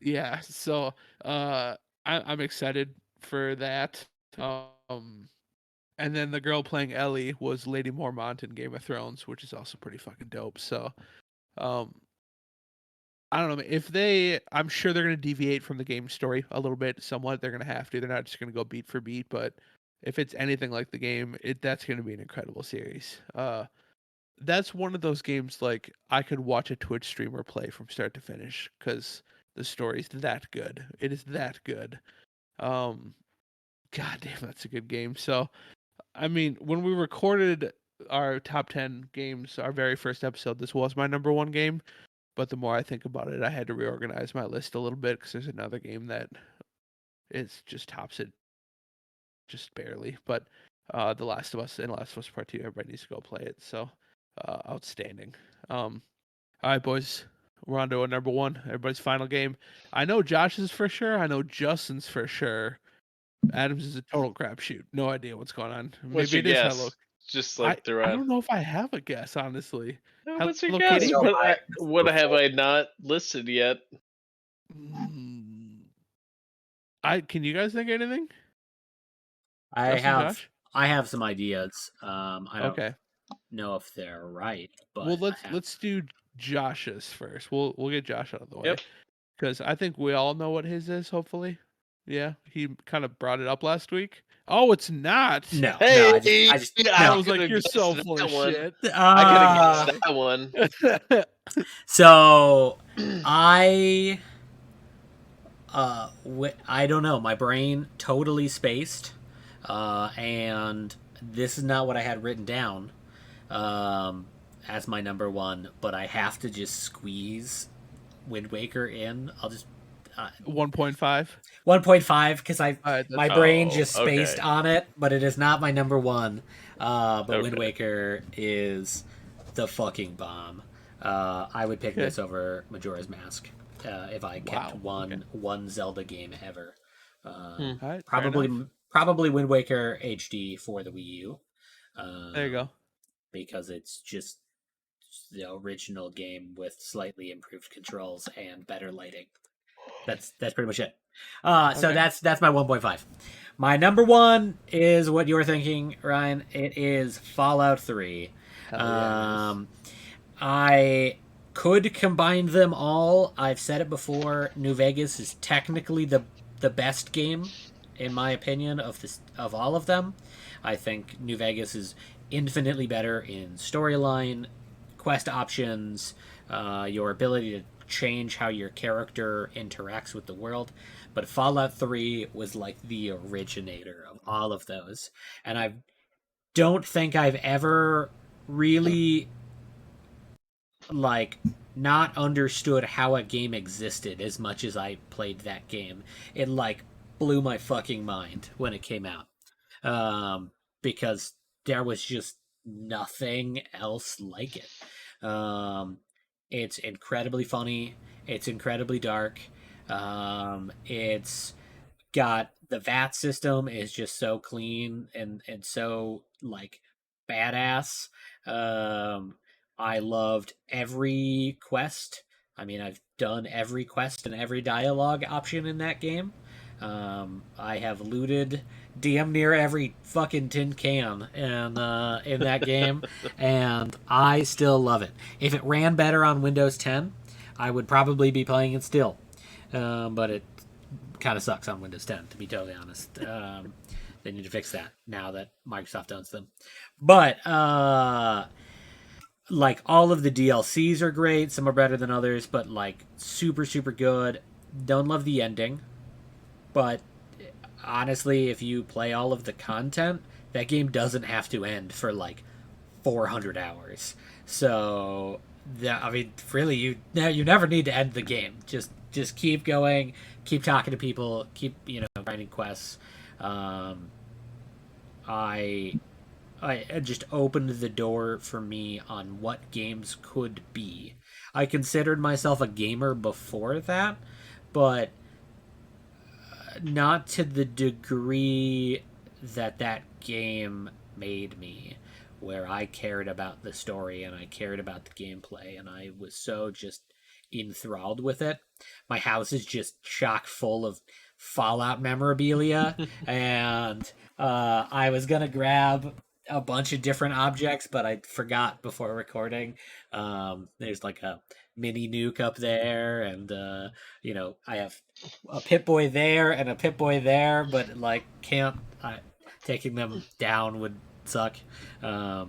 Yeah, so I'm excited for that. And then the girl playing Ellie was Lady Mormont in Game of Thrones, which is also pretty fucking dope. So, um, I don't know if I'm sure they're going to deviate from the game story a little bit, somewhat. They're going to have to. They're not just going to go beat for beat, but if it's anything like the game, that's going to be an incredible series. That's one of those games like I could watch a Twitch streamer play from start to finish because the story's that good. It is that good. Um, God damn, that's a good game. So, I mean, when we recorded our top 10 games, our very first episode, this was my number 1 game. But the more I think about it, I had to reorganize my list a little bit because there's another game that just tops it just barely. But The Last of Us and Last of Us Part 2, everybody needs to go play it. So outstanding. All right, boys. We're on to a number 1. Everybody's final game. I know Josh's for sure. I know Justin's for sure. Adams is a total crapshoot. No idea what's going on. What's Maybe your it is guess? Hello. Just I, like throw I out. don't know if I have a guess, honestly. What's your Hello guess? Kitty? What have I not listed yet? Can you guys think of anything? I Justin, have Josh? I have some ideas. I don't Okay. know if they're right, but Well, I have. let's do Josh's first. We'll get Josh out of the way Yep. because I think we all know what his is. Hopefully, yeah. He kind of brought it up last week. Oh, it's not. No, Hey, no, I just I no. was like, could've you're guessed so that full of one. shit. I could have guessed that one. So I I don't know. My brain totally spaced, and this is not what I had written down as my number 1. But I have to just squeeze Wind Waker in. I'll just 1.5. 1.5 because Alright, my brain Oh, just spaced okay. on it, but it is not my number 1. But Wind Okay. Waker is the fucking bomb. I would pick Okay. this over Majora's Mask if I kept Wow, okay. one Zelda game ever. Alright, fair Probably enough. probably Wind Waker HD for the Wii U. There you go. Because it's just the original game with slightly improved controls and better lighting. That's pretty much it. So Okay. that's my 1.5. My number one is what you were thinking, Ryan. It is Fallout 3. Hell yeah, it is. I could combine them all. I've said it before. New Vegas is technically the best game, in my opinion, of all of them. I think New Vegas is infinitely better in storyline, quest options, your ability to change how your character interacts with the world. But Fallout 3 was like the originator of all of those. And I don't think I've ever really like not understood how a game existed as much as I played that game. It like blew my fucking mind when it came out. Because there was just nothing else like it. It's incredibly funny. It's incredibly dark. It's got the VAT system is just so clean and so like badass. Um, I loved every quest. I mean, I've done every quest and every dialogue option in that game. I have looted damn near every fucking tin can in that game, and I still love it. If it ran better on Windows 10, I would probably be playing it still. But it kind of sucks on Windows 10, to be totally honest. They need to fix that now that Microsoft owns them. But like all of the DLCs are great. Some are better than others, but like super super good. Don't love the ending, but honestly, if you play all of the content, that game doesn't have to end for like 400 hours. So, I mean, really, you never need to end the game. Just keep going, keep talking to people, keep grinding quests. Um, I it just opened the door for me on what games could be. I considered myself a gamer before that, but not to the degree that game made me, where I cared about the story and I cared about the gameplay and I was so just enthralled with it. My house is just chock full of Fallout memorabilia, and I was gonna grab a bunch of different objects, but I forgot before recording. There's like a mini nuke up there, and I have a Pip Boy there and a Pip Boy there, but like can't taking them down would suck. I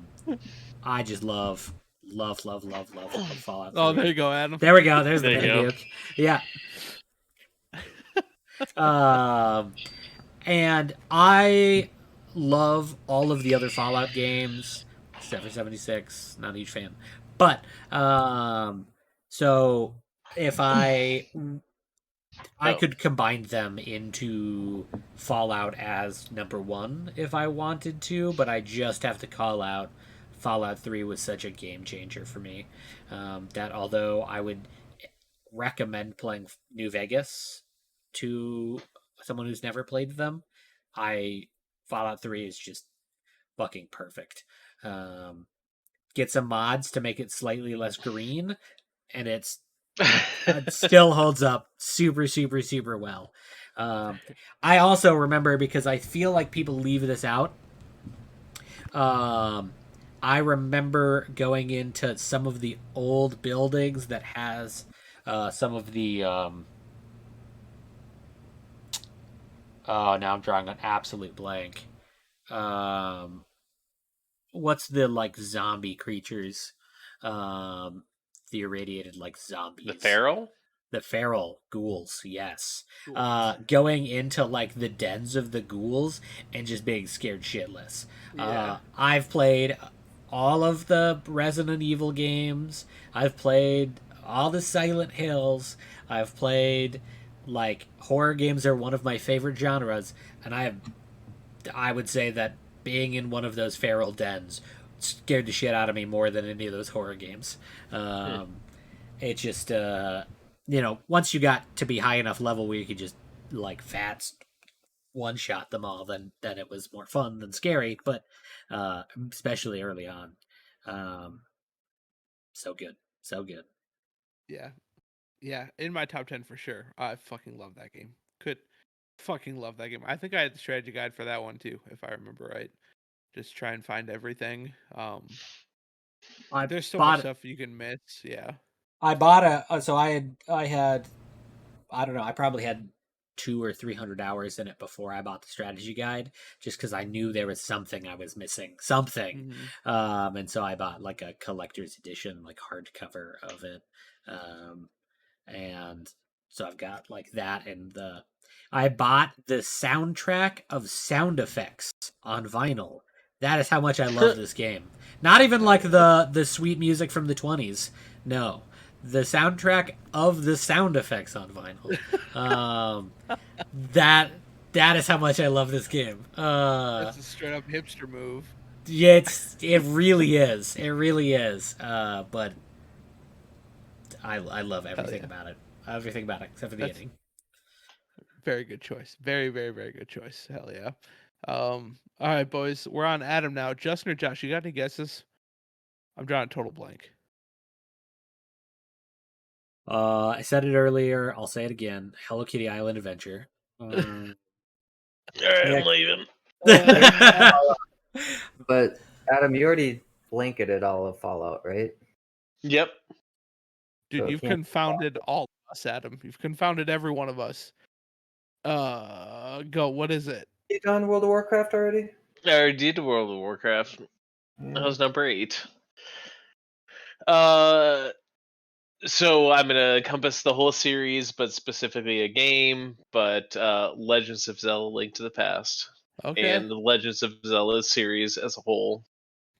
just love Fallout 3. Oh, there you go, Adam. There we go. There's the There you mini go. nuke. Yeah. And I love all of the other Fallout games, except for 76. Not a huge fan. But so if I Oh. could combine them into Fallout as number one if I wanted to, but I just have to call out Fallout 3 was such a game changer for me. That although I would recommend playing New Vegas to someone who's never played them, Fallout 3 is just fucking perfect. Get some mods to make it slightly less green, and it still holds up super super super well. I also remember, because I feel like people leave this out, I remember going into some of the old buildings that has some of the oh, now I'm drawing an absolute blank. What's the like zombie creatures? The irradiated like zombies. The feral? The feral ghouls, yes. Ghouls. Going into like the dens of the ghouls and just being scared shitless. Yeah. I've played all of the Resident Evil games. I've played all the Silent Hills. I've played like horror games are one of my favorite genres, and I would say that being in one of those feral dens scared the shit out of me more than any of those horror games. It just once you got to be high enough level where you could just like fats one shot them all, then it was more fun than scary. But especially early on, so good, so good. Yeah. Yeah, in my top 10 for sure. I fucking love that game. Could fucking love that game. I think I had the strategy guide for that one too, if I remember right. Just try and find everything. I There's so much bought stuff you can miss. Yeah. I bought so I had I don't know, I probably had 200 or 300 hours in it before I bought the strategy guide, just because I knew there was something I was missing, something. Hmm. And so I bought like a collector's edition, like hardcover of it. Um, and so I've got like that, and I bought the soundtrack of Sound Effects on vinyl. That is how much I love this game. Not even like the sweet music from the 20s. No, the soundtrack of the sound effects on vinyl. That that is how much I love this game. That's a straight up hipster move. Yeah, it really is. It really is. But I love Hell everything yeah. about it. Everything about it except for the That's- ending. Very good choice. Very, very, very good choice. Hell yeah. All right, boys. We're on Adam now. Justin or Josh, you got any guesses? I'm drawing a total blank. I said it earlier. I'll say it again. Hello Kitty Island Adventure. All right, Yeah. I'm leaving. But Adam, you already blanketed all of Fallout, right? Yep. Dude, So it you've can't- confounded all of us, Adam. You've confounded every one of us. Go. What is it? You done World of Warcraft already? I already did World of Warcraft. That Yeah. was number 8. So I'm gonna encompass the whole series, but specifically a game. But Legends of Zelda: Link to the Past, Okay. and the Legends of Zelda series as a whole.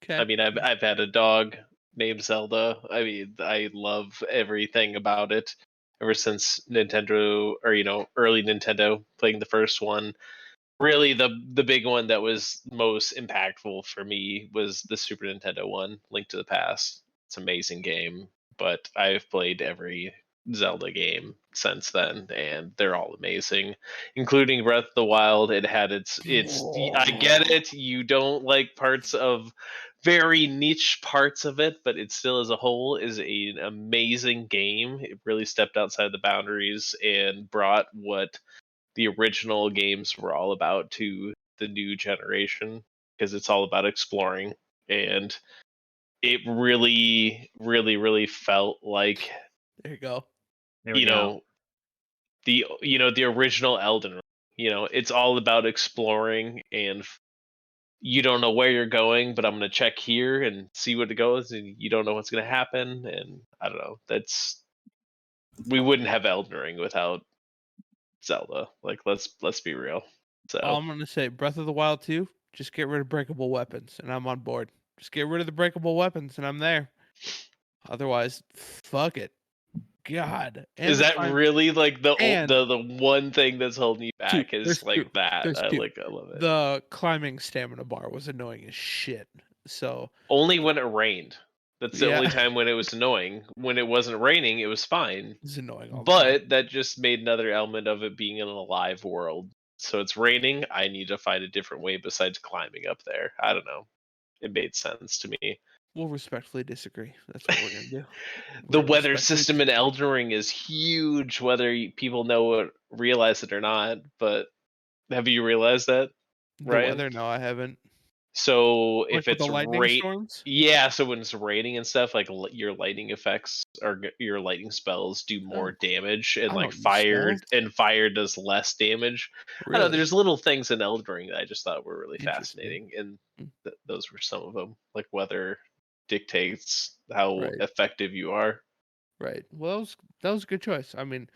Okay. I mean, I've had a dog named Zelda. I mean, I love everything about it. Ever since Nintendo, or early Nintendo, playing the first one. Really, the big one that was most impactful for me was the Super Nintendo one, Link to the Past. It's an amazing game, but I've played every Zelda game since then, and they're all amazing, including Breath of the Wild. It had its. I get it. You don't like parts of very niche parts of it, but it still, as a whole, is an amazing game. It really stepped outside the boundaries and brought what the original games were all about to the new generation, because it's all about exploring. And it really, really, really felt like There you go. There we you go. know the original Elden Ring. It's all about exploring, and you don't know where you're going, but I'm going to check here and see what it goes, and you don't know what's going to happen. And I don't know. We wouldn't have Elden Ring without Zelda. Like, let's be real. So All I'm gonna say, Breath of the Wild 2, just get rid of breakable weapons, and I'm on board. Just get rid of the breakable weapons, and I'm there. Otherwise, fuck it. God. And is the that climb- really like and- the one thing that's holding you Two. back is There's like two. that? There's two. I love it. The climbing stamina bar was annoying as shit. So Only when it rained. That's the only Yeah. time when it was annoying. When it wasn't raining, it was fine. it's annoying all the time. But that just made another element of it being in an alive world. So it's raining. I need to find a different way besides climbing up there. I don't know. It made sense to me. We'll respectfully disagree. That's what we're gonna do. The We're weather respectfully system in Elden Ring is huge, whether people realize it or not. But have you realized that, The Ryan? weather? No, I haven't. So Like if with it's the lightning storms? yeah, so when it's raining and stuff, like your lightning effects or your lightning spells do more damage, and I like don't use spells. fire does less damage. I don't know, Really? there's little things in Elden Ring that I just thought were really Interesting. fascinating, and Mm. those were some of them. Like weather dictates how Right. effective you are. Right. Well, that was a good choice. I mean,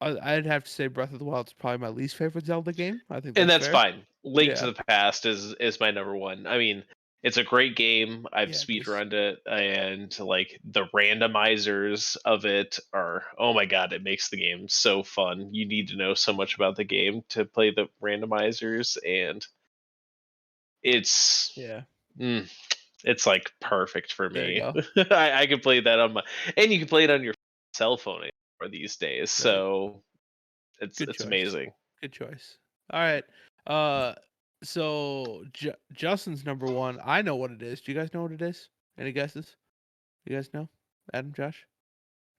I'd have to say Breath of the Wild is probably my least favorite Zelda game. I think And that's that's fair. fine. Link to Yeah. the Past is my number one. I mean, it's a great game. I've Yeah, it is. speedrunned it, and like the randomizers of it are, oh my god, it makes the game so fun. You need to know so much about the game to play the randomizers, and it's Yeah. it's like perfect for There you me. I could play that and you can play it on your cell phone anymore these days. So Good it's choice. amazing. Good choice. All right. So Justin's number one. I know what it is. Do you guys know what it is? Any guesses? You guys know? Adam, Josh?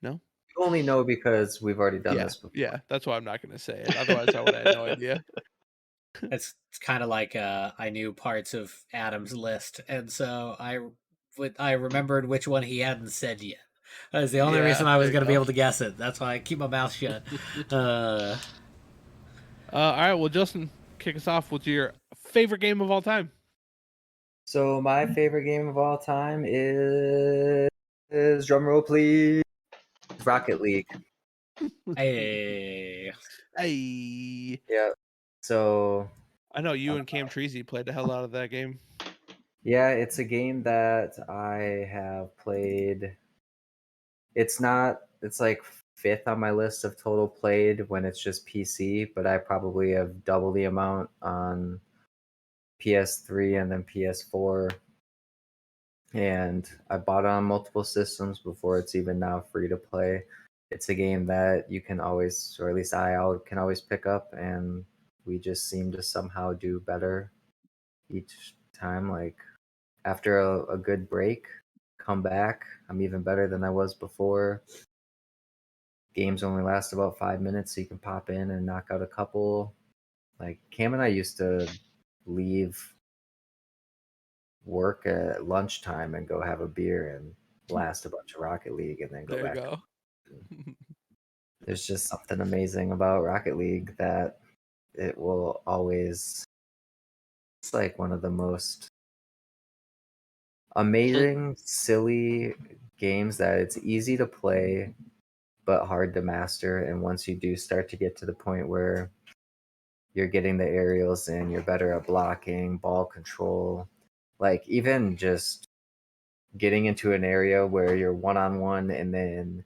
No? You only know because we've already done Yeah, this before. yeah. That's why I'm not gonna say it. Otherwise, I would have no idea. It's kind of like I knew parts of Adam's list, and so I remembered which one he hadn't said yet. That was the only Yeah, reason I was there you going to be go. able to guess it. That's why I keep my mouth shut. All right. Well, Justin, kick us off with your favorite game of all time. So my favorite game of all time is drumroll please, Rocket League. Hey, Hey, Yeah. So I know you and Cam Treasy played the hell out of that game. yeah, it's a game that I have played. It's not. It's like fifth on my list of total played when it's just PC, but I probably have double the amount on PS3 and then PS4. And I bought it on multiple systems before it's even now free to play. It's a game that you can always, or at least can always pick up, and we just seem to somehow do better each time. Like after a good break, come back, I'm even better than I was before. Games only last about 5 minutes, so you can pop in and knock out a couple. Like Cam and I used to leave work at lunchtime and go have a beer and blast a bunch of Rocket League and then go There you back. go. There's just something amazing about Rocket League that it will always. It's like one of the most amazing, silly games that it's easy to play but hard to master. And once you do start to get to the point where you're getting the aerials in, you're better at blocking, ball control, like even just getting into an area where you're one on one and then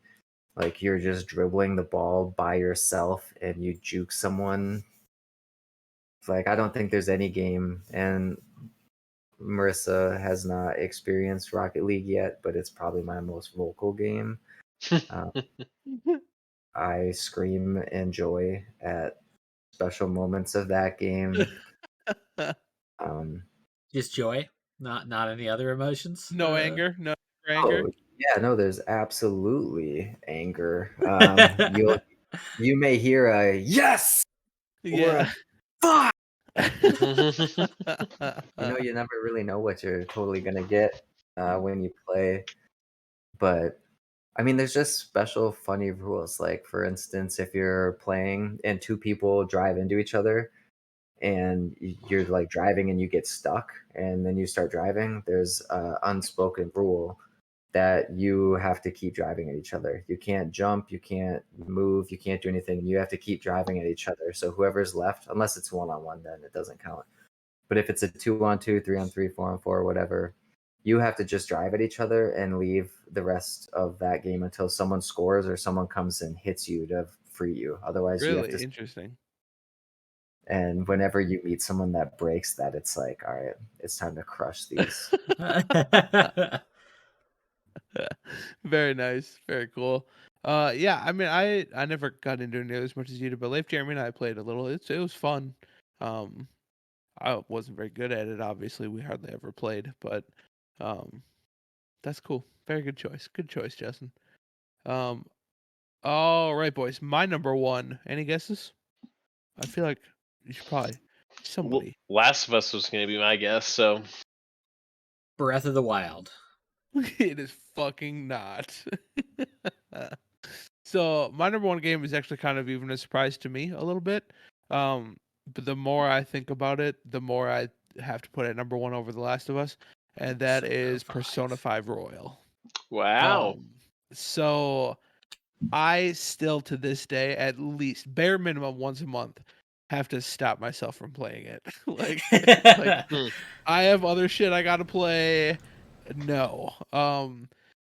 like you're just dribbling the ball by yourself and you juke someone. It's like I don't think there's any game, and Marissa has not experienced Rocket League yet, but it's probably my most vocal game. Uh, I scream in joy at special moments of that game. Um, just joy, not any other emotions. No anger, no anger. oh yeah, no, there's absolutely anger. You may hear a yes or a Yeah. fuck. You never really know what you're totally gonna get when you play. But I mean, there's just special funny rules. Like for instance, if you're playing and two people drive into each other, and you're like driving and you get stuck, and then you start driving, there's a unspoken rule that you have to keep driving at each other. You can't jump, you can't move, you can't do anything. You have to keep driving at each other. So whoever's left, unless it's one on one, then it doesn't count. But if it's a 2-on-2, 3-on-3, 4-on-4, whatever, you have to just drive at each other and leave the rest of that game until someone scores or someone comes and hits you to free you. Otherwise, you have Really to. interesting. And whenever you meet someone that breaks that, it's like, all right, it's time to crush these. Very nice. Very cool. Yeah, I mean, I never got into it nearly as much as you did, but Leif, Jeremy, and I played a little. It was fun. Um, I wasn't very good at it. Obviously, we hardly ever played, but um, that's cool. Very good choice. Good choice, Justin. Um, all right, boys. My number one. Any guesses? I feel like you should probably somebody. Last of Us was going to be my guess. So Breath of the Wild. It is fucking not. So my number one game is actually kind of even a surprise to me a little bit. But the more I think about it, the more I have to put it number one over The Last of Us, and that is Persona 5 Royal. wow. So I still to this day, at least bare minimum once a month, have to stop myself from playing it. like I have other shit I gotta play. No.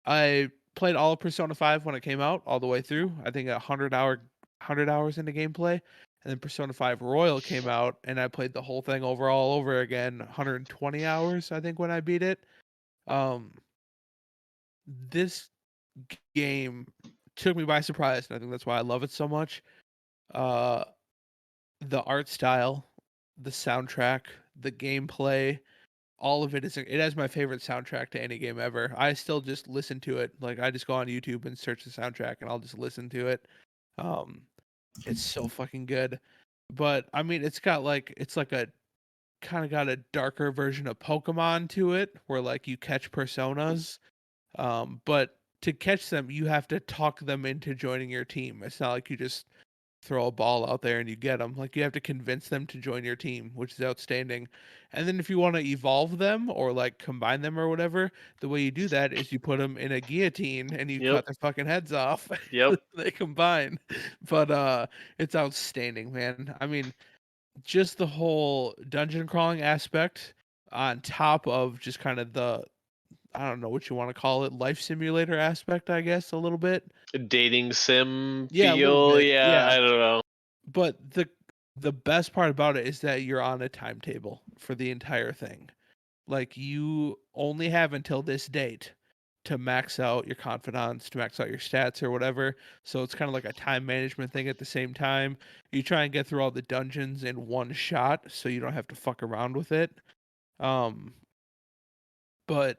I played all of Persona 5 when it came out, all the way through. I think 100 hours into gameplay. And then Persona 5 Royal came out, and I played the whole thing all over again, 120 hours, I think, when I beat it. This game took me by surprise, and I think that's why I love it so much. the art style, the soundtrack, the gameplay, all of it it has my favorite soundtrack to any game ever. I still just listen to it. Like I just go on YouTube and search the soundtrack and I'll just listen to it. Um it's so fucking good. But I mean it's like a kind of got a darker version of Pokemon to it where like you catch personas. But to catch them you have to talk them into joining your team. It's not like you just throw a ball out there and you get them. Like you have to convince them to join your team, which is outstanding. And then if you want to evolve them or like combine them or whatever, the way you do that is you put them in a guillotine and you Yep. cut their fucking heads off. Yep. They combine. But it's outstanding, man. I mean, just the whole dungeon crawling aspect on top of just kind of the I don't know what you want to call it, life simulator aspect, I guess, a little bit. Dating sim Yeah, a little feel. bit. Yeah, Yeah. I don't know. But the best part about it is that you're on a timetable for the entire thing. Like you only have until this date to max out your confidants, to max out your stats or whatever. So it's kind of like a time management thing at the same time. You try and get through all the dungeons in one shot so you don't have to fuck around with it. Um but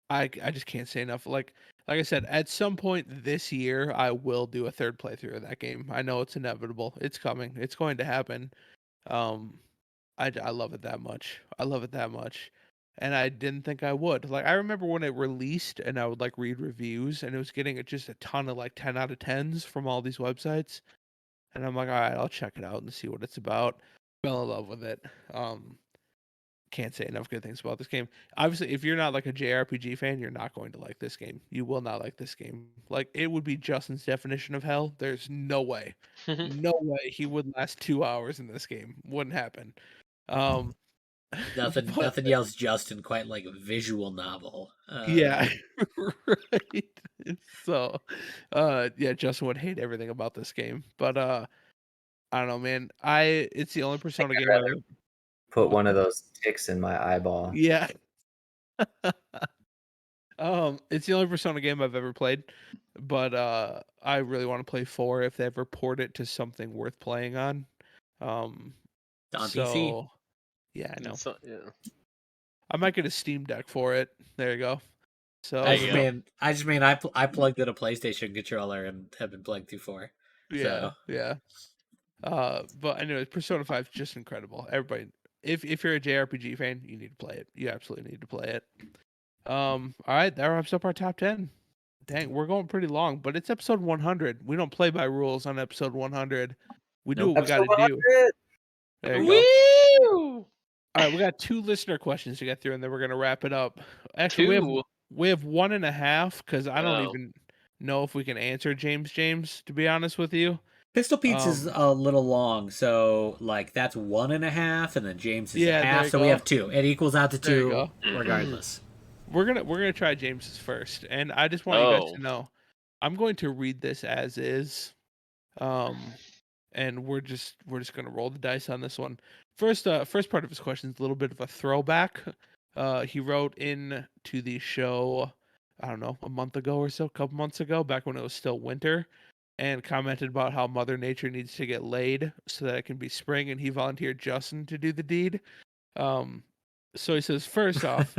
I just can't say enough. Like I said, at some point this year, I will do a third playthrough of that game. I know it's inevitable. It's coming. It's going to happen. Um, I love it that much. I love it that much, and I didn't think I would. Like I remember when it released, and I would like read reviews, and it was getting just a ton of like 10 out of 10s from all these websites, and I'm like, all right, I'll check it out and see what it's about. Fell in love with it. Can't say enough good things about this game. Obviously, if you're not like a JRPG fan, you're not going to like this game. You will not like this game. Like it would be Justin's definition of hell. There's no way. No way he would last 2 hours in this game. Wouldn't happen. Um Nothing but nothing yells Justin quite like a visual novel. yeah. Right. So yeah, Justin would hate everything about this game. But I don't know, man. It's the only Persona I'd game I've rather ever put one of those ticks in my eyeball. Yeah. It's the only Persona game I've ever played, but I really want to play 4 if they ever port it to something worth playing on. Um, On PC. so yeah, I know. So, yeah. I might get a Steam Deck for it. There you go. So I There just you go. mean I plugged in a PlayStation controller and have been playing through 4. yeah, So yeah. But anyways, Persona 5 is just incredible. Everybody, if you're a JRPG fan, you need to play it. You absolutely need to play it. All right, that wraps up our top 10. Dang, we're going pretty long, but it's episode 100. We don't play by rules on episode 100. We do Nope. what we got Episode to do. 100! There you go. Woo! All right, we got 2 listener questions to get through, and then we're gonna wrap it up. Actually, 2. we have 1.5 because I don't Oh. even know if we can answer James. To be honest with you, Pistol Pete's is a little long, so like that's 1.5, and then James is Yeah, a there half, you so we go. have 2. It equals out to There you 2 go. regardless. we're gonna try James's first, and I just want you guys Oh. to know, I'm going to read this as is, and we're just gonna roll the dice on this one. First part of his question is a little bit of a throwback. He wrote in to the show, I don't know, a month ago or so, a couple months ago, back when it was still winter, and commented about how Mother Nature needs to get laid so that it can be spring, and he volunteered Justin to do the deed. So he says, first off,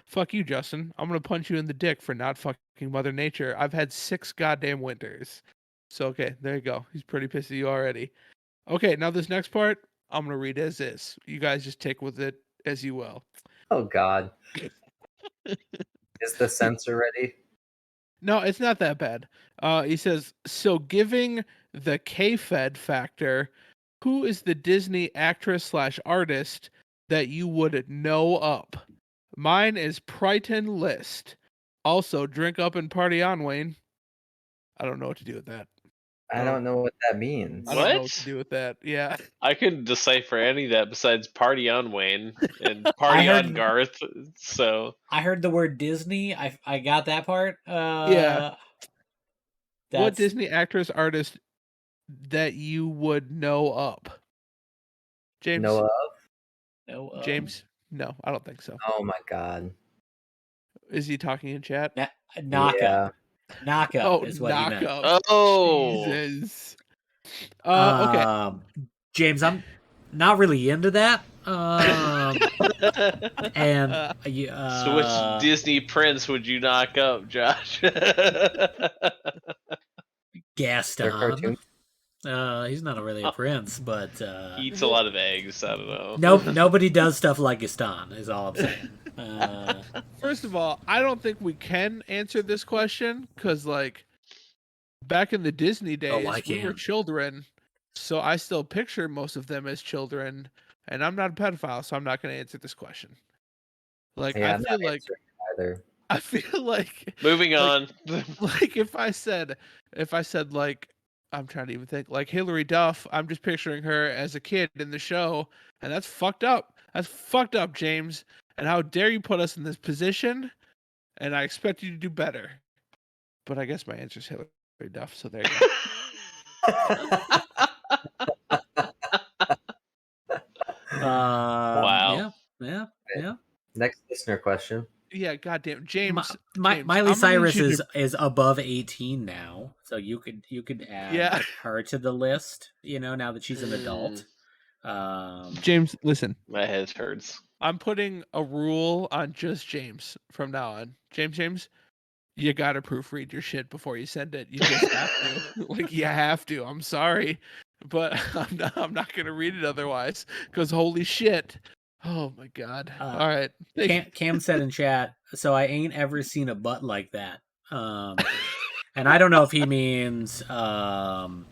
fuck you, Justin. I'm gonna punch you in the dick for not fucking Mother Nature. I've had 6 goddamn winters. So okay, there you go. He's pretty pissed at you already. Okay, now this next part, I'm gonna read as is. You guys just take with it as you will. Oh God. Is the censor ready? No, it's not that bad. He says, so giving the K-Fed factor, who is the Disney actress / artist that you would know up? Mine is Prighton List. Also, drink up and party on, Wayne. I don't know what to do with that. I don't know what that means. I don't know what What? to do with that. Yeah. I couldn't decipher any of that besides party on Wayne and party on heard- Garth. So I heard the word Disney. I got that part. Yeah. What That's Disney actress artist that you would know up? James? Noah? no, James? No, I don't think so. Oh my God. Is he talking in chat? knock Yeah. up. Knock up Oh, is what he knock meant. up. Oh. Jesus. Okay. James, I'm not really into that. And So which Disney prince would you knock up, Josh? Gaston. They're cartoons. He's not really a prince, but He eats a lot of eggs. I don't know. nope, nobody does stuff like Gaston. Is all I'm saying. First of all, I don't think we can answer this question because, like, back in the Disney days, I we were can. children, so I still picture most of them as children, and I'm not a pedophile, so I'm not going to answer this question. Like, Yeah, I I'm feel not like answering either. I feel like Moving on. like if I said like I'm trying to even think like Hillary Duff, I'm just picturing her as a kid in the show, and that's fucked up. That's fucked up, James. And how dare you put us in this position? And I expect you to do better. But I guess my answer is Hillary Duff. So there you go. Wow. Yeah. Next listener question. Yeah, goddamn, James. Miley James, I'm gonna need Cyrus you to- is above 18 now, so you could add her to the list. You know, now that she's an adult. James, listen. My head hurts. I'm putting a rule on just James from now on. James, you gotta proofread your shit before you send it. You just have to. Like, you have to. I'm sorry, but I'm not gonna read it otherwise. Because holy shit. Oh my god. All right. Cam said in chat, so I ain't ever seen a butt like that. And I don't know if he means Hillary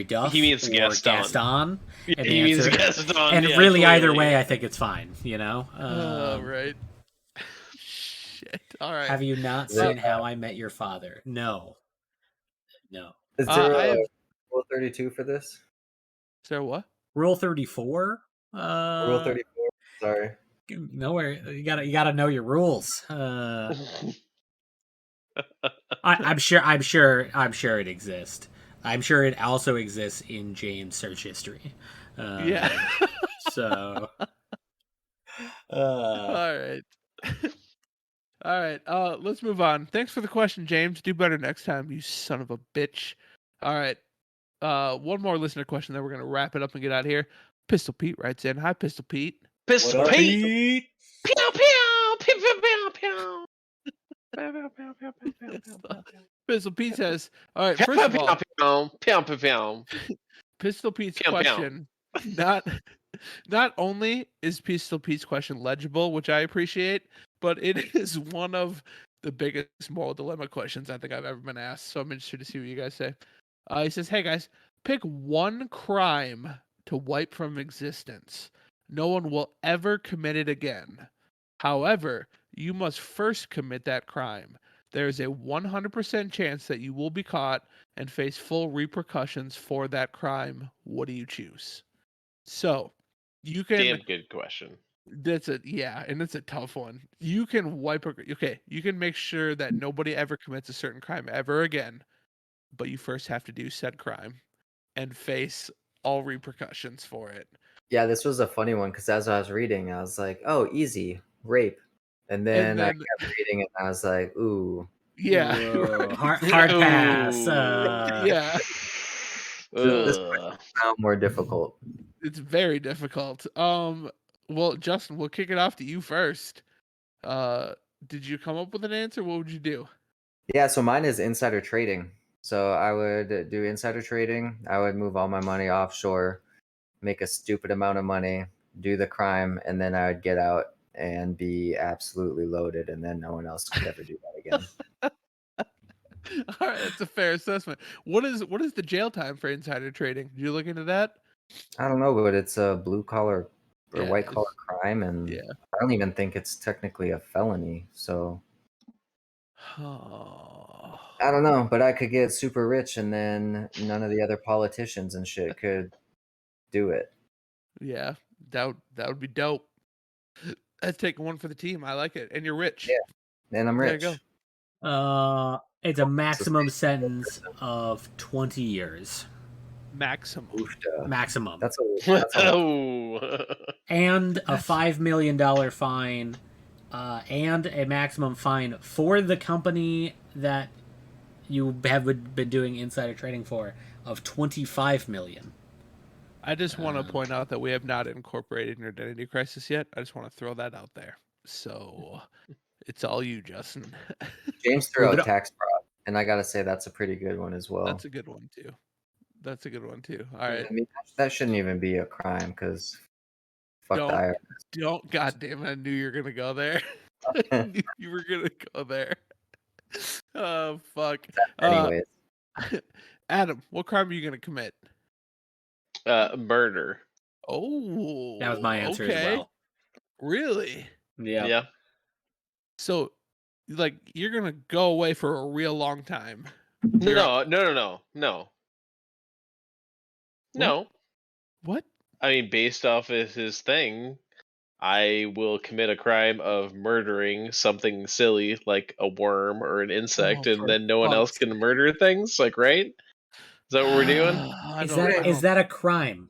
Duff. He means or Gaston. And He means Gaston. And yeah, really, either clearly. way, I think it's fine. You know. Right. Shit. All right. Have you not seen How I Met Your Father? No. Is there I have... Rule 32 for this? Is there what? Rule 34? Rule 34. Sorry. Nowhere. You gotta know your rules. I'm sure it exists. I'm sure it also exists in James' search history. Yeah. So. All right. All right. Let's move on. Thanks for the question, James. Do better next time, you son of a bitch. All right. One more listener question, then we're gonna wrap it up and get out of here. Pistol Pete writes in. Hi, Pistol Pete. Pistol What up, Pete. Pew pew pew pew pew pew. Pistol Pete says, all right, first of all, Pistol Pete's question, not only is Pistol Pete's question legible, which I appreciate, but it is one of the biggest moral dilemma questions I think I've ever been asked. So I'm interested to see what you guys say. He says, hey guys, pick one crime to wipe from existence. No one will ever commit it again. However, you must first commit that crime. There is a 100% chance that you will be caught and face full repercussions for that crime. What do you choose? So, you can... Damn good question. and it's a tough one. You can you can make sure that nobody ever commits a certain crime ever again, but you first have to do said crime and face all repercussions for it. Yeah, this was a funny one because as I was reading, I was like, "Oh, easy, rape," and then I kept reading it, and I was like, "Ooh, yeah, Whoa, hard pass." yeah, this might sound more difficult." it's very difficult. Well, Justin, we'll kick it off to you first. Did you come up with an answer? What would you do? Yeah, so mine is insider trading. So I would do insider trading. I would move all my money offshore, make a stupid amount of money, do the crime, and then I would get out and be absolutely loaded, and then no one else could ever do that again. All right, that's a fair assessment. What is the jail time for insider trading? Did you look into that? I don't know, but it's a blue collar or Yeah, white collar crime, and yeah. I don't even think it's technically a felony. So Oh. I don't know, but I could get super rich, and then none of the other politicians and shit could do it. Yeah, that would be dope. That's taking one for the team. I like it. And you're rich. Yeah, and I'm rich. There you go. It's a maximum sentence of 20 years. Maximum. Maximum. That's a And a $5 million fine, and a maximum fine for the company that you have been doing insider trading for, of 25 million. I just want to point out that we have not incorporated an identity crisis yet. I just want to throw that out there. So it's all you, Justin. James threw Move out it tax fraud, and I gotta say that's a pretty good one as well. That's a good one too. That's a good one too. All right. I mean, that shouldn't even be a crime because fuck the IRS. Don't. God damn it! I knew you were gonna go there. I knew you were gonna go there. Oh fuck. Anyways, Adam, what crime are you gonna commit? Murder. Oh, That was my answer as okay. well. Really? Yeah. So, like, you're gonna go away for a real long time. No. No. What? I mean, based off of his thing, I will commit a crime of murdering something silly like a worm or an insect, Oh, and for then no one else fuck's can murder things. Like, right? Is that what we're doing? I Is don't know. that a crime?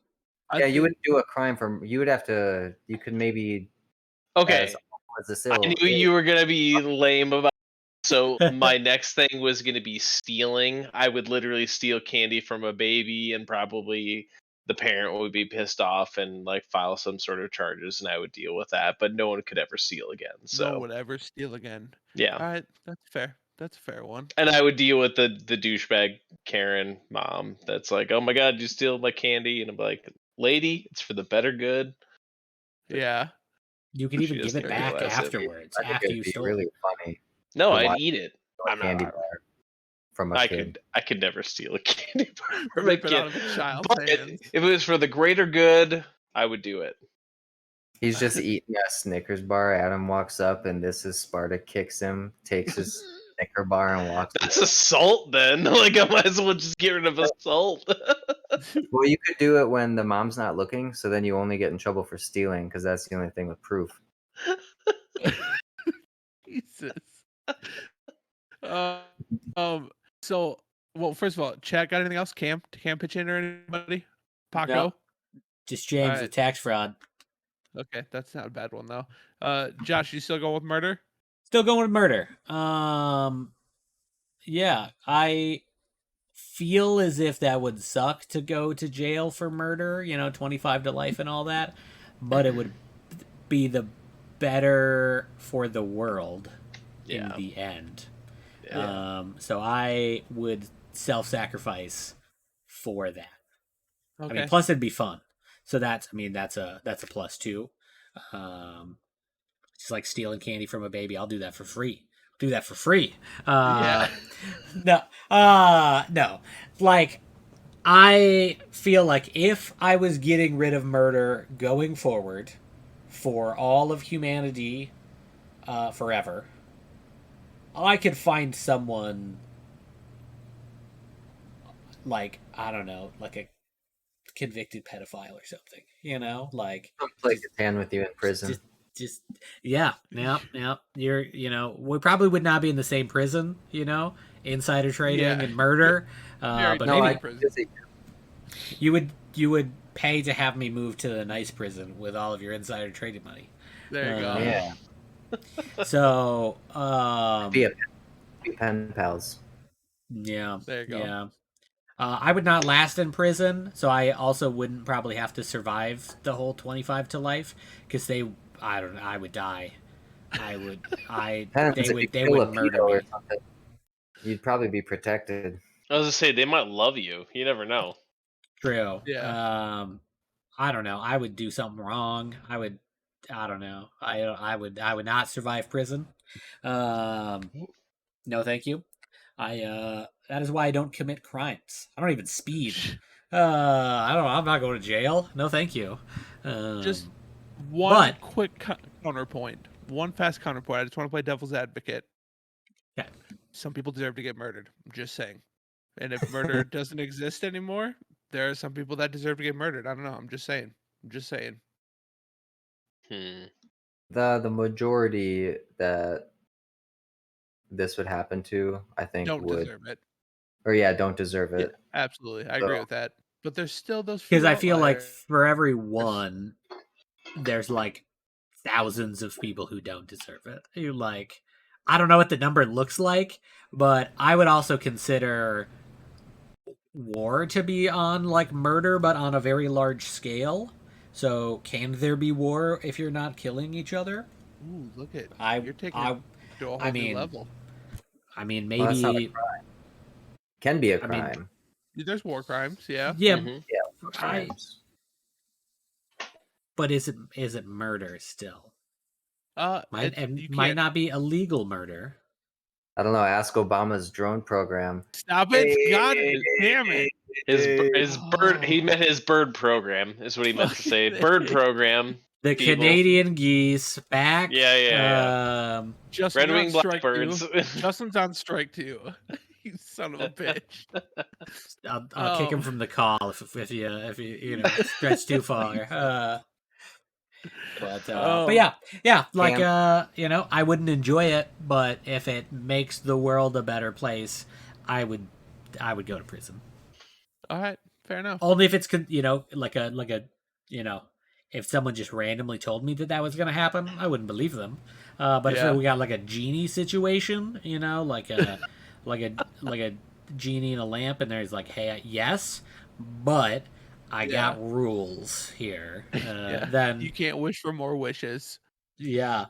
I yeah, you think- wouldn't do a crime from. You would have to. You could maybe Okay. as a I civil. knew you were gonna be lame about. So my next thing was gonna be stealing. I would literally steal candy from a baby, and probably the parent would be pissed off and like file some sort of charges, and I would deal with that. But no one could ever steal again. no one So would ever steal again. yeah, All right, that's fair. That's a fair one. and I would deal with the douchebag Karen mom that's like, "Oh my god, you steal my candy," and I'm like, "Lady, it's for the better good." Yeah. You could She even give doesn't it back realize it. afterwards, I think after it'd you be stole really it. funny. No, to I'd watch eat it. a I'm candy not. bar from a kid. I could never steal a candy bar from a Rip it kid. out of a child's But hands. if it was for the greater good, I would do it. He's just eating a Snickers bar. Adam walks up, and this is Sparta kicks him, takes his Snicker bar, and walks. That's assault then. Like I might as well just get rid of assault. Well, you could do it when the mom's not looking, so then you only get in trouble for stealing because that's the only thing with proof. Jesus. Uh, So, well, first of all, Chad, got anything else? Cam pitch in or anybody? Paco. No. Just James Alright. with tax fraud. Okay, that's not a bad one though. Josh, you still going with murder? Still going with murder. Yeah, I feel as if that would suck to go to jail for murder, 25 to life and all that, but it would be the better for the world in the end. Yeah. So I would self-sacrifice for that. Okay. I mean, plus it'd be fun. So that's a plus too. Just like stealing candy from a baby, I'll do that for free. Yeah. No. Like, I feel like if I was getting rid of murder going forward for all of humanity forever, I could find someone like, I don't know, like a convicted pedophile or something, like Come play Catan with you in prison. just yeah. You're we probably would not be in the same prison, insider trading Yeah. and murder. Very But no, maybe prison. you would pay to have me move to the nice prison with all of your insider trading money. There you go. Yeah, So be pen pals. yeah. There you go. Yeah. I would not last in prison, so I also wouldn't probably have to survive the whole 25 to life because I would die. They would murder me. You'd probably be protected. I was gonna say they might love you. You never know. True. Yeah. I don't know. I would do something wrong. I don't know. I would not survive prison. No, thank you. That is why I don't commit crimes. I don't even speed. I'm not going to jail. No, thank you. Just one quick counterpoint. One fast counterpoint. I just want to play devil's advocate. Okay. Some people deserve to get murdered. I'm just saying. And if murder doesn't exist anymore, there are some people that deserve to get murdered. I don't know. I'm just saying. The majority that this would happen to, I think, Don't deserve it. Or don't deserve it. Yeah, absolutely. I agree with that. But there's still those because I feel like for every one, there's like thousands of people who don't deserve it. You're like, I don't know what the number looks like, but I would also consider war to be on like murder, but on a very large scale. So can there be war if you're not killing each other? Ooh, look at I you're taking I it to a I whole new mean level. Well, that's not a maybe crime. Can be a I mean crime. There's war crimes, yeah. yeah Mhm. Yeah, I crimes. but is it murder still? You Might can't not be illegal murder. I don't know. Ask Obama's drone program. stop it. God damn it. His bird. He Oh. meant his bird program is what he meant to say. Fucking Bird A. program. The People. Canadian geese back. Yeah. Justin, Red you're on winged strike blackbirds. too. Justin's on strike too. You son of a bitch. I'll kick him from the call if you stretch too far. But yeah, like I wouldn't enjoy it, but if it makes the world a better place, I would go to prison. All right, fair enough. Only if it's like a if someone just randomly told me that was going to happen, I wouldn't believe them. But if Yeah. we got like a genie situation, like a like a genie in a lamp, and there's like, hey, yes, but I got rules here. Then you can't wish for more wishes. yeah.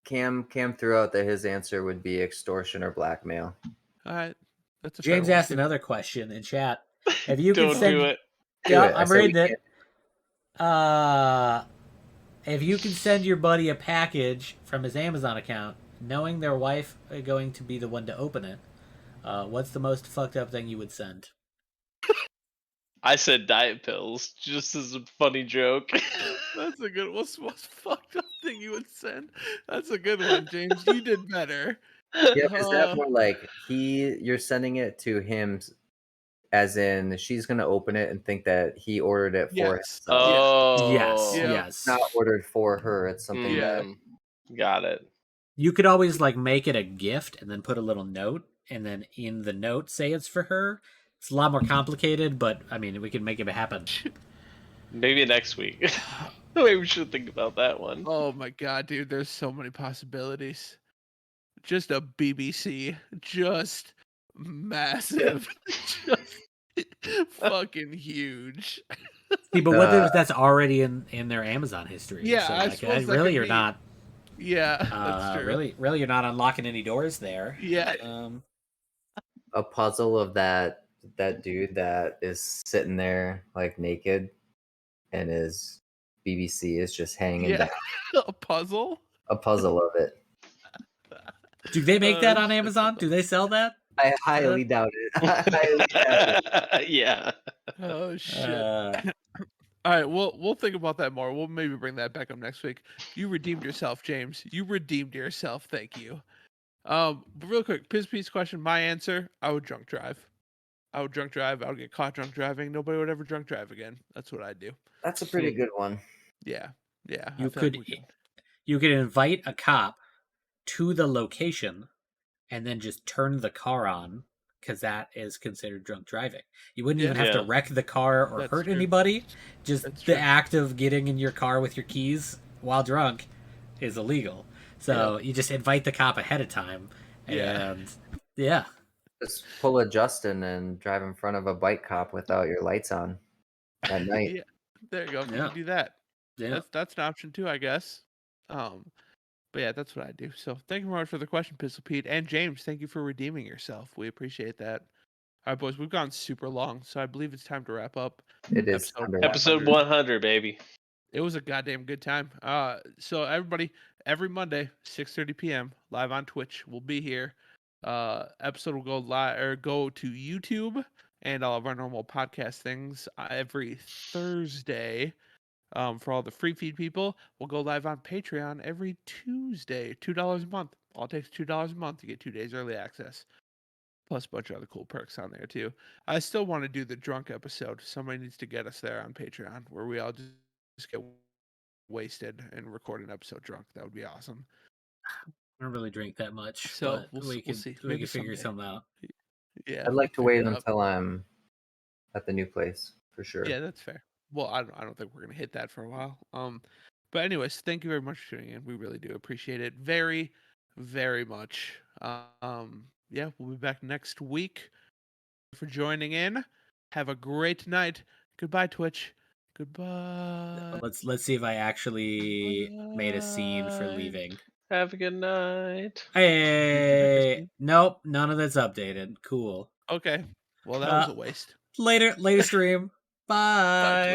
Cam threw out that his answer would be extortion or blackmail. All right, that's a James fair one, asked too. another question in chat. If you Don't could send, do it. yeah, Do it. I I'm said we reading it. If you could send your buddy a package from his Amazon account, knowing their wife is going to be the one to open it, what's the most fucked up thing you would send? I said diet pills just as a funny joke. That's a good. What's the most fucked up thing you would send? That's a good one, James. You did better. Yeah, is that more like you're sending it to him, as in she's gonna open it and think that he ordered it for Yes. himself. Oh. Yes. Not ordered for her. It's something that Got it. You could always like make it a gift and then put a little note, and then in the note say it's for her. It's a lot more complicated, but I mean, we can make it happen. Maybe next week. Maybe we should think about that one. Oh my god, dude! There's so many possibilities. Just a BBC, just massive, just fucking huge. See, but what if that's already in their Amazon history? Yeah, so, I like, suppose that really, could you're be. not. Yeah, that's true. Really, you're not unlocking any doors there. Yeah. a puzzle of that dude that is sitting there like naked, and his BBC is just hanging down. A puzzle. A puzzle of it. Do they make that on Amazon? Do they sell that? I highly doubt it. I highly doubt it. Yeah. Oh shit. All right, we'll think about that more. We'll maybe bring that back up next week. You redeemed yourself, James. You redeemed yourself. Thank you. But real quick, piece question. My answer: I would drunk drive. I would get caught drunk driving. Nobody would ever drunk drive again. That's what I'd do. That's a pretty good one. Yeah. You could invite a cop to the location and then just turn the car on, because that is considered drunk driving. You wouldn't even have to wreck the car or hurt anybody. Just the act of getting in your car with your keys while drunk is illegal. So you just invite the cop ahead of time, and just pull a Justin and drive in front of a bike cop without your lights on at night. Yeah, there you go. You can do that. Yeah. That's an option too, I guess. But yeah, that's what I do. So thank you very much for the question, Pistol Pete. And James, thank you for redeeming yourself. We appreciate that. All right, boys, we've gone super long, so I believe it's time to wrap up. It is episode 100, baby. It was a goddamn good time. So everybody, every Monday, 6:30 p.m. live on Twitch. We'll be here. Episode will go live or go to YouTube and all of our normal podcast things every Thursday. For all the free feed people, we'll go live on Patreon every Tuesday. $2 a month. All it takes $2 a month to get 2 days early access. Plus a bunch of other cool perks on there too. I still want to do the drunk episode. Somebody needs to get us there on Patreon, where we all just get wasted and record an episode drunk. That would be awesome. I don't really drink that much, so but we'll we see. can Maybe figure someday. something out. Yeah, I'd like to wait until I'm at the new place for sure. Yeah, that's fair. Well, I don't think we're gonna hit that for a while. But anyways, thank you very much for tuning in. We really do appreciate it very, very much. yeah, we'll be back next week. For joining in. Have a great night. Goodbye, Twitch. Goodbye. Let's see if I actually made a scene for Goodbye. leaving. Have a good night. Hey, nope, none of that's updated. Cool. Okay. Well, that was a waste. Later stream. Bye.